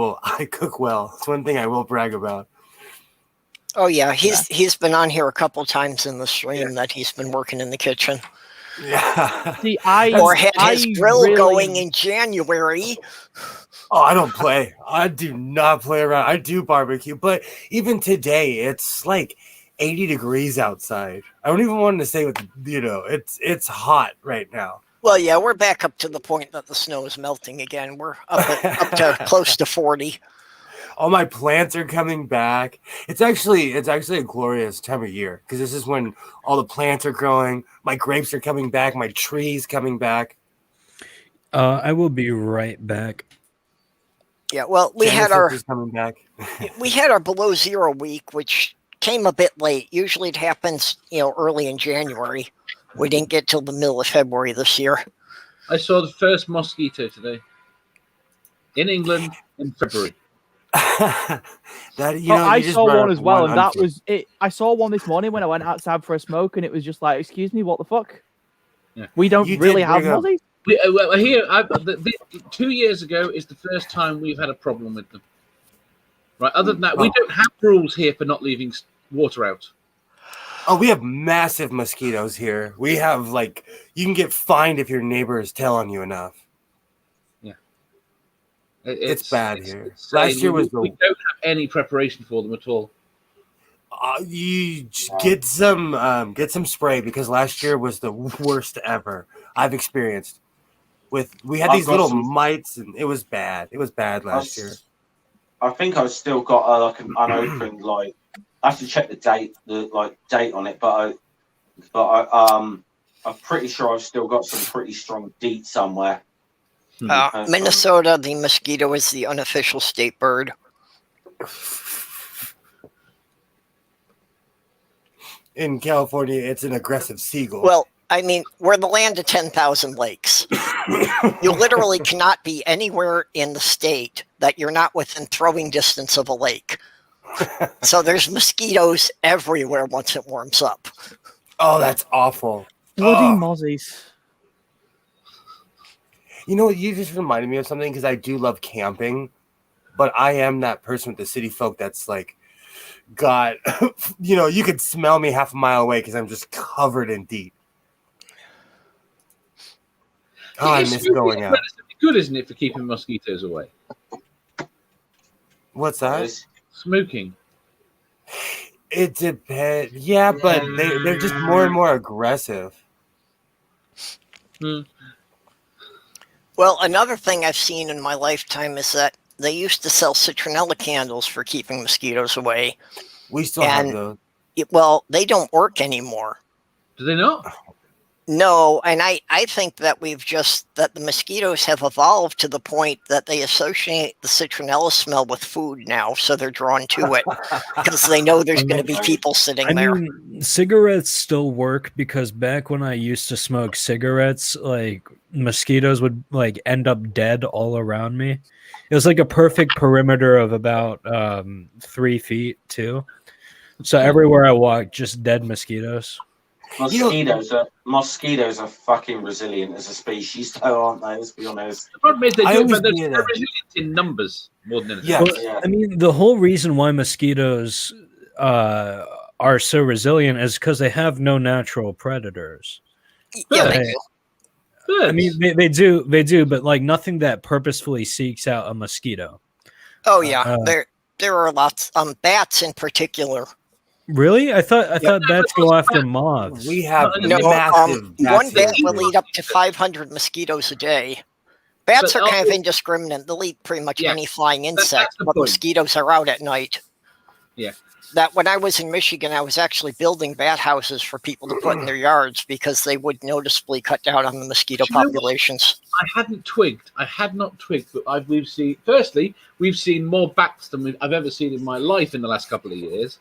[SPEAKER 3] cook well. It's one thing I will brag about.
[SPEAKER 1] Oh yeah, he's been on here a couple times in the stream that he's been working in the kitchen.
[SPEAKER 3] Yeah.
[SPEAKER 8] See,
[SPEAKER 1] or had his grill going in January.
[SPEAKER 3] Oh, I don't play. I do not play around. I do barbecue, but even today it's like 80 degrees outside. I don't even want to say it's hot right now.
[SPEAKER 1] Well, yeah, we're back up to the point that the snow is melting again. We're up to close to 40.
[SPEAKER 3] All my plants are coming back. It's actually a glorious time of year because this is when all the plants are growing. My grapes are coming back. My trees coming back.
[SPEAKER 4] I will be right back.
[SPEAKER 1] Yeah, well, we had our
[SPEAKER 3] coming back.
[SPEAKER 1] We had our below zero week, which came a bit late. Usually it happens, early in January. We didn't get till the middle of February this year.
[SPEAKER 7] I saw the first mosquito today in England in February.
[SPEAKER 8] I saw one as well, and that was it. I saw one this morning when I went outside for a smoke, and it was just like, "Excuse me, what the fuck?
[SPEAKER 7] Yeah.
[SPEAKER 8] We don't really have mozzies."
[SPEAKER 7] Here, 2 years ago is the first time we've had a problem with them. Right. Other than that, we don't have rules here for not leaving water out.
[SPEAKER 3] Oh, we have massive mosquitoes here. We have you can get fined if your neighbor is telling you enough.
[SPEAKER 7] Yeah,
[SPEAKER 3] it's bad here. Last year we
[SPEAKER 7] don't have any preparation for them at all.
[SPEAKER 3] You get some spray because last year was the worst ever I've experienced. We had these little mites and it was bad. It was bad last year.
[SPEAKER 5] I think I've still got an unopened I have to check the date on it, but I'm pretty sure I've still got some pretty strong DEET somewhere.
[SPEAKER 1] Minnesota, the mosquito is the unofficial state bird.
[SPEAKER 3] In California, it's an aggressive seagull.
[SPEAKER 1] Well, I mean, we're the land of 10,000 lakes. You literally cannot be anywhere in the state that you're not within throwing distance of a lake. So there's mosquitoes everywhere once it warms up.
[SPEAKER 3] Oh, that's awful.
[SPEAKER 8] Bloody mozzies.
[SPEAKER 3] You just reminded me of something because I do love camping, but I am that person with the city folk that's God, you could smell me half a mile away because I'm just covered in DEET. Oh, I miss going out.
[SPEAKER 7] It's good, isn't it, for keeping mosquitoes away?
[SPEAKER 3] What's that?
[SPEAKER 7] Smoking.
[SPEAKER 3] It depends. Yeah, but they're just more and more aggressive.
[SPEAKER 1] Well, another thing I've seen in my lifetime is that they used to sell citronella candles for keeping mosquitoes away.
[SPEAKER 3] We still have those.
[SPEAKER 1] Well, they don't work anymore.
[SPEAKER 7] Do they not?
[SPEAKER 1] No, and I think that that the mosquitoes have evolved to the point that they associate the citronella smell with food now, so they're drawn to it because they know there's going to be people sitting there.
[SPEAKER 4] Cigarettes still work because back when I used to smoke cigarettes, mosquitoes would end up dead all around me. It was a perfect perimeter of about 3 feet too. So everywhere I walked, just dead mosquitoes.
[SPEAKER 5] Mosquitoes are fucking resilient as a species, though, aren't they? Let's be honest.
[SPEAKER 7] The problem is they're resilient in numbers more than anything.
[SPEAKER 3] Yeah.
[SPEAKER 4] Well, I mean, the whole reason why mosquitoes are so resilient is because they have no natural predators.
[SPEAKER 1] Yeah, they do.
[SPEAKER 4] I mean, they do, but nothing that purposefully seeks out a mosquito.
[SPEAKER 1] Oh yeah, there are lots. Bats in particular.
[SPEAKER 4] Really? I thought bats go after moths.
[SPEAKER 3] We have
[SPEAKER 1] No,
[SPEAKER 3] massive
[SPEAKER 1] one bat
[SPEAKER 3] bats
[SPEAKER 1] will
[SPEAKER 3] here.
[SPEAKER 1] eat up to 500 mosquitoes a day. Bats
[SPEAKER 7] But
[SPEAKER 1] are kind of
[SPEAKER 7] also-
[SPEAKER 1] indiscriminate. They'll eat pretty much
[SPEAKER 7] Yeah,
[SPEAKER 1] any flying
[SPEAKER 7] that's
[SPEAKER 1] insect,
[SPEAKER 7] the
[SPEAKER 1] but
[SPEAKER 7] point.
[SPEAKER 1] mosquitoes are out at night.
[SPEAKER 7] Yeah.
[SPEAKER 1] That when I was in Michigan, I was actually building bat houses for people to put in their yards because they would noticeably cut down on the mosquito
[SPEAKER 7] Do you know what?
[SPEAKER 1] populations.
[SPEAKER 7] I had not twigged, but we've seen more bats than I've ever seen in my life in the last couple of years,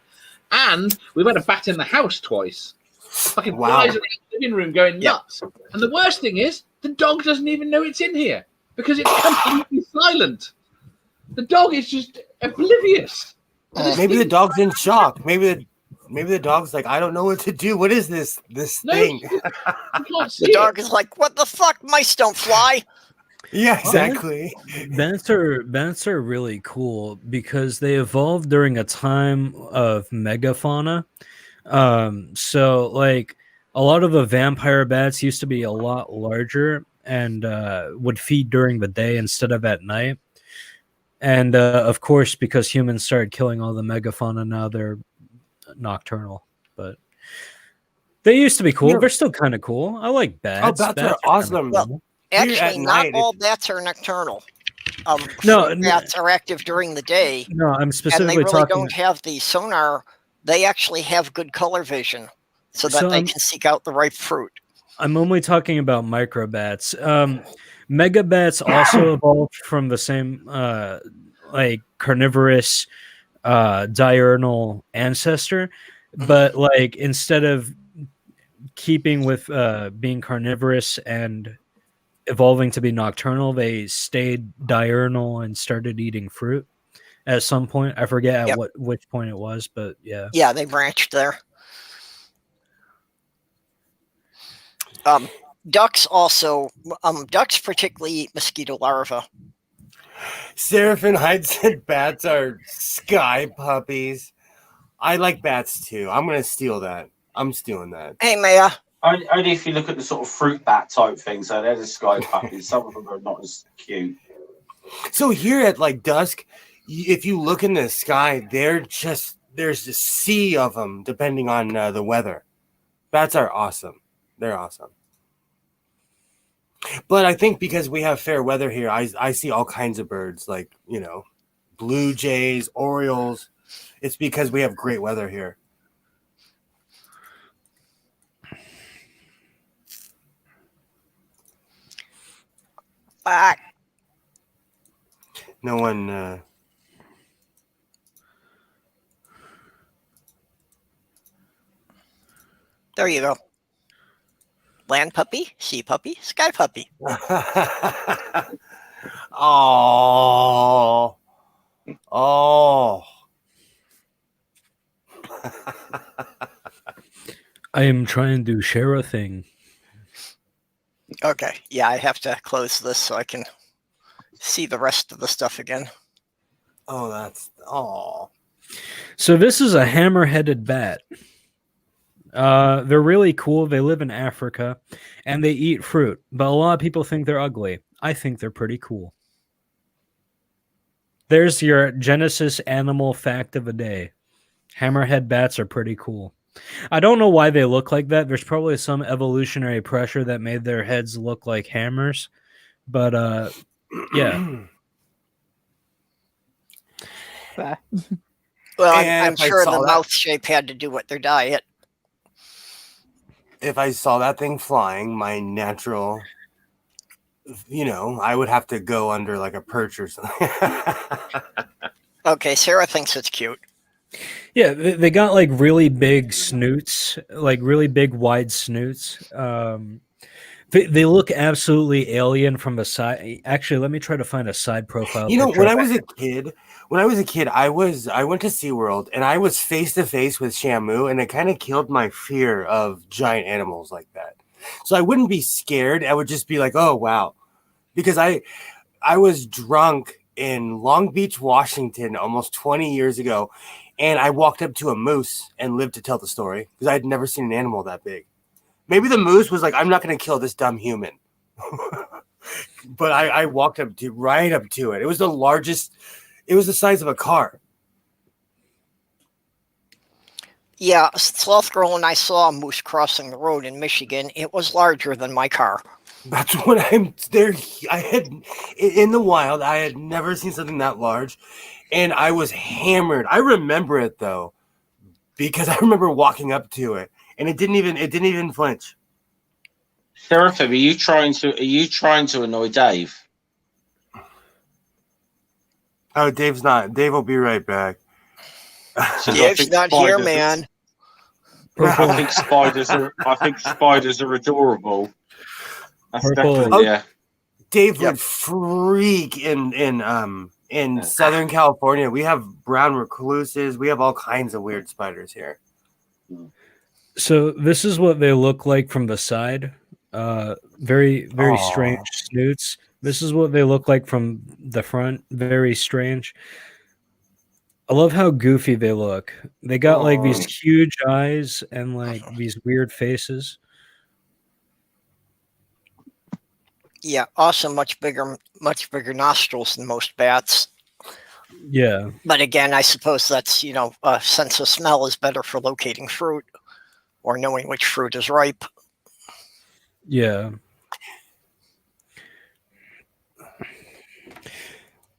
[SPEAKER 7] and we've had a bat in the house twice. Fucking
[SPEAKER 3] Wow.
[SPEAKER 7] flies around the living room going
[SPEAKER 1] Yeah.
[SPEAKER 7] nuts. And the worst thing is, the dog doesn't even know it's in here because it's completely silent. The dog is just oblivious.
[SPEAKER 3] Maybe the dog's in shock. Maybe the dog's like, I don't know what to do. What is this
[SPEAKER 7] No,
[SPEAKER 3] thing?
[SPEAKER 7] you can't see
[SPEAKER 1] The dog
[SPEAKER 7] it.
[SPEAKER 1] is like, "What the fuck? Mice don't fly."
[SPEAKER 3] Yeah, exactly.
[SPEAKER 4] Bats are really cool because they evolved during a time of megafauna. So like a lot of the vampire bats used to be a lot larger and would feed during the day instead of at night. And of course, because humans started killing all the megafauna, now they're nocturnal. But they used to be cool.
[SPEAKER 3] Yeah.
[SPEAKER 4] They're still kind of cool. I like bats.
[SPEAKER 3] Bats are
[SPEAKER 4] kinda
[SPEAKER 3] awesome.
[SPEAKER 4] cool.
[SPEAKER 3] Here at
[SPEAKER 1] Actually, not
[SPEAKER 3] night,
[SPEAKER 1] all bats are nocturnal.
[SPEAKER 4] No,
[SPEAKER 1] Some bats are active during the day,
[SPEAKER 4] No, I'm
[SPEAKER 1] and they
[SPEAKER 4] specifically
[SPEAKER 1] really
[SPEAKER 4] talking.
[SPEAKER 1] don't have the sonar. They actually have good color vision, so that
[SPEAKER 4] So
[SPEAKER 1] they
[SPEAKER 4] I'm-
[SPEAKER 1] can seek out the ripe fruit.
[SPEAKER 4] I'm only talking about microbats. Megabats also evolved from the same like carnivorous diurnal ancestor, but like instead of keeping with being carnivorous and evolving to be nocturnal, they stayed diurnal and started eating fruit at some point. I forget
[SPEAKER 1] Yep.
[SPEAKER 4] at which point it was, but yeah.
[SPEAKER 1] Yeah, they branched there. Ducks also, ducks particularly eat mosquito larvae.
[SPEAKER 3] Seraphin Hyde said bats are sky puppies. I like bats too. I'm gonna steal that. I'm stealing that.
[SPEAKER 1] Hey, Maya.
[SPEAKER 5] Only if you look at the sort of fruit bat type thing. So they're the sky puppies. Some of them are not as cute.
[SPEAKER 3] So here at like dusk, if you look in the sky, there's a sea of them depending on the weather. Bats are awesome. They're awesome. But I think because we have fair weather here, I see all kinds of birds, like, blue jays, orioles. It's because we have great weather here.
[SPEAKER 1] Back.
[SPEAKER 3] No one.
[SPEAKER 1] There you go. Land puppy, sea puppy, sky puppy.
[SPEAKER 3] Oh.
[SPEAKER 4] I am trying to share a thing.
[SPEAKER 1] Okay, yeah, I have to close this so I can see the rest of the stuff again.
[SPEAKER 4] So this is a hammer-headed bat. They're really cool. They live in Africa, and they eat fruit. But a lot of people think they're ugly. I think they're pretty cool. There's your Genesis animal fact of the day. Hammerhead bats are pretty cool. I don't know why they look like that. There's probably some evolutionary pressure that made their heads look like hammers. But, yeah.
[SPEAKER 8] Fair.
[SPEAKER 1] Well,
[SPEAKER 3] And
[SPEAKER 1] I'm
[SPEAKER 3] if I
[SPEAKER 1] sure
[SPEAKER 3] saw
[SPEAKER 1] the
[SPEAKER 3] that-
[SPEAKER 1] mouth shape had to do with their diet.
[SPEAKER 3] If I saw that thing flying, my natural, I would have to go under like a perch or something.
[SPEAKER 1] Okay, Sarah thinks it's cute.
[SPEAKER 4] Yeah, they got like really big snoots, like really big wide snoots. They look absolutely alien from the side. Actually, let me try to find a side profile. picture.
[SPEAKER 3] When I was a kid, I went to SeaWorld and I was face to face with Shamu, and it kind of killed my fear of giant animals like that. So I wouldn't be scared. I would just be like, oh wow. Because I was drunk in Long Beach, Washington almost 20 years ago, and I walked up to a moose and lived to tell the story because I had never seen an animal that big. Maybe the moose was like, I'm not going to kill this dumb human. But I walked right up to it. It was the largest. It was the size of a car.
[SPEAKER 1] Yeah, Sloth Girl and I saw a moose crossing the road in Michigan. It was larger than my car.
[SPEAKER 3] That's what I'm there. I had in the wild. I had never seen something that large, and I was hammered. I remember it though, because I remember walking up to it, and it didn't even flinch.
[SPEAKER 5] Sheriff, are you trying to annoy Dave?
[SPEAKER 3] Oh, Dave's not. Dave will be right back.
[SPEAKER 1] Dave's not here, man.
[SPEAKER 5] I think spiders are adorable. That's
[SPEAKER 4] Purple.
[SPEAKER 5] definitely, yeah.
[SPEAKER 3] Dave would freak in Southern California. We have brown recluses. We have all kinds of weird spiders here.
[SPEAKER 4] So this is what they look like from the side. Very strange snoots. This is what they look like from the front. Very strange. I love how goofy they look. They got like these huge eyes and like these weird faces.
[SPEAKER 1] Yeah, also much bigger nostrils than most bats.
[SPEAKER 4] Yeah.
[SPEAKER 1] But again, I suppose that's, a sense of smell is better for locating fruit or knowing which fruit is ripe.
[SPEAKER 4] Yeah.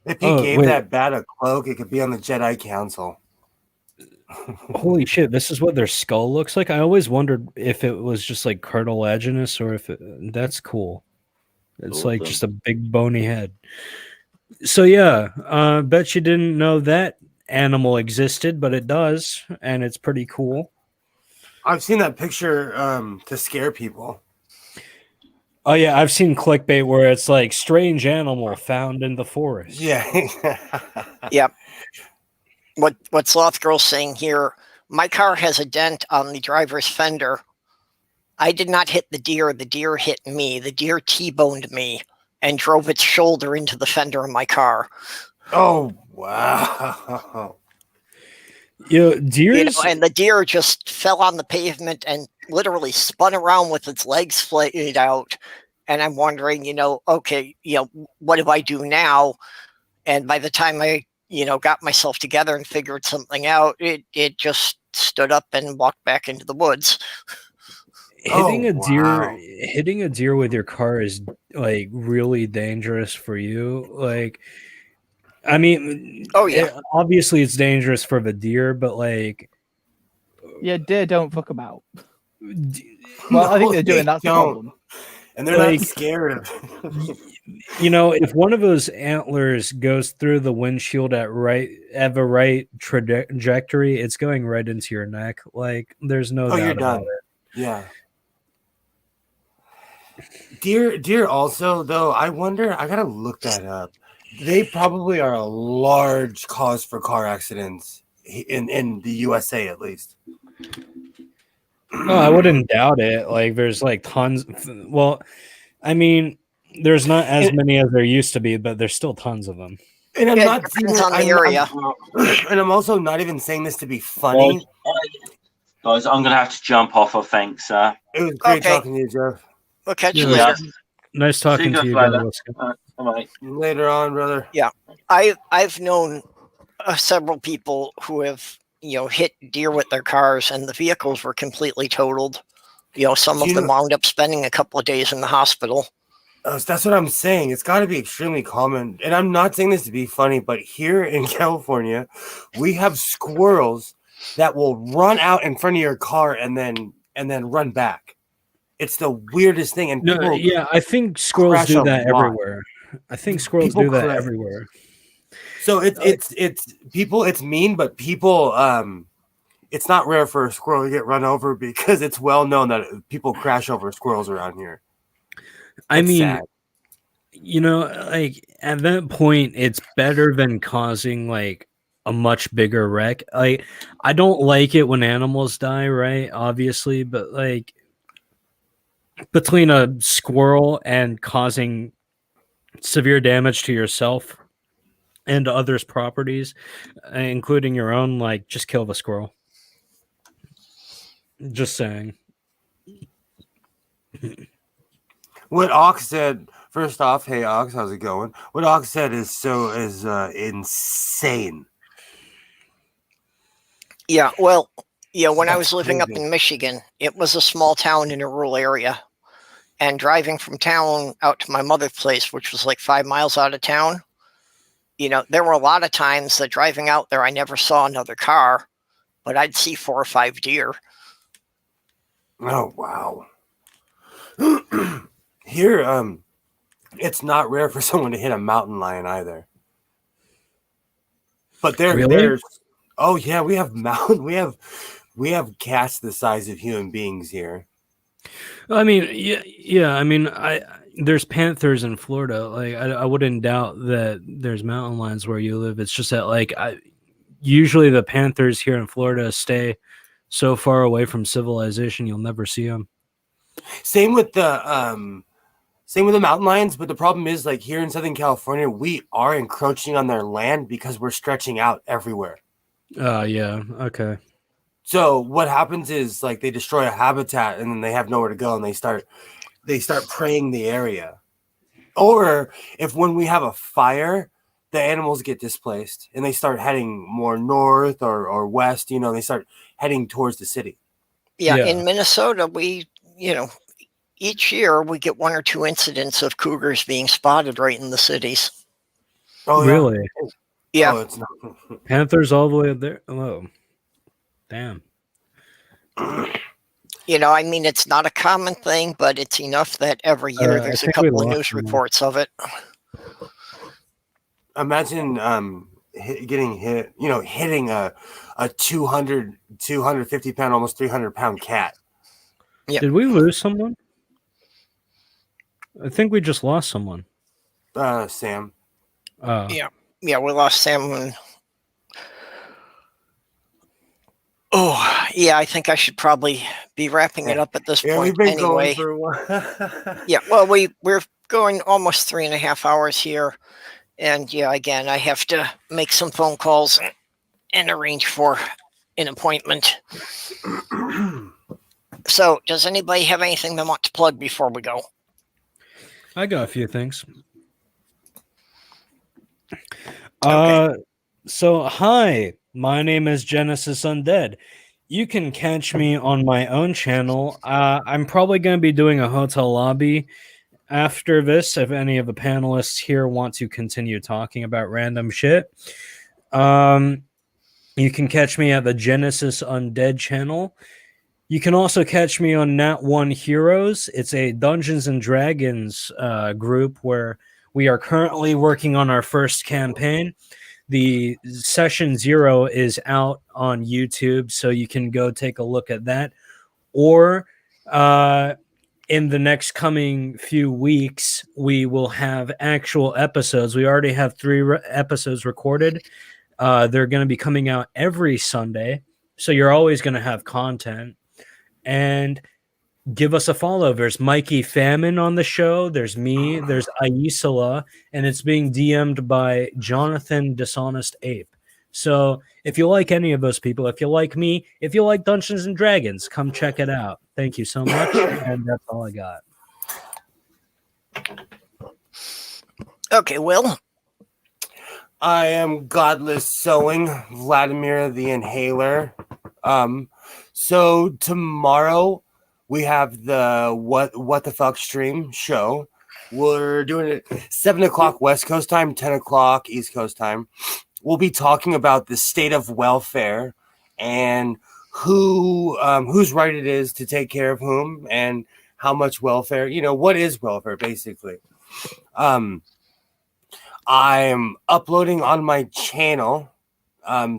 [SPEAKER 3] If you gave that bat a cloak, it could be on the Jedi Council.
[SPEAKER 4] Holy shit, this is what their skull looks like. I always wondered if it was just like cartilaginous or if that's cool. It's like just a big bony head. So yeah, bet you didn't know that animal existed, but it does, and it's pretty cool.
[SPEAKER 3] I've seen that picture to scare people.
[SPEAKER 4] Oh yeah, I've seen clickbait where it's like strange animal found in the forest.
[SPEAKER 3] Yeah.
[SPEAKER 1] Yep. What Sloth Girl's saying here, my car has a dent on the driver's fender. I did not hit the deer hit me. The deer T-boned me and drove its shoulder into the fender of my car.
[SPEAKER 3] Oh, wow.
[SPEAKER 4] Deers...
[SPEAKER 1] and the deer just fell on the pavement and literally spun around with its legs flayed out. And I'm wondering, okay, what do I do now? And by the time I, got myself together and figured something out, it just stood up and walked back into the woods.
[SPEAKER 4] Hitting a deer with your car is like really dangerous for you. Like, I mean, obviously it's dangerous for the deer, but like,
[SPEAKER 8] yeah, deer don't fuck about. Well, I think they're doing that. Problem.
[SPEAKER 3] And they're not scared.
[SPEAKER 4] If one of those antlers goes through the windshield at the right trajectory, it's going right into your neck. Like, there's no doubt about it.
[SPEAKER 3] Yeah. Deer also, though, I wonder, I gotta look that up. They probably are a large cause for car accidents in the USA, at least.
[SPEAKER 4] No, I wouldn't doubt it. Like, there's like tons. Well, I mean, there's not as many as there used to be, but there's still tons of them.
[SPEAKER 3] And I'm not
[SPEAKER 1] depends on the area.
[SPEAKER 3] And I'm also not even saying this to be funny.
[SPEAKER 5] Guys, I'm gonna have to jump off. I think, sir.
[SPEAKER 3] It was great talking to you, Jeff.
[SPEAKER 1] We'll catch you later.
[SPEAKER 4] Nice talking to you,
[SPEAKER 5] later.
[SPEAKER 3] Later on, brother.
[SPEAKER 1] Yeah, I've known several people who have hit deer with their cars, and the vehicles were completely totaled. Some of them wound up spending a couple of days in the hospital.
[SPEAKER 3] That's what I'm saying. It's got to be extremely common. And I'm not saying this to be funny, but here in California, we have squirrels that will run out in front of your car and then run back. It's the weirdest thing. And
[SPEAKER 4] I think squirrels do that everywhere. I think squirrels do that everywhere.
[SPEAKER 3] So it's people. It's mean, but people. It's not rare for a squirrel to get run over because it's well known that people crash over squirrels around here.
[SPEAKER 4] I mean, like at that point, it's better than causing like a much bigger wreck. Like, I don't like it when animals die, right? Obviously, but like between a squirrel and causing severe damage to yourself and others' properties, including your own, like, just kill the squirrel. Just saying.
[SPEAKER 3] What Ox said, first off, hey Ox, how's it going? What Ox said is insane.
[SPEAKER 1] Yeah, well, Yeah, when I
[SPEAKER 3] That's
[SPEAKER 1] was living up
[SPEAKER 3] crazy.
[SPEAKER 1] in Michigan, it was a small town in a rural area. And driving from town out to my mother's place, which was like 5 miles out of town, there were a lot of times that driving out there, I never saw another car, but I'd see 4 or 5 deer.
[SPEAKER 3] Oh, wow. Here, it's not rare for someone to hit a mountain lion either. But there's oh yeah, we have cats the size of human beings here.
[SPEAKER 4] I mean, yeah. I mean, there's panthers in Florida. Like, I wouldn't doubt that there's mountain lions where you live. It's just that, like, usually the panthers here in Florida stay so far away from civilization, you'll never see them.
[SPEAKER 3] Same with the mountain lions, but the problem is, like, here in Southern California, we are encroaching on their land because we're stretching out everywhere.
[SPEAKER 4] Yeah, okay.
[SPEAKER 3] So what happens is, like, they destroy a habitat and then they have nowhere to go and they start preying the area. Or if when we have a fire, the animals get displaced and they start heading more north or west, they start heading towards the city.
[SPEAKER 1] Yeah, in Minnesota, we, each year we get 1 or 2 incidents of cougars being spotted right in the cities.
[SPEAKER 3] Oh,
[SPEAKER 4] really?
[SPEAKER 1] Yeah.
[SPEAKER 3] Oh, it's not.
[SPEAKER 4] Panthers all the way up there? Oh, damn.
[SPEAKER 1] I mean, it's not a common thing, but it's enough that every year there's a couple of news reports of it.
[SPEAKER 3] Imagine getting hit, hitting a 250 pound, almost 300 pound cat.
[SPEAKER 1] Yep.
[SPEAKER 4] Did we lose someone? I think we just lost someone.
[SPEAKER 3] Sam.
[SPEAKER 1] Yeah, we lost Sam. Oh, yeah, I think I should probably be wrapping it up at this point.
[SPEAKER 3] We've been
[SPEAKER 1] anyway.
[SPEAKER 3] going for a while.
[SPEAKER 1] Yeah, well, we're going almost 3.5 hours here. And yeah, again, I have to make some phone calls and arrange for an appointment. So, does anybody have anything they want to plug before we go?
[SPEAKER 4] I got a few things.
[SPEAKER 1] Okay.
[SPEAKER 4] So, hi, my name is Genesis Undead. You can catch me on my own channel. I'm probably going to be doing a hotel lobby after this, if any of the panelists here want to continue talking about random shit. You can catch me at the Genesis Undead channel. You can also catch me on Nat 1 Heroes. It's a Dungeons and Dragons group where we are currently working on our first campaign. The session 0 is out on YouTube, so you can go take a look at that. Or in the next coming few weeks, we will have actual episodes. We already have 3 episodes recorded. They're going to be coming out every Sunday, so you're always going to have content. And give us a follow. There's Mikey Famine on the show. There's me. There's Aisala, and it's being DM'd by Jonathan Dishonest Ape. So if you like any of those people, if you like me, if you like Dungeons and Dragons, come check it out. Thank you so much. And that's all I got.
[SPEAKER 1] Okay, Will.
[SPEAKER 3] I am Godless Sewing, Vladimir the Inhaler. So tomorrow we have the What the Fuck stream show. We're doing it 7 o'clock West Coast time, 10 o'clock East Coast time. We'll be talking about the state of welfare and whose right it is to take care of whom and how much welfare. What is welfare basically? I'm uploading on my channel.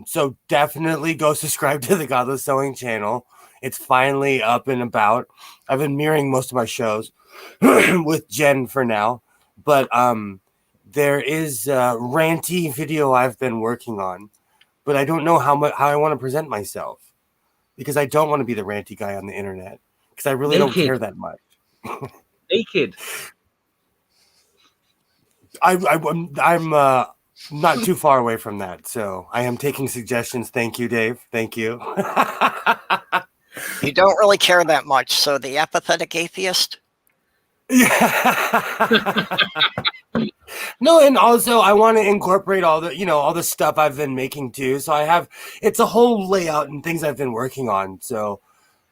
[SPEAKER 3] So definitely go subscribe to the Godless Sewing channel. It's finally up and about. I've been mirroring most of my shows with Jen for now, but there is a ranty video I've been working on, but I don't know how I want to present myself because I don't want to be the ranty guy on the internet because I really don't care that much.
[SPEAKER 7] Naked.
[SPEAKER 3] I'm not too far away from that, so I am taking suggestions. Thank you, Dave. Thank you.
[SPEAKER 1] You don't really care that much, so the apathetic atheist?
[SPEAKER 3] Yeah. No, and also I want to incorporate all the stuff I've been making too. So it's a whole layout and things I've been working on. So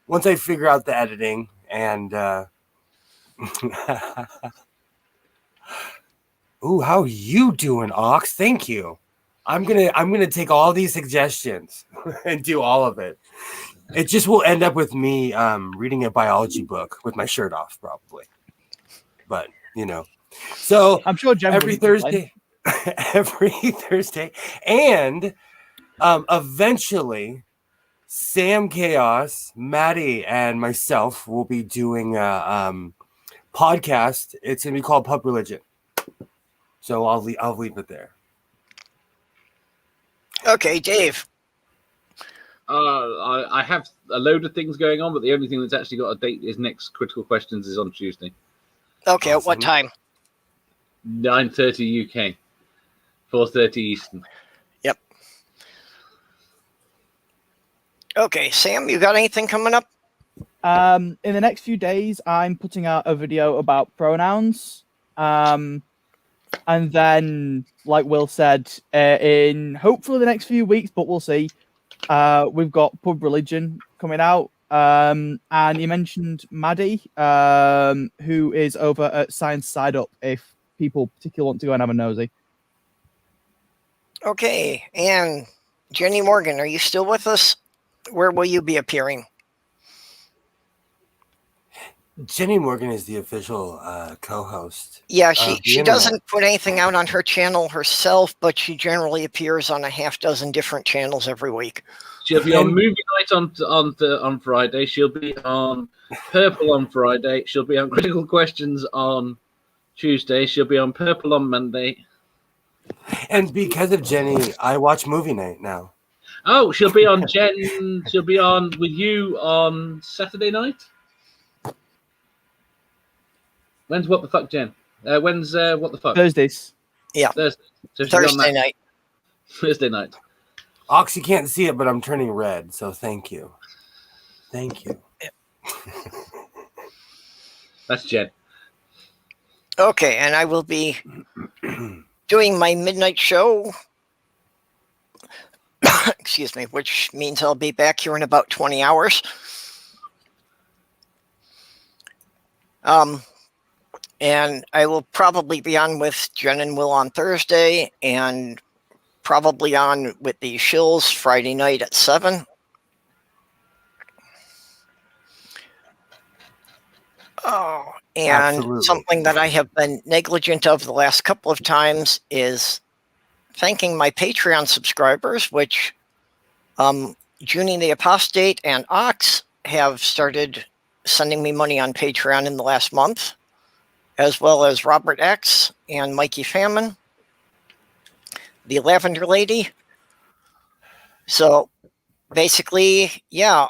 [SPEAKER 3] once I figure out the editing and ooh, how you doing, Ox? Thank you. I'm gonna take all these suggestions and do all of it. It just will end up with me reading a biology book with my shirt off, probably. But so
[SPEAKER 8] I'm sure Jen
[SPEAKER 3] every Thursday, and eventually, Sam Chaos, Maddie, and myself will be doing a podcast. It's gonna be called Pub Religion. So I'll leave it there.
[SPEAKER 1] Okay, Dave.
[SPEAKER 7] I have a load of things going on, but the only thing that's actually got a date is next Critical Questions is on Tuesday.
[SPEAKER 1] Okay, at what time?
[SPEAKER 7] 9:30 UK, 4:30 Eastern.
[SPEAKER 1] Yep. Okay, Sam, you got anything coming up?
[SPEAKER 8] In the next few days, I'm putting out a video about pronouns. And then, like Will said, in hopefully the next few weeks, but we'll see, we've got Pub Religion coming out. And you mentioned Maddie, who is over at Science Side Up, if people particularly want to go and have a nosy.
[SPEAKER 1] Okay, and Jenny Morgan, are you still with us? Where will you be appearing?
[SPEAKER 3] Jenny Morgan is the official co-host.
[SPEAKER 1] Yeah, she doesn't put anything out on her channel herself, but she generally appears on a half dozen different channels every week.
[SPEAKER 7] She'll be on Movie Night on Friday. She'll be on Purple on Friday. She'll be on Critical Questions on Tuesday. She'll be on Purple on Monday.
[SPEAKER 3] And because of Jenny, I watch Movie Night now.
[SPEAKER 7] Oh, she'll be on Jen. She'll be on with you on Saturday night. When's What the Fuck, Jen? When's What the Fuck?
[SPEAKER 8] Thursdays.
[SPEAKER 1] Yeah.
[SPEAKER 7] Thursday. So
[SPEAKER 1] Thursday night.
[SPEAKER 7] Thursday night.
[SPEAKER 3] Ox, you can't see it, but I'm turning red, so thank you. Thank you.
[SPEAKER 7] That's Jen.
[SPEAKER 1] Okay, and I will be doing my midnight show. Excuse me, which means I'll be back here in about 20 hours. And I will probably be on with Jen and Will on Thursday, and probably on with the Shills Friday night at 7. Oh, and
[SPEAKER 3] Absolutely.
[SPEAKER 1] Something that I have been negligent of the last couple of times is thanking my Patreon subscribers, which Junie the Apostate and Ox have started sending me money on Patreon in the last month, as well as Robert X and Mikey Famine, the Lavender Lady. So basically, yeah,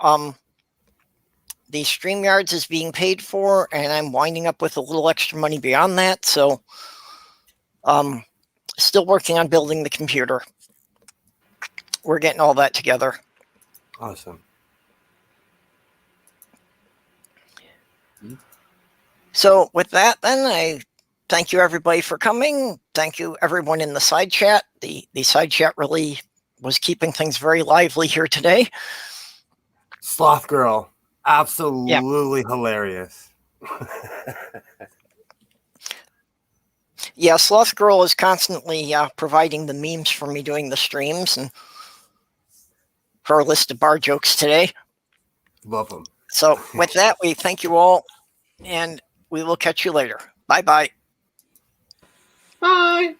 [SPEAKER 1] the StreamYards is being paid for, and I'm winding up with a little extra money beyond that. So still working on building the computer. We're getting all that together.
[SPEAKER 3] Awesome.
[SPEAKER 1] So with that, then, I thank you everybody for coming. Thank you everyone in the side chat. The side chat really was keeping things very lively here today.
[SPEAKER 3] Sloth Girl, absolutely hilarious.
[SPEAKER 1] Yeah, Sloth Girl is constantly providing the memes for me doing the streams and her list of bar jokes today.
[SPEAKER 3] Love them.
[SPEAKER 1] So with that, we thank you all, and we will catch you later. Bye-bye.
[SPEAKER 7] Bye.